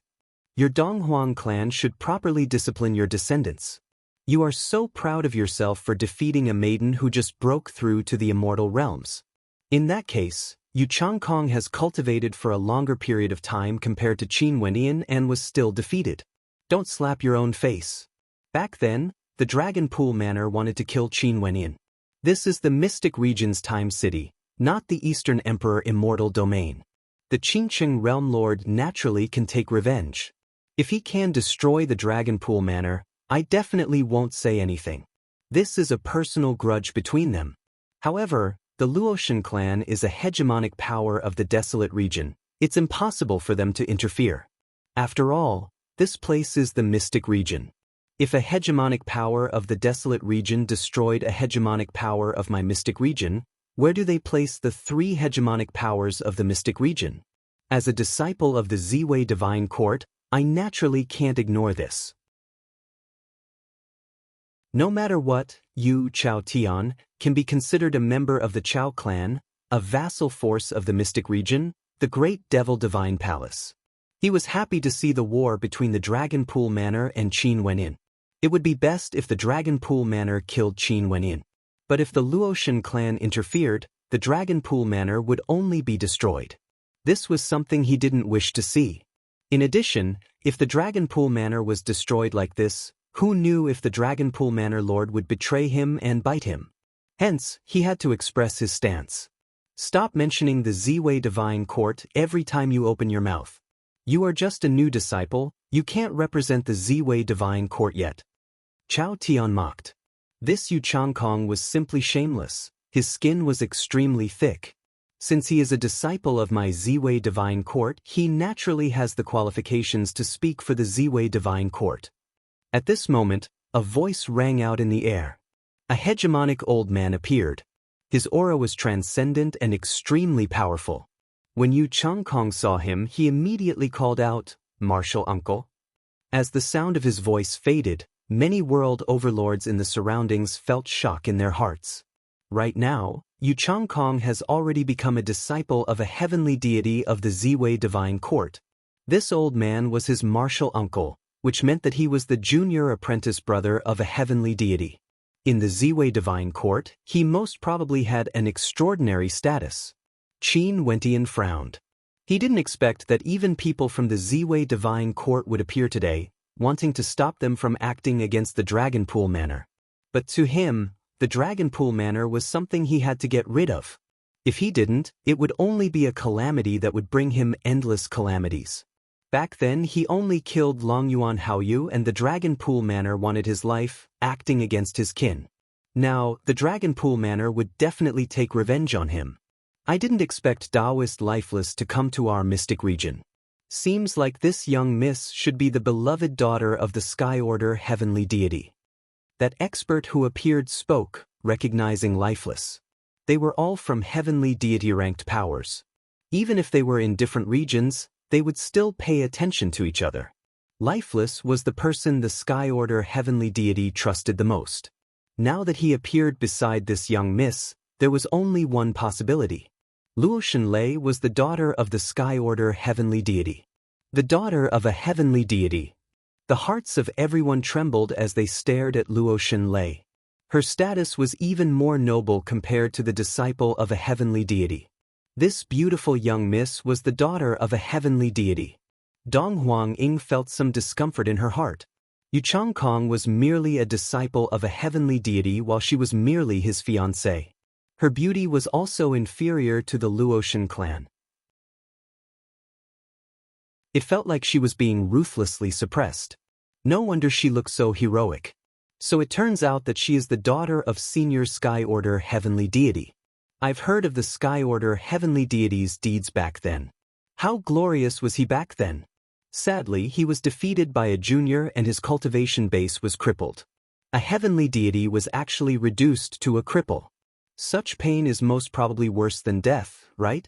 Your Dong Huang clan should properly discipline your descendants. You are so proud of yourself for defeating a maiden who just broke through to the immortal realms. In that case, Yu Changkong has cultivated for a longer period of time compared to Qin Wenyan and was still defeated. Don't slap your own face. Back then, the Dragon Pool Manor wanted to kill Qin Wenyan. This is the Mystic Region's Time City, not the Eastern Emperor Immortal Domain. The Qingqing Realm Lord naturally can take revenge. If he can destroy the Dragon Pool Manor, I definitely won't say anything. This is a personal grudge between them. However, the Luotian clan is a hegemonic power of the desolate region. It's impossible for them to interfere. After all, this place is the mystic region. If a hegemonic power of the desolate region destroyed a hegemonic power of my mystic region, where do they place the three hegemonic powers of the mystic region? As a disciple of the Ziwei Divine Court, I naturally can't ignore this. No matter what, you, Chao Tian, can be considered a member of the Chao clan, a vassal force of the Mystic Region, the Great Devil Divine Palace. He was happy to see the war between the Dragon Pool Manor and Qin Wenyan. It would be best if the Dragon Pool Manor killed Qin Wenyan. But if the Luotian clan interfered, the Dragon Pool Manor would only be destroyed. This was something he didn't wish to see. In addition, if the Dragon Pool Manor was destroyed like this, who knew if the Dragon Pool Manor Lord would betray him and bite him? Hence, he had to express his stance. Stop mentioning the Ziwei Divine Court every time you open your mouth. You are just a new disciple, you can't represent the Ziwei Divine Court yet. Chao Tian mocked. This Yu Changkong was simply shameless, his skin was extremely thick. Since he is a disciple of my Ziwei Divine Court, he naturally has the qualifications to speak for the Ziwei Divine Court. At this moment, a voice rang out in the air. A hegemonic old man appeared. His aura was transcendent and extremely powerful. When Yu Changkong saw him, he immediately called out, "Martial uncle." As the sound of his voice faded, many world overlords in the surroundings felt shock in their hearts. Right now, Yu Changkong has already become a disciple of a heavenly deity of the Ziwei Divine Court. This old man was his martial uncle, which meant that he was the junior apprentice brother of a heavenly deity. In the Ziwei Divine Court, he most probably had an extraordinary status. Qin Wenyan frowned. He didn't expect that even people from the Ziwei Divine Court would appear today, wanting to stop them from acting against the Dragon Pool Manor. But to him, the Dragon Pool Manor was something he had to get rid of. If he didn't, it would only be a calamity that would bring him endless calamities. Back then, he only killed Long Yuan Haoyu and the Dragon Pool Manor wanted his life, acting against his kin. Now, the Dragon Pool Manor would definitely take revenge on him. I didn't expect Taoist Lifeless to come to our mystic region. Seems like this young miss should be the beloved daughter of the Sky Order heavenly deity. That expert who appeared spoke, recognizing Lifeless. They were all from heavenly deity-ranked powers. Even if they were in different regions, they would still pay attention to each other. Lifeless was the person the Sky Order heavenly deity trusted the most. Now that he appeared beside this young miss, there was only one possibility. Luo Shenlei was the daughter of the Sky Order heavenly deity. The daughter of a heavenly deity. The hearts of everyone trembled as they stared at Luo Shenlei. Her status was even more noble compared to the disciple of a heavenly deity. This beautiful young miss was the daughter of a heavenly deity. Dong Huang-ying felt some discomfort in her heart. Yu Changkong was merely a disciple of a heavenly deity while she was merely his fiancée. Her beauty was also inferior to the Luotian clan. It felt like she was being ruthlessly suppressed. No wonder she looked so heroic. So it turns out that she is the daughter of Senior Sky Order heavenly deity. I've heard of the Sky Order heavenly deity's deeds back then. How glorious was he back then? Sadly, he was defeated by a junior and his cultivation base was crippled. A heavenly deity was actually reduced to a cripple. Such pain is most probably worse than death, right?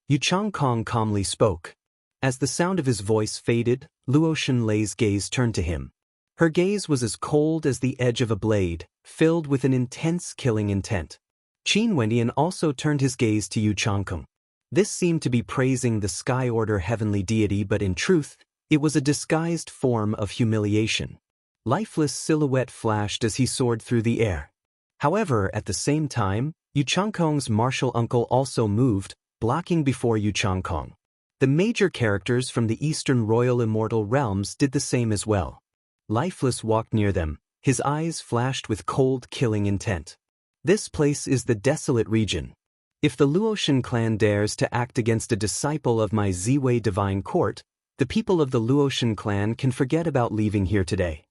Yu Changkong calmly spoke. As the sound of his voice faded, Luo Shenlei's gaze turned to him. Her gaze was as cold as the edge of a blade, filled with an intense killing intent. Qin Wendian also turned his gaze to Yu Changkong. This seemed to be praising the Sky Order heavenly deity, but in truth, it was a disguised form of humiliation. Lifeless silhouette flashed as he soared through the air. However, at the same time, Yu Changkong's martial uncle also moved, blocking before Yu Changkong. The major characters from the Eastern Royal Immortal Realms did the same as well. Lifeless walked near them, his eyes flashed with cold, killing intent. This place is the desolate region. If the Luotian clan dares to act against a disciple of my Ziwei divine court, the people of the Luotian clan can forget about leaving here today.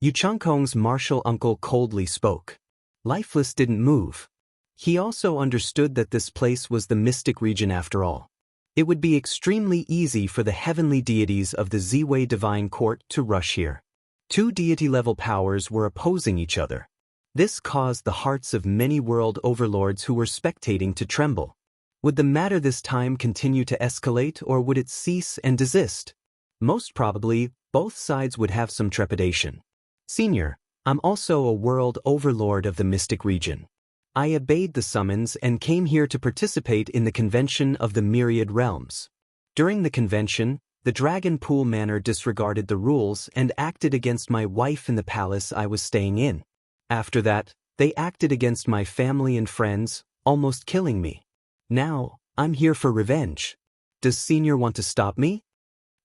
Yu Changkong's martial uncle coldly spoke. Lifeless didn't move. He also understood that this place was the mystic region after all. It would be extremely easy for the heavenly deities of the Ziwei divine court to rush here. Two deity-level powers were opposing each other. This caused the hearts of many world overlords who were spectating to tremble. Would the matter this time continue to escalate, or would it cease and desist? Most probably, both sides would have some trepidation. Senior, I'm also a world overlord of the mystic region. I obeyed the summons and came here to participate in the convention of the myriad realms. During the convention, the Dragon Pool Manor disregarded the rules and acted against my wife in the palace I was staying in. After that, they acted against my family and friends, almost killing me. Now, I'm here for revenge. Does Senior want to stop me?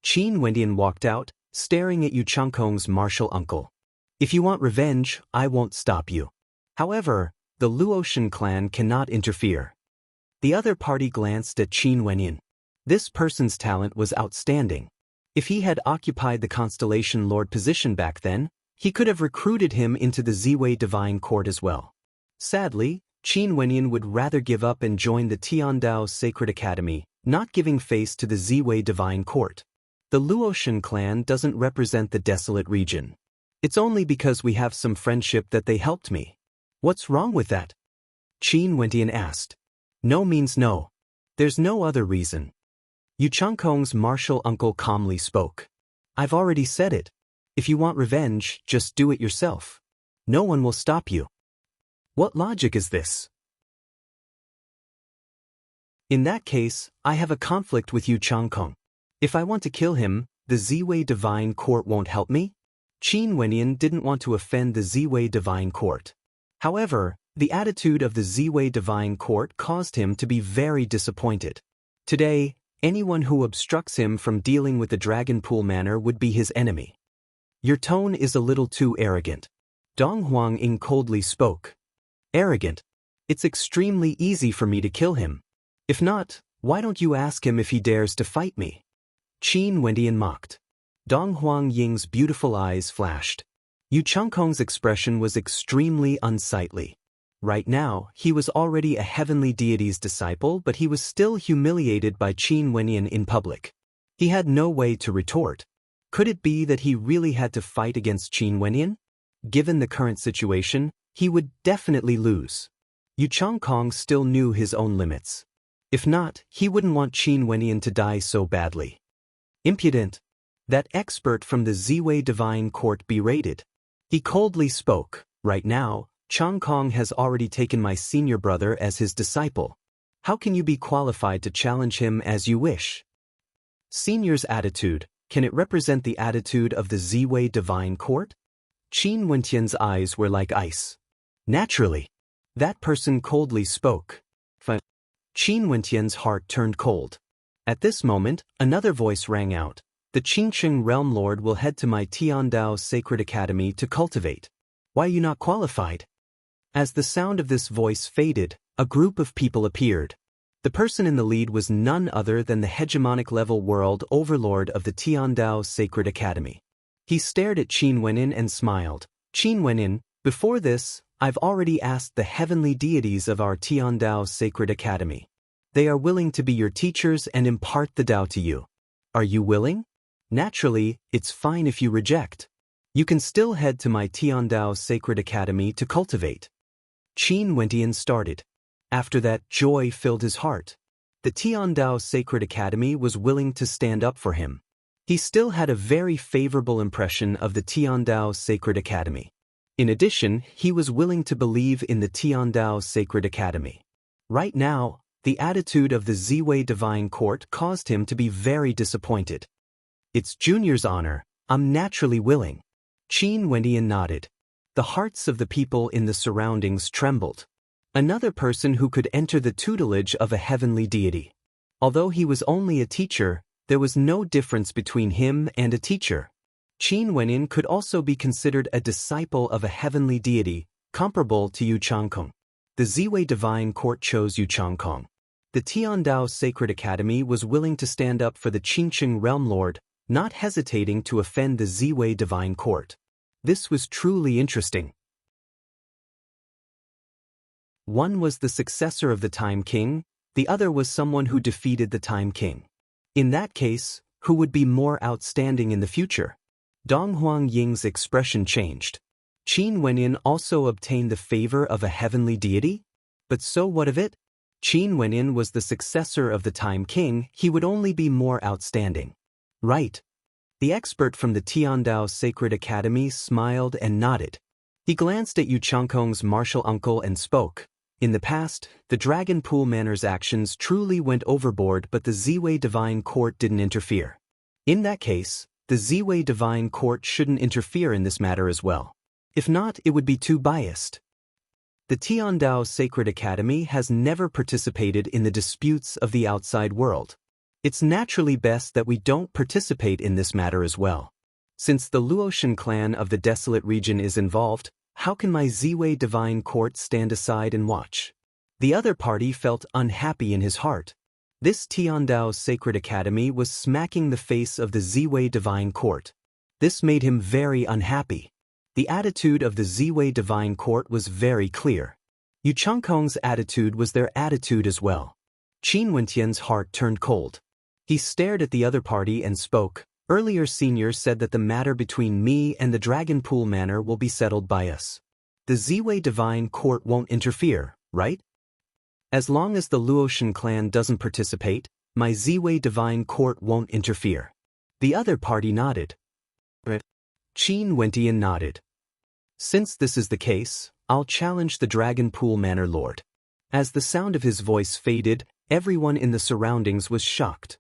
Qin Wendian walked out, staring at Yu Changkong's martial uncle. If you want revenge, I won't stop you. However, the Luotian clan cannot interfere. The other party glanced at Qin Wendian. This person's talent was outstanding. If he had occupied the Constellation Lord position back then, he could have recruited him into the Ziwei Divine Court as well. Sadly, Qin Wendian would rather give up and join the Tiandao Sacred Academy, not giving face to the Ziwei Divine Court. The Luotian clan doesn't represent the desolate region. It's only because we have some friendship that they helped me. What's wrong with that? Qin Wendian asked. No means no. There's no other reason. Yu Changkong's martial uncle calmly spoke. I've already said it. If you want revenge, just do it yourself. No one will stop you. What logic is this? In that case, I have a conflict with Yu Changkong. If I want to kill him, the Ziwei Divine Court won't help me? Qin Wendian didn't want to offend the Ziwei Divine Court. However, the attitude of the Ziwei Divine Court caused him to be very disappointed. Today, anyone who obstructs him from dealing with the Dragon Pool Manor would be his enemy. Your tone is a little too arrogant. Dong Huang-ying coldly spoke. Arrogant? It's extremely easy for me to kill him. If not, why don't you ask him if he dares to fight me? Qin Wendian mocked. Dong Huang-ying's beautiful eyes flashed. Yu Changkong's expression was extremely unsightly. Right now, he was already a heavenly deity's disciple, but he was still humiliated by Qin Wendian in public. He had no way to retort. Could it be that he really had to fight against Qin Wendian? Given the current situation, he would definitely lose. Yu Changkong still knew his own limits. If not, he wouldn't want Qin Wendian to die so badly. Impudent. that expert from the Ziwei Divine Court berated. He coldly spoke, "Right now, Chang Kong has already taken my senior brother as his disciple. How can you be qualified to challenge him as you wish?" Senior's attitude, can it represent the attitude of the Ziwei Divine Court? Qin Wentian's eyes were like ice. Naturally. That person coldly spoke. Qin Wentian's heart turned cold. At this moment, another voice rang out. "The Qingsheng Realm Lord will head to my Tiandao Sacred Academy to cultivate. Why are you not qualified?" As the sound of this voice faded, a group of people appeared. The person in the lead was none other than the hegemonic-level world overlord of the Tiandao Sacred Academy. He stared at Qin Wenin and smiled. "Qin Wenin, before this, I've already asked the heavenly deities of our Tiandao Sacred Academy. They are willing to be your teachers and impart the Tao to you. Are you willing? Naturally, it's fine if you reject. You can still head to my Tiandao Sacred Academy to cultivate." Qin Wentian started. After that, joy filled his heart. The Tiandao Sacred Academy was willing to stand up for him. He still had a very favorable impression of the Tiandao Sacred Academy. In addition, he was willing to believe in the Tiandao Sacred Academy. Right now, the attitude of the Ziwei Divine Court caused him to be very disappointed. "It's Junior's honor, I'm naturally willing." Qin Wentian nodded. The hearts of the people in the surroundings trembled. Another person who could enter the tutelage of a heavenly deity. Although he was only a teacher, there was no difference between him and a teacher. Qin Wenin could also be considered a disciple of a heavenly deity, comparable to Yu Changkong. The Ziwei Divine Court chose Yu Changkong. The Tiandao Sacred Academy was willing to stand up for the Qingsheng Realm Lord, not hesitating to offend the Ziwei Divine Court. This was truly interesting. One was the successor of the Time King, the other was someone who defeated the Time King. In that case, who would be more outstanding in the future? Dong Huangying's expression changed. Qin Wenin also obtained the favor of a heavenly deity? But so what of it? Qin Wenin was the successor of the Time King, he would only be more outstanding. Right. The expert from the Tiandao Sacred Academy smiled and nodded. He glanced at Yu Changkong's martial uncle and spoke. "In the past, the Dragon Pool Manor's actions truly went overboard, but the Ziwei Divine Court didn't interfere. In that case, the Ziwei Divine Court shouldn't interfere in this matter as well. If not, it would be too biased." The Tiandao Sacred Academy has never participated in the disputes of the outside world. It's naturally best that we don't participate in this matter as well. Since the Luotian clan of the Desolate region is involved, how can my Ziwei Divine Court stand aside and watch? The other party felt unhappy in his heart. This Tiandao Sacred Academy was smacking the face of the Ziwei Divine Court. This made him very unhappy. The attitude of the Ziwei Divine Court was very clear. Yu Changkong's attitude was their attitude as well. Qin Wentian's heart turned cold. He stared at the other party and spoke. "Earlier Senior said that the matter between me and the Dragon Pool Manor will be settled by us. The Ziwei Divine Court won't interfere, right? As long as the Luotian clan doesn't participate, my Ziwei Divine Court won't interfere." The other party nodded. Qin Wentian nodded. "Since this is the case, I'll challenge the Dragon Pool Manor Lord." As the sound of his voice faded, everyone in the surroundings was shocked.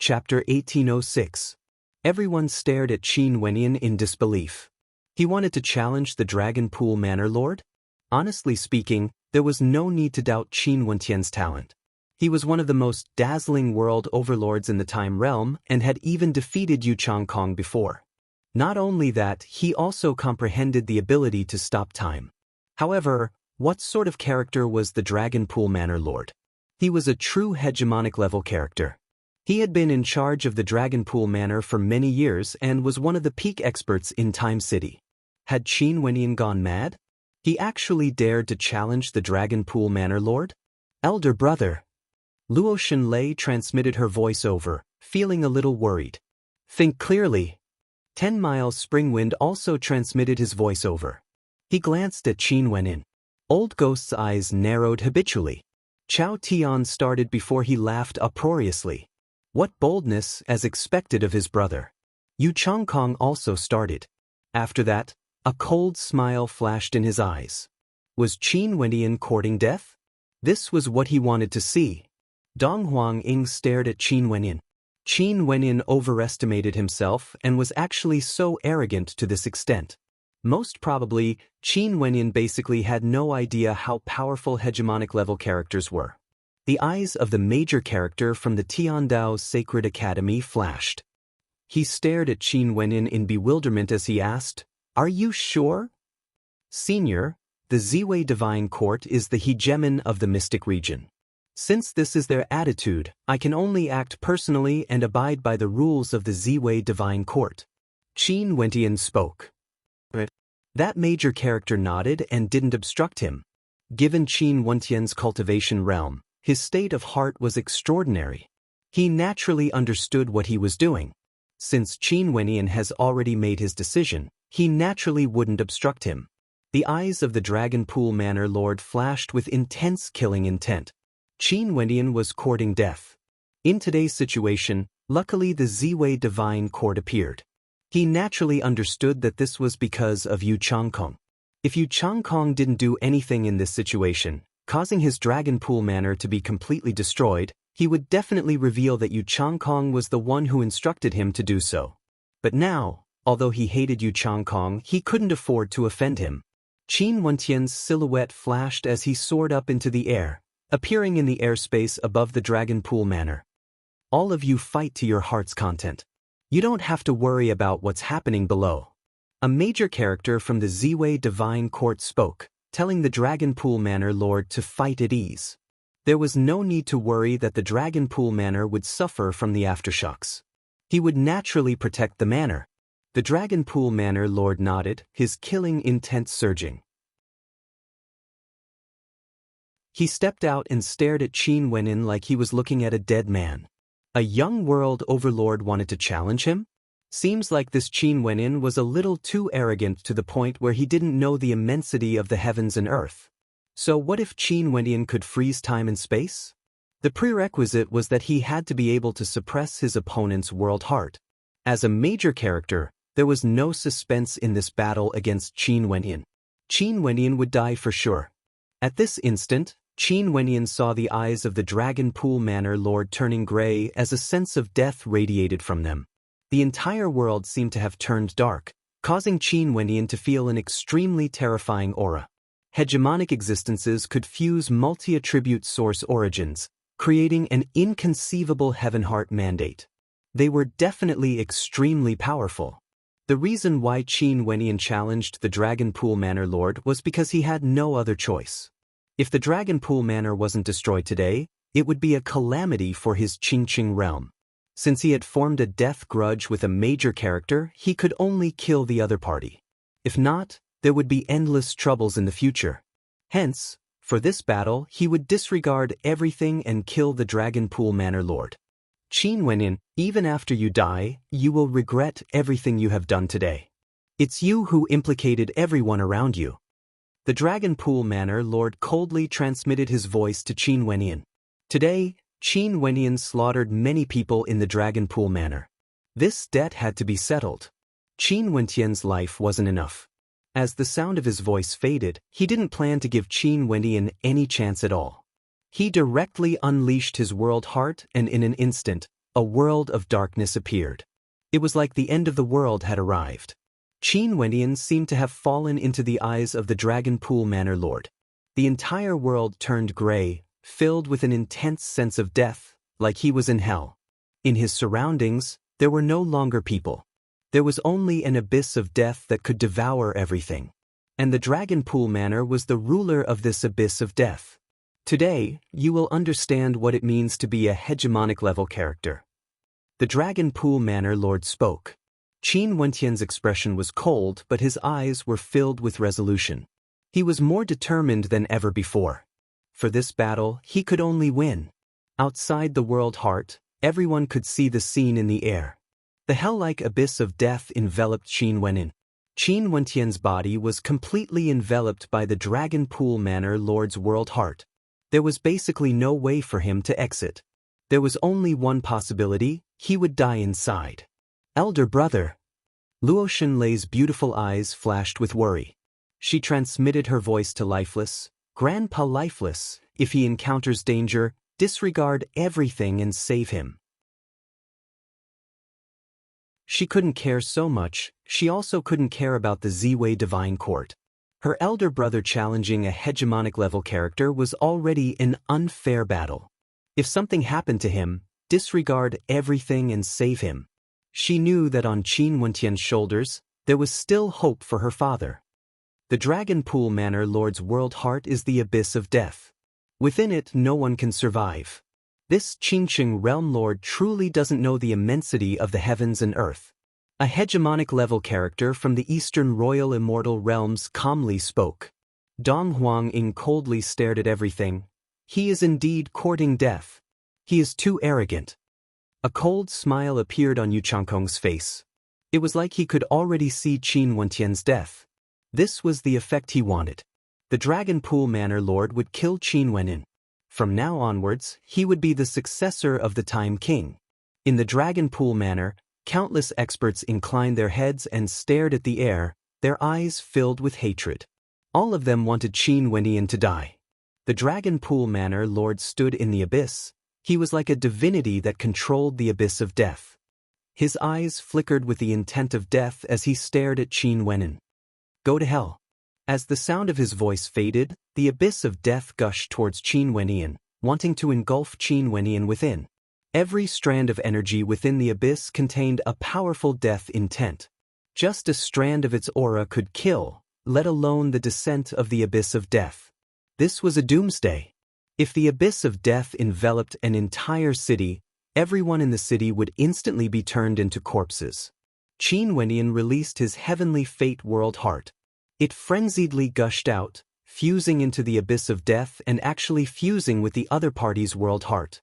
Chapter 1806. Everyone stared at Qin Wentian in disbelief. He wanted to challenge the Dragon Pool Manor Lord? Honestly speaking, there was no need to doubt Qin Wentian's talent. He was one of the most dazzling world overlords in the Time Realm and had even defeated Yu Changkong before. Not only that, he also comprehended the ability to stop time. However, what sort of character was the Dragon Pool Manor Lord? He was a true hegemonic level character. He had been in charge of the Dragon Pool Manor for many years and was one of the peak experts in Time City. Had Qin Wentian gone mad? He actually dared to challenge the Dragon Pool Manor Lord? Elder brother. Luo Shenlei transmitted her voice over, feeling a little worried. Think clearly. 10 Miles Spring Wind also transmitted his voice over. He glanced at Qin Wenin. Old Ghost's eyes narrowed habitually. Chao Tian started before he laughed uproariously. What boldness, as expected of his brother. Yu Changkong also started. After that, a cold smile flashed in his eyes. Was Qin Wenyan courting death? This was what he wanted to see. Dong Huang-ing stared at Qin Wenyan. Qin Wenyan overestimated himself and was actually so arrogant to this extent. Most probably, Qin Wenyan basically had no idea how powerful hegemonic level characters were. The eyes of the major character from the Tiandao's Sacred Academy flashed. He stared at Qin Wenyan in bewilderment as he asked, "Are you sure?" "Senior, the Ziwei Divine Court is the hegemon of the mystic region. Since this is their attitude, I can only act personally and abide by the rules of the Ziwei Divine Court." Qin Wenyan spoke. That major character nodded and didn't obstruct him. Given Qin Wenyan's cultivation realm, his state of heart was extraordinary. He naturally understood what he was doing. Since Qin Wenyan has already made his decision, he naturally wouldn't obstruct him. The eyes of the Dragon Pool Manor Lord flashed with intense killing intent. Qin Wenyan was courting death. In today's situation, luckily the Ziwei Divine Court appeared. He naturally understood that this was because of Yu Changkong. If Yu Changkong didn't do anything in this situation, causing his Dragon Pool Manor to be completely destroyed, he would definitely reveal that Yu Changkong was the one who instructed him to do so. But now, although he hated Yu Changkong, he couldn't afford to offend him. Qin Wenyan's silhouette flashed as he soared up into the air, appearing in the airspace above the Dragon Pool Manor. All of you fight to your heart's content. You don't have to worry about what's happening below. A major character from the Ziwei Divine Court spoke, telling the Dragon Pool Manor Lord to fight at ease. There was no need to worry that the Dragon Pool Manor would suffer from the aftershocks. He would naturally protect the manor. The Dragon Pool Manor Lord nodded, his killing intent surging. He stepped out and stared at Qin Wenyan like he was looking at a dead man. A young world overlord wanted to challenge him? Seems like this Qin Wenyan was a little too arrogant to the point where he didn't know the immensity of the heavens and earth. So what if Qin Wenyan could freeze time and space? The prerequisite was that he had to be able to suppress his opponent's world heart. As a major character, there was no suspense in this battle against Qin Wenyan. Qin Wenyan would die for sure. At this instant, Qin Wenyan saw the eyes of the Dragon Pool Manor Lord turning gray as a sense of death radiated from them. The entire world seemed to have turned dark, causing Qin Wenyan to feel an extremely terrifying aura. Hegemonic existences could fuse multi-attribute source origins, creating an inconceivable heaven heart mandate. They were definitely extremely powerful. The reason why Qin Wenyan challenged the Dragon Pool Manor Lord was because he had no other choice. If the Dragon Pool Manor wasn't destroyed today, it would be a calamity for his Qingqing realm. Since he had formed a death grudge with a major character, he could only kill the other party. If not, there would be endless troubles in the future. Hence, for this battle, he would disregard everything and kill the Dragon Pool Manor Lord. Qin Wenyan, even after you die, you will regret everything you have done today. It's you who implicated everyone around you. The Dragon Pool Manor Lord coldly transmitted his voice to Qin Wenyan. Today, Qin Wenyan slaughtered many people in the Dragon Pool Manor. This debt had to be settled. Qin Wenyan's life wasn't enough. As the sound of his voice faded, he didn't plan to give Qin Wenyan any chance at all. He directly unleashed his world heart, and in an instant, a world of darkness appeared. It was like the end of the world had arrived. Qin Wenyan seemed to have fallen into the eyes of the Dragon Pool Manor Lord. The entire world turned gray, filled with an intense sense of death, like he was in hell. In his surroundings, there were no longer people. There was only an abyss of death that could devour everything. And the Dragon Pool Manor was the ruler of this abyss of death. Today, you will understand what it means to be a hegemonic level character. The Dragon Pool Manor Lord spoke. Qin Wenyan's expression was cold, but his eyes were filled with resolution. He was more determined than ever before. For this battle, he could only win. Outside the world heart, everyone could see the scene in the air. The hell-like abyss of death enveloped Qin Wenyan. Qin Wenyan's body was completely enveloped by the Dragon Pool Manor Lord's world heart. There was basically no way for him to exit. There was only one possibility: he would die inside. Elder brother. Luo Xunlei's beautiful eyes flashed with worry. She transmitted her voice to Lifeless. Grandpa Lifeless, if he encounters danger, disregard everything and save him. She couldn't care so much, she also couldn't care about the Ziwei Divine Court. Her elder brother challenging a hegemonic-level character was already an unfair battle. If something happened to him, disregard everything and save him. She knew that on Qin Wentian's shoulders, there was still hope for her father. The Dragon Pool Manor Lord's world heart is the abyss of death. Within it, no one can survive. This Qingqing Realm Lord truly doesn't know the immensity of the heavens and earth. A hegemonic-level character from the Eastern Royal Immortal Realms calmly spoke. Dong Huangqing coldly stared at everything. He is indeed courting death. He is too arrogant. A cold smile appeared on Yu Changkong's face. It was like he could already see Qin Wentian's death. This was the effect he wanted. The Dragon Pool Manor Lord would kill Qin Wenin. From now onwards, he would be the successor of the Time King. In the Dragon Pool Manor, countless experts inclined their heads and stared at the air, their eyes filled with hatred. All of them wanted Qin Wenin to die. The Dragon Pool Manor Lord stood in the abyss. He was like a divinity that controlled the abyss of death. His eyes flickered with the intent of death as he stared at Qin Wenin. Go to hell. As the sound of his voice faded, the abyss of death gushed towards Qin Wenin, wanting to engulf Qin Wenin within. Every strand of energy within the abyss contained a powerful death intent. Just a strand of its aura could kill, let alone the descent of the abyss of death. This was a doomsday. If the abyss of death enveloped an entire city, everyone in the city would instantly be turned into corpses. Qin Wenin released his heavenly fate world heart. It frenziedly gushed out, fusing into the abyss of death and actually fusing with the other party's world heart.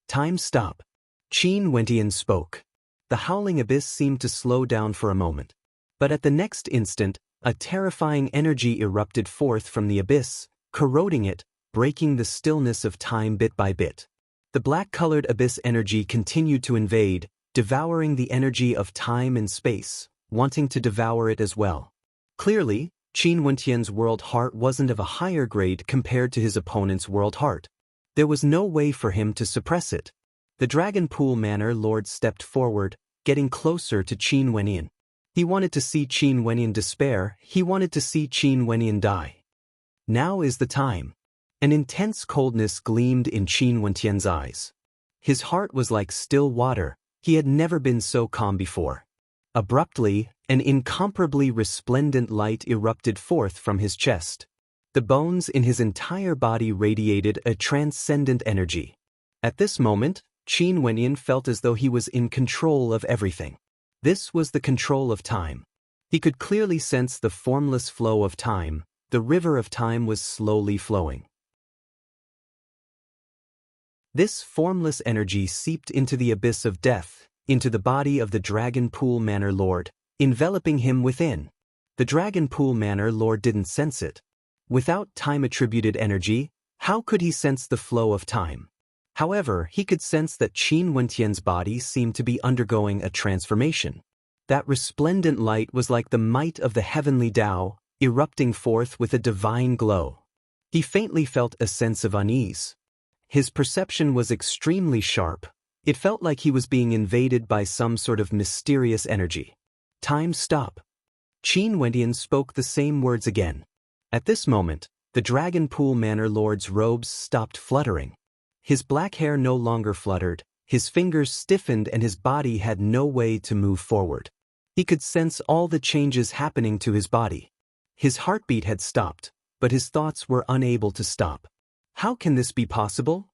Time stop. Qin Wentian spoke. The howling abyss seemed to slow down for a moment. But at the next instant, a terrifying energy erupted forth from the abyss, corroding it, breaking the stillness of time bit by bit. The black-colored abyss energy continued to invade, devouring the energy of time and space, wanting to devour it as well. Clearly, Qin Wentian's world heart wasn't of a higher grade compared to his opponent's world heart. There was no way for him to suppress it. The Dragon Pool Manor Lord stepped forward, getting closer to Qin Wenin. He wanted to see Qin Wenin despair, he wanted to see Qin Wenin die. Now is the time. An intense coldness gleamed in Qin Wentian's eyes. His heart was like still water, he had never been so calm before. Abruptly, an incomparably resplendent light erupted forth from his chest. The bones in his entire body radiated a transcendent energy. At this moment, Qin Wenin felt as though he was in control of everything. This was the control of time. He could clearly sense the formless flow of time. The river of time was slowly flowing. This formless energy seeped into the abyss of death, into the body of the Dragon Pool Manor Lord, enveloping him within. The Dragon Pool Manor Lord didn't sense it. Without time-attributed energy, how could he sense the flow of time? However, he could sense that Qin Wentian's body seemed to be undergoing a transformation. That resplendent light was like the might of the heavenly Tao, erupting forth with a divine glow. He faintly felt a sense of unease. His perception was extremely sharp. It felt like he was being invaded by some sort of mysterious energy. Time stop. Qin Wentian spoke the same words again. At this moment, the Dragon Pool Manor Lord's robes stopped fluttering. His black hair no longer fluttered, his fingers stiffened and his body had no way to move forward. He could sense all the changes happening to his body. His heartbeat had stopped, but his thoughts were unable to stop. How can this be possible?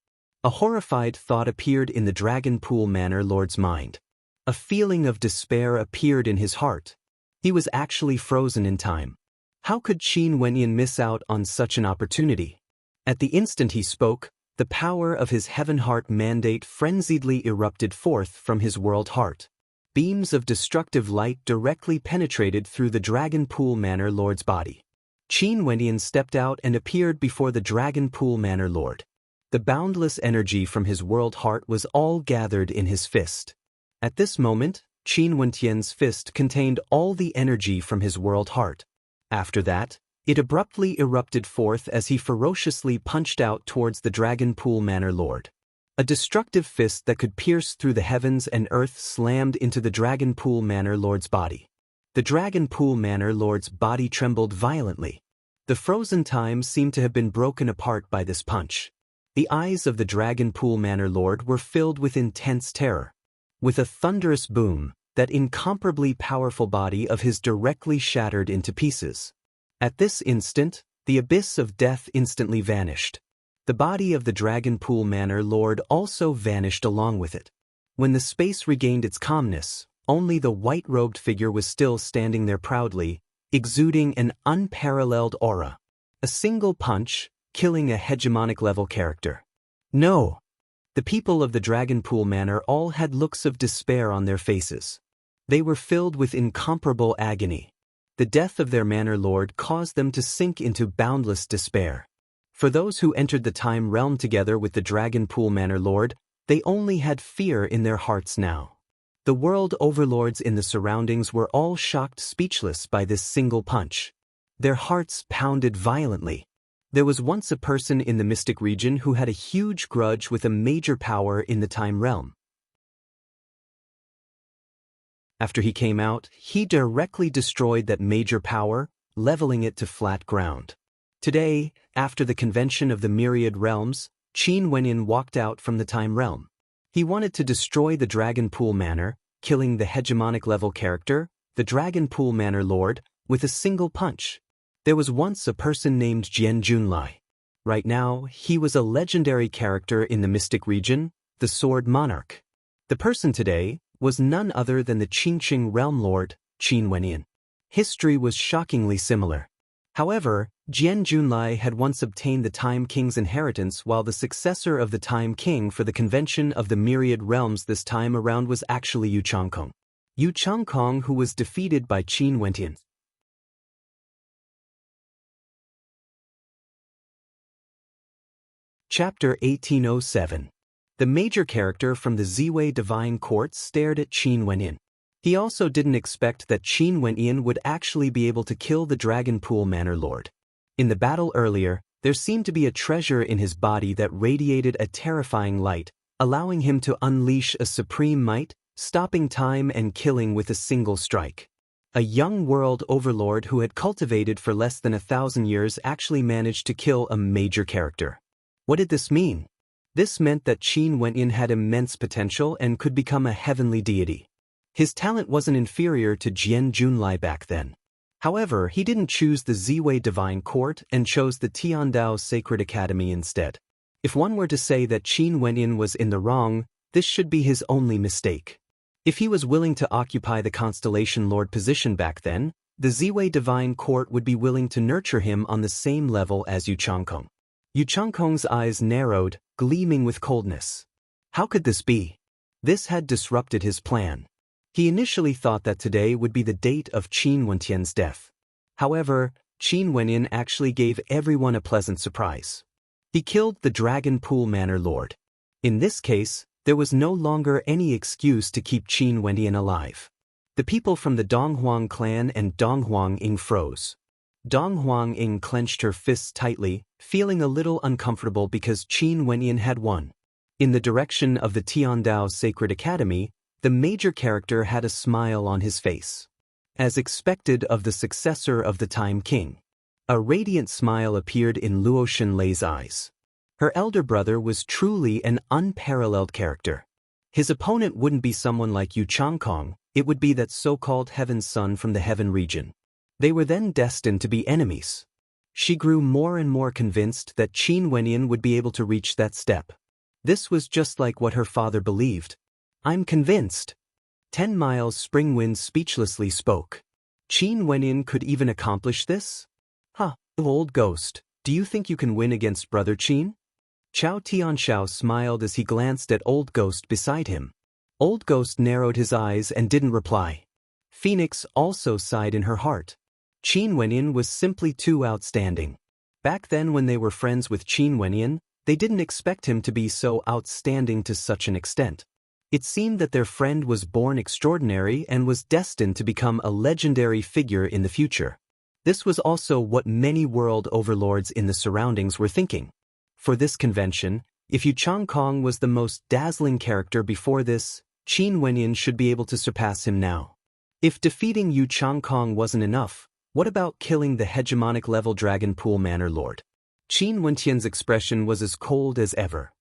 A horrified thought appeared in the Dragon Pool Manor Lord's mind. A feeling of despair appeared in his heart. He was actually frozen in time. How could Qin Wentian miss out on such an opportunity? At the instant he spoke, the power of his heaven heart mandate frenziedly erupted forth from his world heart. Beams of destructive light directly penetrated through the Dragon Pool Manor Lord's body. Qin Wenyan stepped out and appeared before the Dragon Pool Manor Lord. The boundless energy from his world heart was all gathered in his fist. At this moment, Qin Wenyan's fist contained all the energy from his world heart. After that, it abruptly erupted forth as he ferociously punched out towards the Dragon Pool Manor Lord. A destructive fist that could pierce through the heavens and earth slammed into the Dragon Pool Manor Lord's body. The Dragon Pool Manor Lord's body trembled violently. The frozen time seemed to have been broken apart by this punch. The eyes of the Dragon Pool Manor Lord were filled with intense terror. With a thunderous boom, that incomparably powerful body of his directly shattered into pieces. At this instant, the abyss of death instantly vanished. The body of the Dragon Pool Manor Lord also vanished along with it. When the space regained its calmness, only the white-robed figure was still standing there proudly, exuding an unparalleled aura. A single punch, killing a hegemonic-level character. No! The people of the Dragon Pool Manor all had looks of despair on their faces. They were filled with incomparable agony. The death of their Manor Lord caused them to sink into boundless despair. For those who entered the Time Realm together with the Dragon Pool Manor Lord, they only had fear in their hearts now. The world overlords in the surroundings were all shocked speechless by this single punch. Their hearts pounded violently. There was once a person in the Mystic region who had a huge grudge with a major power in the Time Realm. After he came out, he directly destroyed that major power, leveling it to flat ground. Today, after the convention of the Myriad Realms, Qin Wenyan walked out from the Time Realm. He wanted to destroy the Dragon Pool Manor, killing the hegemonic-level character, the Dragon Pool Manor Lord, with a single punch. There was once a person named Jian Junlai. Right now, he was a legendary character in the Mystic region, the Sword Monarch. The person today was none other than the Qingqing Realm Lord, Qin Wenyan. History was shockingly similar. However, Jian Junlai had once obtained the Time King's inheritance, while the successor of the Time King for the convention of the Myriad Realms this time around was actually Yu Changkong. Yu Changkong, who was defeated by Qin Wenyan. Chapter 1807. The major character from the Ziwei Divine Court stared at Qin Wenyan. He also didn't expect that Qin Wenyan would actually be able to kill the Dragon Pool Manor Lord. In the battle earlier, there seemed to be a treasure in his body that radiated a terrifying light, allowing him to unleash a supreme might, stopping time and killing with a single strike. A young world overlord who had cultivated for less than 1,000 years actually managed to kill a major character. What did this mean? This meant that Qin Wenyan had immense potential and could become a heavenly deity. His talent wasn't inferior to Jian Junlai back then. However, he didn't choose the Ziwei Divine Court and chose the Tiandao Sacred Academy instead. If one were to say that Qin Wenyan was in the wrong, this should be his only mistake. If he was willing to occupy the Constellation Lord position back then, the Ziwei Divine Court would be willing to nurture him on the same level as Yu Changkong. Yu Changkong's eyes narrowed, gleaming with coldness. How could this be? This had disrupted his plan. He initially thought that today would be the date of Qin Wenyan's death. However, Qin Wenyan actually gave everyone a pleasant surprise. He killed the Dragon Pool Manor Lord. In this case, there was no longer any excuse to keep Qin Wenyan alive. The people from the Donghuang clan and Donghuang Ying froze. Donghuang Ying clenched her fists tightly, feeling a little uncomfortable because Qin Wenyan had won. In the direction of the Tiandao Sacred Academy, the major character had a smile on his face. As expected of the successor of the Time King. A radiant smile appeared in Luo Xinlei's eyes. Her elder brother was truly an unparalleled character. His opponent wouldn't be someone like Yu Changkong, it would be that so-called Heaven's Son from the Heaven region. They were then destined to be enemies. She grew more and more convinced that Qin Wenyan would be able to reach that step. This was just like what her father believed. I'm convinced. 10 Miles Springwind speechlessly spoke. Qin Wenyan could even accomplish this? Huh, old ghost, do you think you can win against Brother Qin? Chao Tianxiao smiled as he glanced at Old Ghost beside him. Old Ghost narrowed his eyes and didn't reply. Phoenix also sighed in her heart. Qin Wenyan was simply too outstanding. Back then when they were friends with Qin Wenyan, they didn't expect him to be so outstanding to such an extent. It seemed that their friend was born extraordinary and was destined to become a legendary figure in the future. This was also what many world overlords in the surroundings were thinking. For this convention, if Yu Changkong was the most dazzling character before this, Qin Wenyan should be able to surpass him now. If defeating Yu Changkong wasn't enough, what about killing the hegemonic level Dragon Pool Manor Lord? Qin Wenyan's expression was as cold as ever.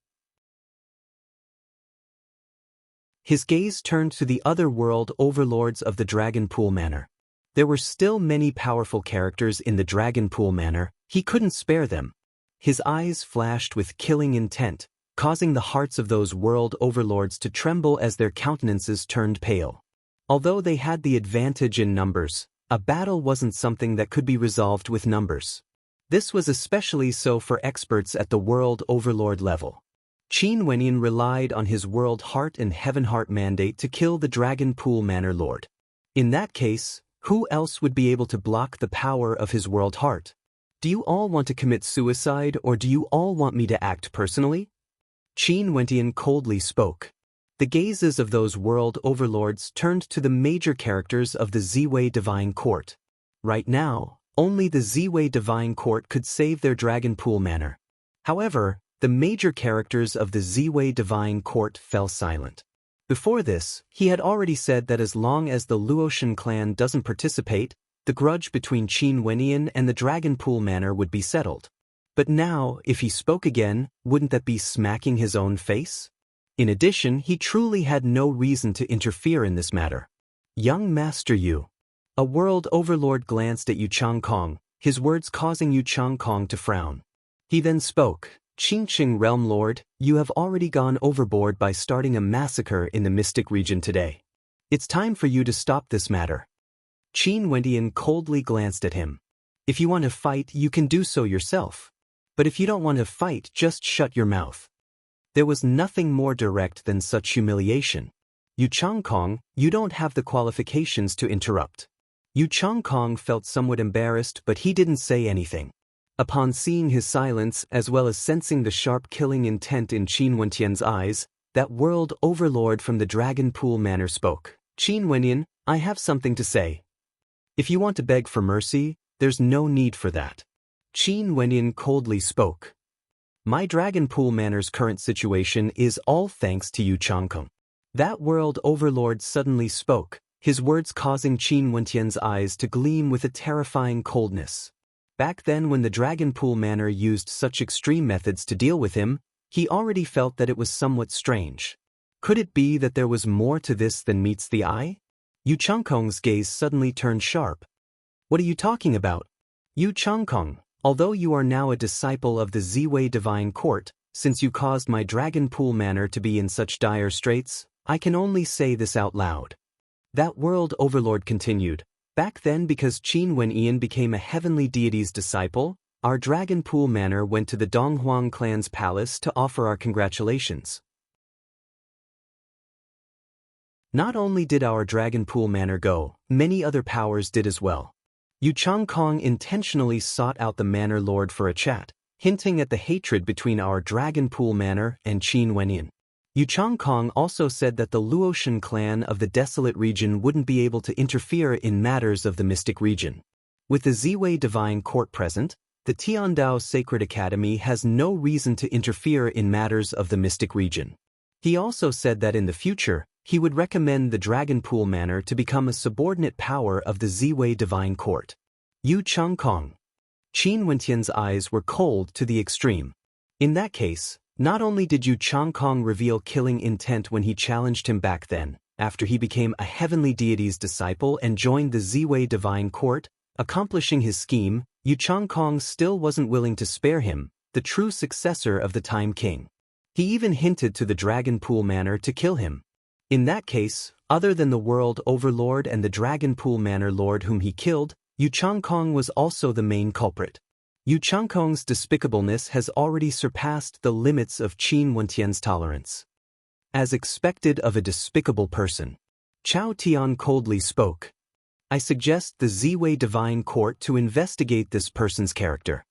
His gaze turned to the other world overlords of the Dragon Pool Manor. There were still many powerful characters in the Dragon Pool Manor, he couldn't spare them. His eyes flashed with killing intent, causing the hearts of those world overlords to tremble as their countenances turned pale. Although they had the advantage in numbers, a battle wasn't something that could be resolved with numbers. This was especially so for experts at the world overlord level. Qin Wenyan relied on his world heart and heaven heart mandate to kill the Dragon Pool Manor Lord. In that case, who else would be able to block the power of his world heart? Do you all want to commit suicide or do you all want me to act personally? Qin Wenyan coldly spoke. The gazes of those world overlords turned to the major characters of the Ziwei Divine Court. Right now, only the Ziwei Divine Court could save their Dragon Pool Manor. However, the major characters of the Ziwei Divine Court fell silent. Before this, he had already said that as long as the Luotian clan doesn't participate, the grudge between Qin Wenyan and the Dragon Pool Manor would be settled. But now, if he spoke again, wouldn't that be smacking his own face? In addition, he truly had no reason to interfere in this matter. Young Master Yu. A world overlord glanced at Yu Changkong, his words causing Yu Changkong to frown. He then spoke. Qingqing Realm Lord, you have already gone overboard by starting a massacre in the Mystic region today. It's time for you to stop this matter. Qin Wenyan coldly glanced at him. If you want to fight, you can do so yourself. But if you don't want to fight, just shut your mouth. There was nothing more direct than such humiliation. Yu Changkong, you don't have the qualifications to interrupt. Yu Changkong felt somewhat embarrassed, but he didn't say anything. Upon seeing his silence as well as sensing the sharp killing intent in Qin Wenyan's eyes, that world overlord from the Dragon Pool Manor spoke. Qin Wenyan, I have something to say. If you want to beg for mercy, there's no need for that. Qin Wenyan coldly spoke. My Dragon Pool Manor's current situation is all thanks to Yu Changkong. That world overlord suddenly spoke, his words causing Qin Wenyan's eyes to gleam with a terrifying coldness. Back then when the Dragon Pool Manor used such extreme methods to deal with him, he already felt that it was somewhat strange. Could it be that there was more to this than meets the eye? Yu Changkong's gaze suddenly turned sharp. What are you talking about? Yu Changkong, although you are now a disciple of the Ziwei Divine Court, since you caused my Dragon Pool Manor to be in such dire straits, I can only say this out loud. That world overlord continued. Back then, because Qin Wenyan became a heavenly deity's disciple, our Dragon Pool Manor went to the Donghuang clan's palace to offer our congratulations. Not only did our Dragon Pool Manor go, many other powers did as well. Yu Changkong intentionally sought out the Manor Lord for a chat, hinting at the hatred between our Dragon Pool Manor and Qin Wenyan. Yu Changkong also said that the Luotian clan of the Desolate region wouldn't be able to interfere in matters of the Mystic region. With the Ziwei Divine Court present, the Tiandao Sacred Academy has no reason to interfere in matters of the Mystic region. He also said that in the future, he would recommend the Dragon Pool Manor to become a subordinate power of the Ziwei Divine Court. Yu Changkong. Qin Wenyan's eyes were cold to the extreme. In that case, not only did Yu Changkong reveal killing intent when he challenged him back then, after he became a heavenly deity's disciple and joined the Ziwei Divine Court, accomplishing his scheme, Yu Changkong still wasn't willing to spare him, the true successor of the Time King. He even hinted to the Dragon Pool Manor to kill him. In that case, other than the World Overlord and the Dragon Pool Manor Lord whom he killed, Yu Changkong was also the main culprit. Yu Changkong's despicableness has already surpassed the limits of Qin Wenyan's tolerance. As expected of a despicable person, Chao Tian coldly spoke. I suggest the Ziwei Divine Court to investigate this person's character.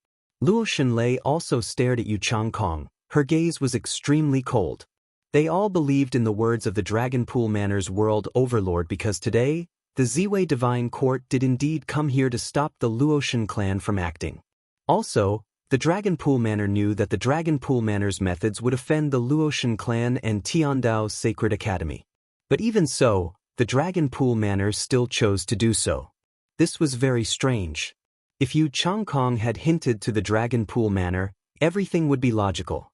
Luo Shenlei also stared at Yu Changkong. Her gaze was extremely cold. They all believed in the words of the Dragonpool Manor's world overlord because today, the Ziwei Divine Court did indeed come here to stop the Luoshan clan from acting. Also, the Dragonpool Manor knew that the Dragonpool Manor's methods would offend the Luoshan clan and Tiandao's Sacred Academy. But even so, the Dragonpool Manor still chose to do so. This was very strange. If Yu Changkong had hinted to the Dragonpool Manor, everything would be logical.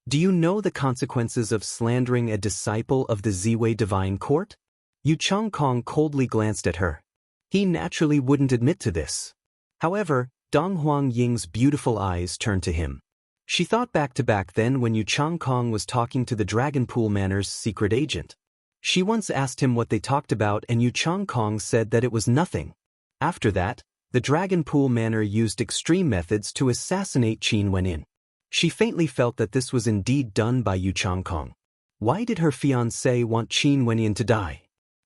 Do you know the consequences of slandering a disciple of the Ziwei Divine Court? Yu Changkong coldly glanced at her. He naturally wouldn't admit to this. However, Dong Huang Ying's beautiful eyes turned to him. She thought back then when Yu Changkong was talking to the Dragonpool Manor's secret agent. She once asked him what they talked about and Yu Changkong said that it was nothing. After that, the Dragonpool Manor used extreme methods to assassinate Qin Wenin. She faintly felt that this was indeed done by Yu Changkong. Why did her fiancé want Qin Wenin to die?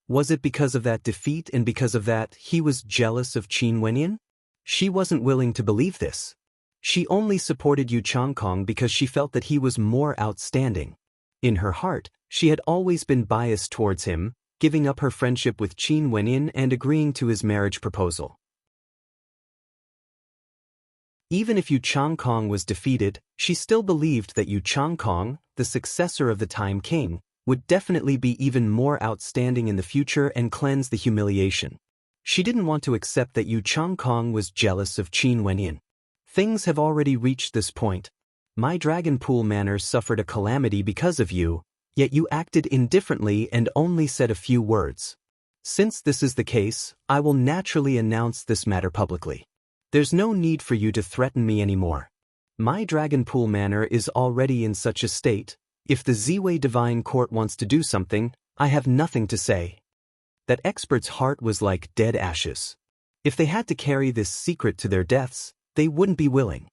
Was it because of that defeat and because of that he was jealous of Qin Wenin? She wasn't willing to believe this. She only supported Yu Changkong because she felt that he was more outstanding. In her heart, she had always been biased towards him, giving up her friendship with Qin Wenin and agreeing to his marriage proposal. Even if Yu Changkong was defeated, she still believed that Yu Changkong, the successor of the Time King, would definitely be even more outstanding in the future and cleanse the humiliation. She didn't want to accept that Yu Changkong was jealous of Qin Wenin. Things have already reached this point. My Dragonpool Manor suffered a calamity because of you, yet you acted indifferently and only said a few words. Since this is the case, I will naturally announce this matter publicly. There's no need for you to threaten me anymore. My Dragonpool Manor is already in such a state. If the Ziwei Divine Court wants to do something, I have nothing to say. That expert's heart was like dead ashes. If they had to carry this secret to their deaths, they wouldn't be willing.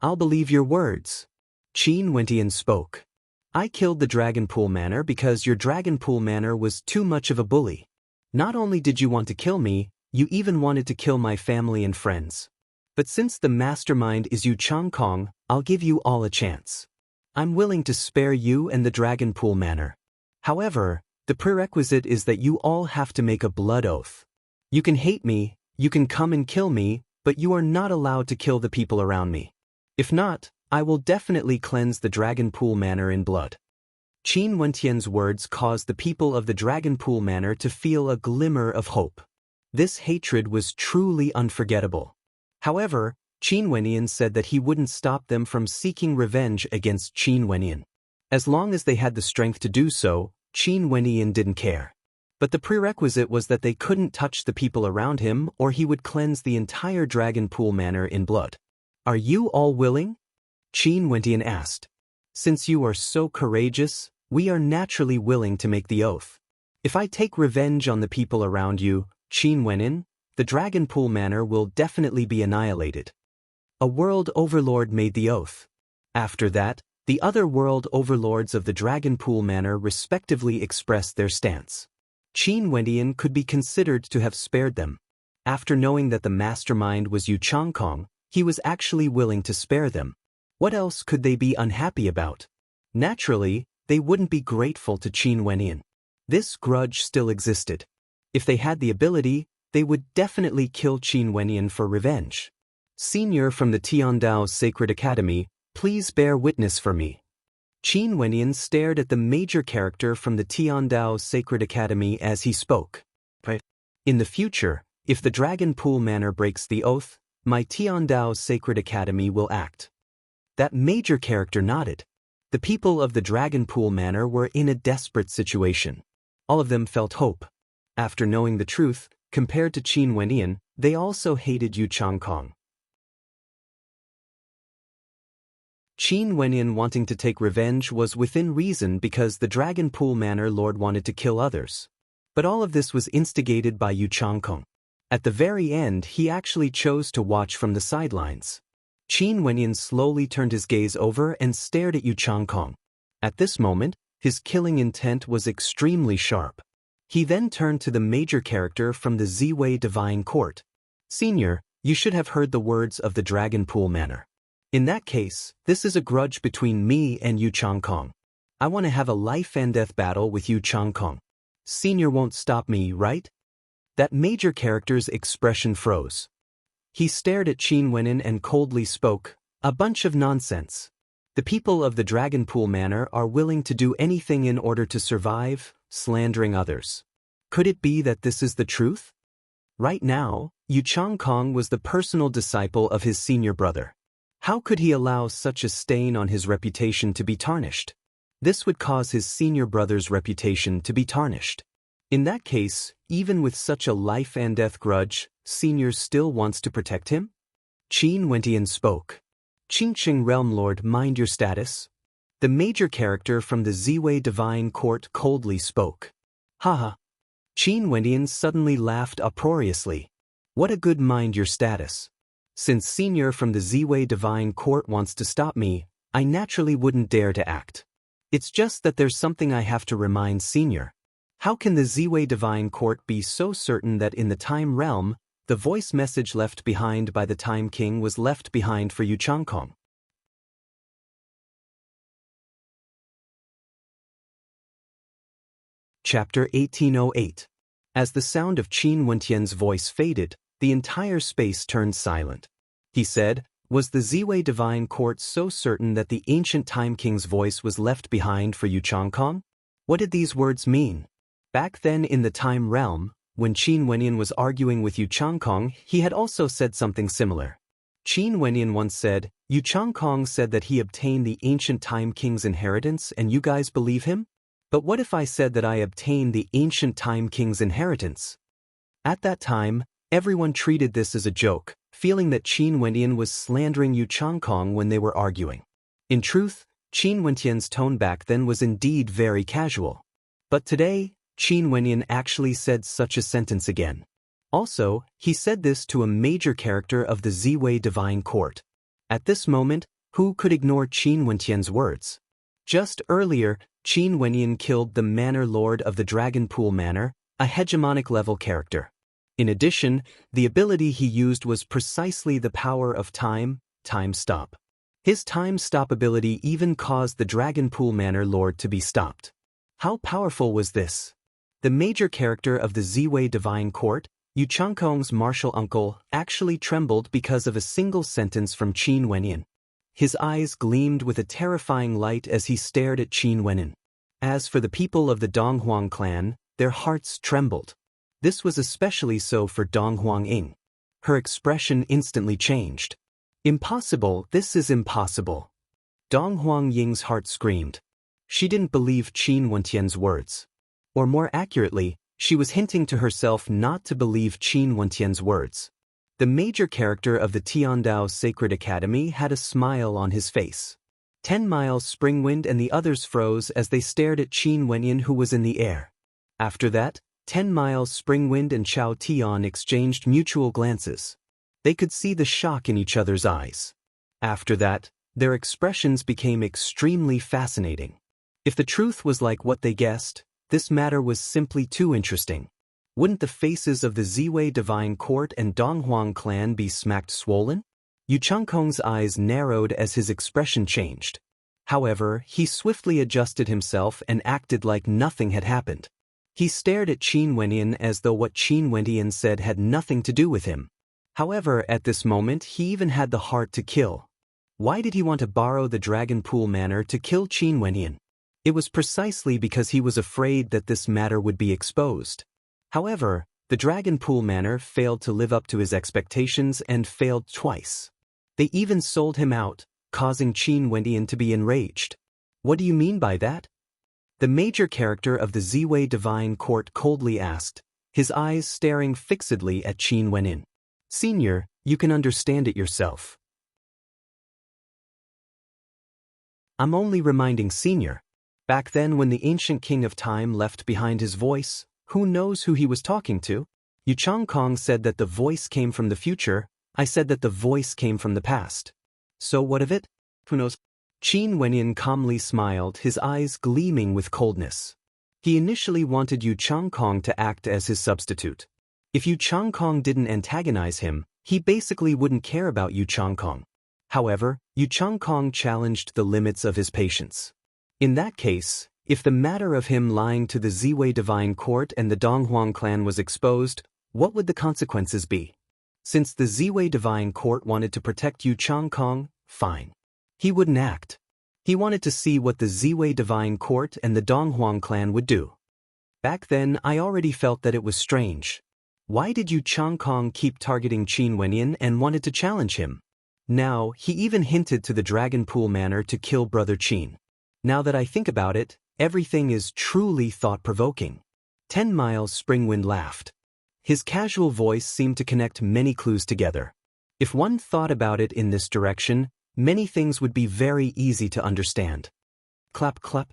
I'll believe your words. Qin Wentian spoke. I killed the Dragonpool Manor because your Dragonpool Manor was too much of a bully. Not only did you want to kill me, you even wanted to kill my family and friends. But since the mastermind is Yu Changkong, I'll give you all a chance. I'm willing to spare you and the Dragonpool Manor. However, the prerequisite is that you all have to make a blood oath. You can hate me, you can come and kill me, but you are not allowed to kill the people around me. If not, I will definitely cleanse the Dragonpool Manor in blood. Qin Wentian's words caused the people of the Dragonpool Manor to feel a glimmer of hope. This hatred was truly unforgettable. However, Qin Wentian said that he wouldn't stop them from seeking revenge against Qin Wenin. As long as they had the strength to do so, Qin Wentian didn't care. But the prerequisite was that they couldn't touch the people around him or he would cleanse the entire Dragonpool Manor in blood. Are you all willing? Qin Wentian asked. Since you are so courageous, we are naturally willing to make the oath. If I take revenge on the people around you, Qin Wenin, the Dragonpool Manor will definitely be annihilated. A world overlord made the oath. After that, the other world overlords of the Dragonpool Manor respectively expressed their stance. Qin Wentian could be considered to have spared them. After knowing that the mastermind was Yu Changkong, he was actually willing to spare them. What else could they be unhappy about? Naturally, they wouldn't be grateful to Qin Wentian. This grudge still existed. If they had the ability, they would definitely kill Qin Wentian for revenge. Senior from the Tiandao's Sacred Academy, please bear witness for me. Qin Wentian stared at the major character from the Tiandao's Sacred Academy as he spoke. In the future, if the Dragonpool Manor breaks the oath, my Tiandao's Sacred Academy will act. That major character nodded. The people of the Dragonpool Manor were in a desperate situation. All of them felt hope. After knowing the truth, compared to Qin Wentian, they also hated Yu Changkong. Qin Wentian wanting to take revenge was within reason because the Dragonpool Manor Lord wanted to kill others. But all of this was instigated by Yu Changkong. At the very end, he actually chose to watch from the sidelines. Qin Wentian slowly turned his gaze over and stared at Yu Changkong. At this moment, his killing intent was extremely sharp. He then turned to the major character from the Ziwei Divine Court. Senior, you should have heard the words of the Dragon Pool Manor. In that case, this is a grudge between me and Yu Changkong. I want to have a life-and-death battle with Yu Changkong. Senior won't stop me, right? That major character's expression froze. He stared at Qin Wenin and coldly spoke, "A bunch of nonsense. The people of the Dragon Pool Manor are willing to do anything in order to survive, slandering others. Could it be that this is the truth?" Right now, Yu Changkong was the personal disciple of his senior brother. How could he allow such a stain on his reputation to be tarnished? This would cause his senior brother's reputation to be tarnished. In that case, even with such a life-and-death grudge, Senior still wants to protect him? Qin Wentian spoke. "Qingqing Realm Lord, mind your status." The major character from the Ziwei Divine Court coldly spoke. Haha. Qin Wentian suddenly laughed uproariously. What a good mind your status. Since Senior from the Ziwei Divine Court wants to stop me, I naturally wouldn't dare to act. It's just that there's something I have to remind Senior. How can the Ziwei Divine Court be so certain that in the Time Realm, the voice message left behind by the Time King was left behind for Yu Changkong? Chapter 1808. As the sound of Qin Wentian's voice faded, the entire space turned silent. He said, "Was the Ziwei Divine Court so certain that the ancient Time King's voice was left behind for Yu Changkong?" What did these words mean? Back then in the Time Realm, when Qin Wentian was arguing with Yu Changkong, he had also said something similar. Qin Wentian once said, "Yu Changkong said that he obtained the ancient Time King's inheritance and you guys believe him? But what if I said that I obtained the ancient Time King's inheritance?" At that time, everyone treated this as a joke, feeling that Qin Wentian was slandering Yu Changkong when they were arguing. In truth, Qin Wentian's tone back then was indeed very casual. But today, Qin Wentian actually said such a sentence again. Also, he said this to a major character of the Ziwei Divine Court. At this moment, who could ignore Qin Wentian's words? Just earlier, Qin Wentian killed the Manor Lord of the Dragon Pool Manor, a hegemonic level character. In addition, the ability he used was precisely the power of time stop. His time stop ability even caused the Dragon Pool Manor Lord to be stopped. How powerful was this? The major character of the Ziwei Divine Court, Yu Changkong's martial uncle, actually trembled because of a single sentence from Qin Wentian. His eyes gleamed with a terrifying light as he stared at Qin Wentian. As for the people of the Donghuang clan, their hearts trembled. This was especially so for Donghuang Ying. Her expression instantly changed. "Impossible, this is impossible." Donghuang Ying's heart screamed. She didn't believe Qin Wentian's words. Or more accurately, she was hinting to herself not to believe Qin Wentian's words. The major character of the Tiandao Sacred Academy had a smile on his face. 10 Miles Springwind and the others froze as they stared at Qin Wentian, who was in the air. After that, 10 Miles Springwind and Chao Tian exchanged mutual glances. They could see the shock in each other's eyes. After that, their expressions became extremely fascinating. If the truth was like what they guessed, this matter was simply too interesting. Wouldn't the faces of the Ziwei Divine Court and Donghuang clan be smacked swollen? Yu Changkong's eyes narrowed as his expression changed. However, he swiftly adjusted himself and acted like nothing had happened. He stared at Qin Wentian as though what Qin Wentian said had nothing to do with him. However, at this moment he even had the heart to kill. Why did he want to borrow the Dragon Pool Manor to kill Qin Wentian? It was precisely because he was afraid that this matter would be exposed. However, the Dragon Pool Manor failed to live up to his expectations and failed twice. They even sold him out, causing Qin Wentian to be enraged. What do you mean by that? The major character of the Ziwei Divine Court coldly asked, his eyes staring fixedly at Qin Wentian. "Senior, you can understand it yourself." "I'm only reminding Senior. Back then when the ancient king of time left behind his voice, who knows who he was talking to? Yu Changkong said that the voice came from the future, I said that the voice came from the past. So what of it? Who knows?" Qin Wentian calmly smiled, his eyes gleaming with coldness. He initially wanted Yu Changkong to act as his substitute. If Yu Changkong didn't antagonize him, he basically wouldn't care about Yu Changkong. However, Yu Changkong challenged the limits of his patience. In that case, if the matter of him lying to the Ziwei divine court and the Donghuang clan was exposed, what would the consequences be? Since the Ziwei divine court wanted to protect Yu Changkong, fine. He wouldn't act. He wanted to see what the Ziwei divine court and the Donghuang clan would do. Back then, I already felt that it was strange. Why did Yu Changkong keep targeting Qin Wenyin and wanted to challenge him? Now, he even hinted to the Dragon Pool Manor to kill Brother Qin. Now that I think about it, everything is truly thought-provoking. 10 Miles Springwind laughed. His casual voice seemed to connect many clues together. If one thought about it in this direction, many things would be very easy to understand. Clap, clap.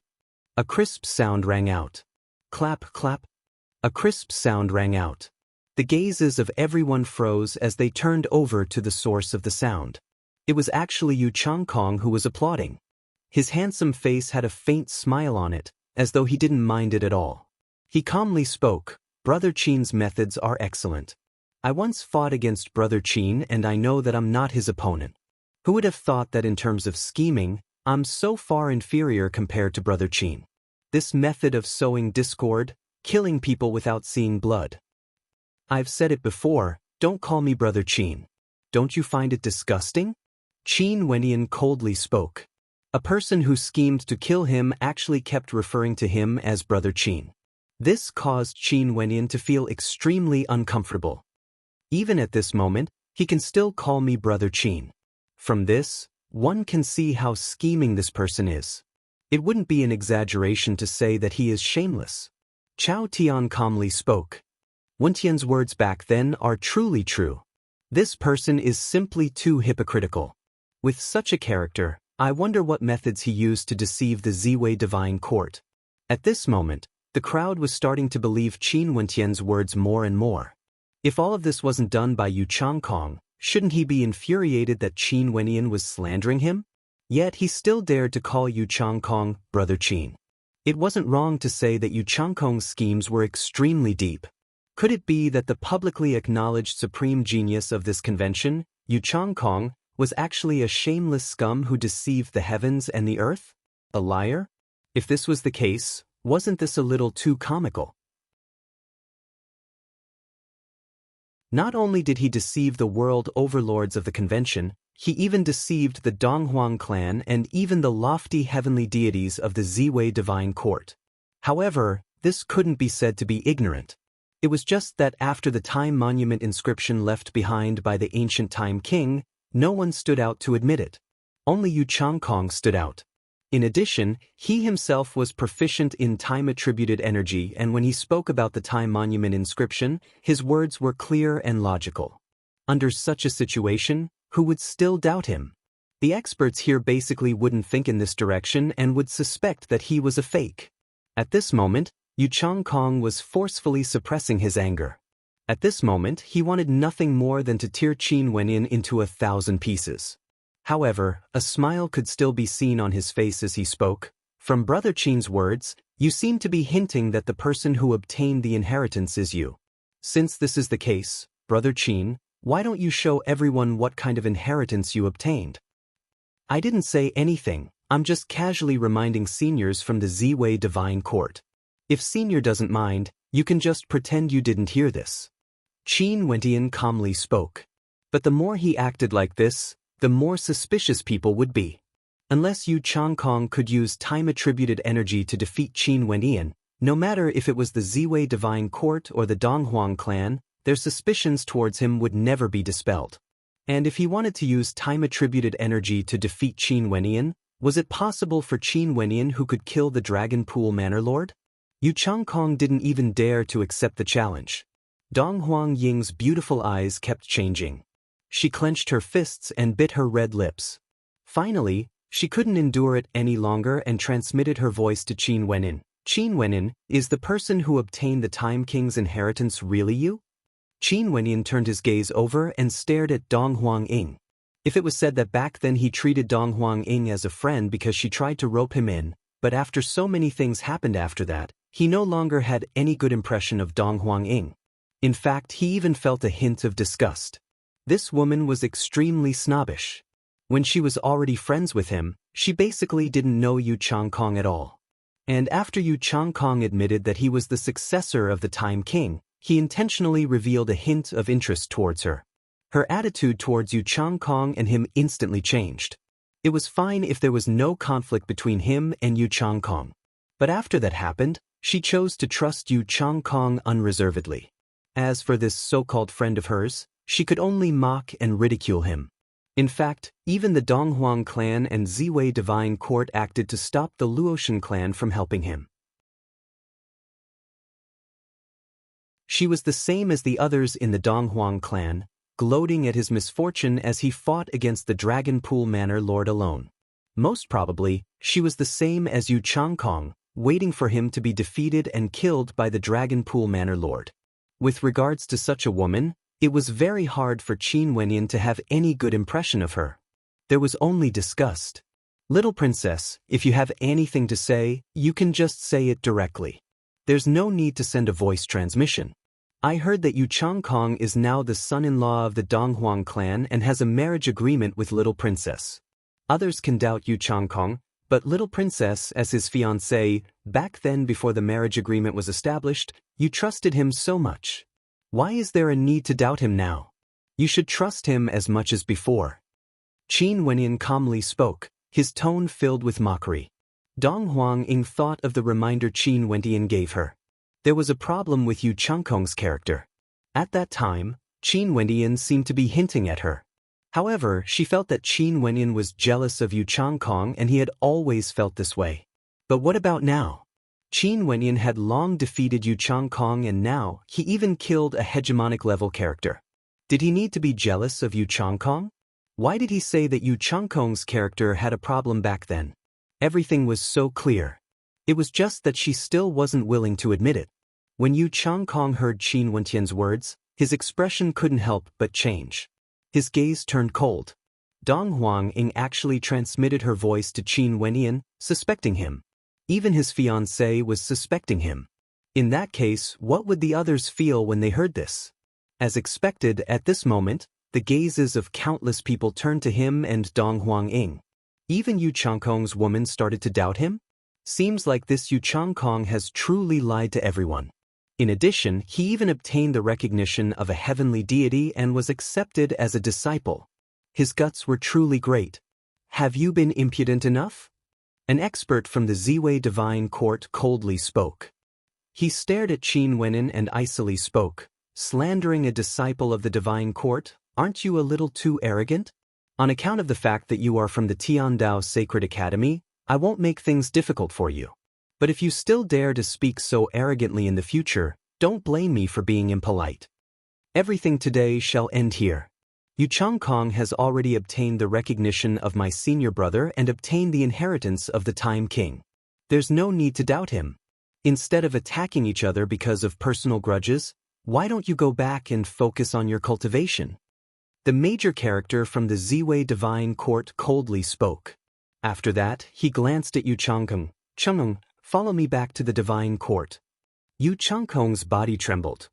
A crisp sound rang out. Clap, clap. A crisp sound rang out. The gazes of everyone froze as they turned over to the source of the sound. It was actually Yu Changkong who was applauding. His handsome face had a faint smile on it, as though he didn't mind it at all. He calmly spoke, "Brother Qin's methods are excellent. I once fought against Brother Qin and I know that I'm not his opponent. Who would have thought that in terms of scheming, I'm so far inferior compared to Brother Qin? This method of sowing discord, killing people without seeing blood. I've said it before, don't call me Brother Qin. Don't you find it disgusting?" Qin Wenyan coldly spoke. A person who schemed to kill him actually kept referring to him as Brother Qin. This caused Qin Wenyan to feel extremely uncomfortable. Even at this moment, he can still call me Brother Qin. From this, one can see how scheming this person is. It wouldn't be an exaggeration to say that he is shameless. Chao Tian calmly spoke. Wen Tian's words back then are truly true. This person is simply too hypocritical. With such a character, I wonder what methods he used to deceive the Ziwei divine court. At this moment, the crowd was starting to believe Qin Wentian's words more and more. If all of this wasn't done by Yu Changkong, shouldn't he be infuriated that Qin Wenyan was slandering him? Yet he still dared to call Yu Changkong Brother Qin. It wasn't wrong to say that Yu Changkong's schemes were extremely deep. Could it be that the publicly acknowledged supreme genius of this convention, Yu Changkong, was actually a shameless scum who deceived the heavens and the earth? A liar? If this was the case, wasn't this a little too comical? Not only did he deceive the world overlords of the convention, he even deceived the Donghuang clan and even the lofty heavenly deities of the Ziwei divine court. However, this couldn't be said to be ignorant. It was just that after the time monument inscription left behind by the ancient time king, no one stood out to admit it. Only Yu Changkong stood out. In addition, he himself was proficient in time-attributed energy, and when he spoke about the time monument inscription, his words were clear and logical. Under such a situation, who would still doubt him? The experts here basically wouldn't think in this direction and would suspect that he was a fake. At this moment, Yu Changkong was forcefully suppressing his anger. At this moment, he wanted nothing more than to tear Qin Wenyan into 1,000 pieces. However, a smile could still be seen on his face as he spoke. From Brother Qin's words, you seem to be hinting that the person who obtained the inheritance is you. Since this is the case, Brother Qin, why don't you show everyone what kind of inheritance you obtained? I didn't say anything, I'm just casually reminding seniors from the Ziwei divine court. If senior doesn't mind, you can just pretend you didn't hear this. Qin Wentian calmly spoke. But the more he acted like this, the more suspicious people would be. Unless Yu Changkong could use time-attributed energy to defeat Qin Wenyan, no matter if it was the Ziwei divine court or the Donghuang clan, their suspicions towards him would never be dispelled. And if he wanted to use time-attributed energy to defeat Qin Wenyan, was it possible for Qin Wenyan who could kill the Dragon Pool Manor Lord? Yu Changkong didn't even dare to accept the challenge. Donghuang Ying's beautiful eyes kept changing. She clenched her fists and bit her red lips. Finally, she couldn't endure it any longer and transmitted her voice to Qin Wenyan. Qin Wenyan, is the person who obtained the Time King's inheritance really you? Qin Wenyan turned his gaze over and stared at Donghuang Ying. If it was said that back then he treated Donghuang Ying as a friend because she tried to rope him in, but after so many things happened after that, He no longer had any good impression of Dong Huang. In fact, he even felt a hint of disgust. This woman was extremely snobbish. When she was already friends with him, she basically didn't know Yu Changkong at all. And after Yu Changkong admitted that he was the successor of the Time King, he intentionally revealed a hint of interest towards her. Her attitude towards Yu Changkong and him instantly changed. It was fine if there was no conflict between him and Yu Changkong. But after that happened, she chose to trust Yu Changkong unreservedly. As for this so-called friend of hers, she could only mock and ridicule him. In fact, even the Donghuang clan and Ziwei Divine Court acted to stop the Luotian clan from helping him. She was the same as the others in the Donghuang clan, gloating at his misfortune as he fought against the Dragon Pool Manor Lord alone. Most probably, she was the same as Yu Changkong, waiting for him to be defeated and killed by the Dragon Pool Manor Lord. With regards to such a woman, it was very hard for Qin Wenyan to have any good impression of her. There was only disgust. Little princess, if you have anything to say, you can just say it directly. There's no need to send a voice transmission. I heard that Yu Changkong is now the son-in-law of the Donghuang clan and has a marriage agreement with Little Princess. Others can doubt Yu Changkong, but Little Princess, as his fiancée, back then before the marriage agreement was established, you trusted him so much. Why is there a need to doubt him now? You should trust him as much as before. Qin Wenyan calmly spoke, his tone filled with mockery. Dong Huang thought of the reminder Qin Wenyan gave her. There was a problem with Yu Changkong's character. At that time, Qin Wenyan seemed to be hinting at her. However, she felt that Qin Wenyan was jealous of Yu Changkong and he had always felt this way. But what about now? Qin Wenyan had long defeated Yu Changkong and now he even killed a hegemonic level character. Did he need to be jealous of Yu Changkong? Why did he say that Yu Changkong's character had a problem back then? Everything was so clear. It was just that she still wasn't willing to admit it. When Yu Changkong heard Qin Wenyan's words, his expression couldn't help but change. His gaze turned cold. Dong Huang actually transmitted her voice to Qin Wenyan, suspecting him. Even his fiancée was suspecting him. In that case, what would the others feel when they heard this? As expected, at this moment, the gazes of countless people turned to him and Dong Huang. Even Yu Changkong's woman started to doubt him? Seems like this Yu Changkong has truly lied to everyone. In addition, he even obtained the recognition of a heavenly deity and was accepted as a disciple. His guts were truly great. Have you been impudent enough? An expert from the Ziwei Divine Court coldly spoke. He stared at Qin Wenyan and icily spoke, slandering a disciple of the Divine Court, aren't you a little too arrogant? On account of the fact that you are from the Tiandao Sacred Academy, I won't make things difficult for you. But if you still dare to speak so arrogantly in the future, don't blame me for being impolite. Everything today shall end here. Yu Changkong has already obtained the recognition of my senior brother and obtained the inheritance of the Time King. There's no need to doubt him. Instead of attacking each other because of personal grudges, why don't you go back and focus on your cultivation? The major character from the Ziwei Divine Court coldly spoke. After that, he glanced at Yu Changkong. Changkong, follow me back to the Divine Court. Yu Changkong's body trembled.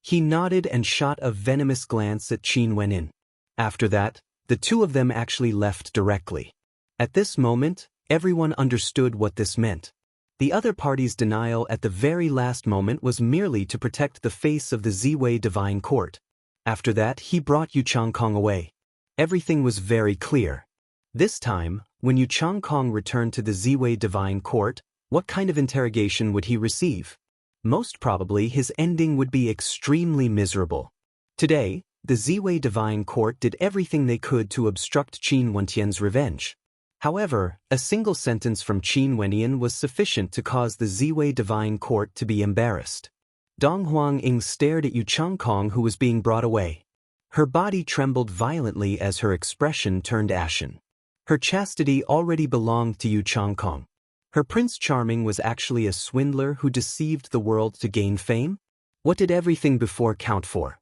He nodded and shot a venomous glance at Qin Wenyan. After that, the two of them actually left directly. At this moment, everyone understood what this meant. The other party's denial at the very last moment was merely to protect the face of the Ziwei Divine Court. After that, he brought Yu Changkong away. Everything was very clear. This time, when Yu Changkong returned to the Ziwei Divine Court, what kind of interrogation would he receive? Most probably his ending would be extremely miserable. Today, the Ziwei Divine Court did everything they could to obstruct Qin Wenyan's revenge. However, a single sentence from Qin Wenyan was sufficient to cause the Ziwei Divine Court to be embarrassed. Dong Huang stared at Yu Changkong, who was being brought away. Her body trembled violently as her expression turned ashen. Her chastity already belonged to Yu Changkong. Her Prince Charming was actually a swindler who deceived the world to gain fame? What did everything before count for?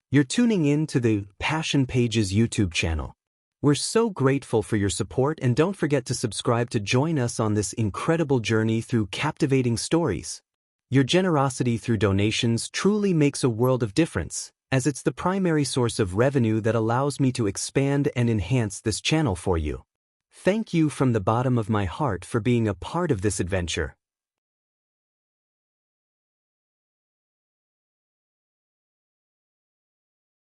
You're tuning in to the Passion Pages YouTube channel. We're so grateful for your support, and don't forget to subscribe to join us on this incredible journey through captivating stories. Your generosity through donations truly makes a world of difference, as it's the primary source of revenue that allows me to expand and enhance this channel for you. Thank you from the bottom of my heart for being a part of this adventure.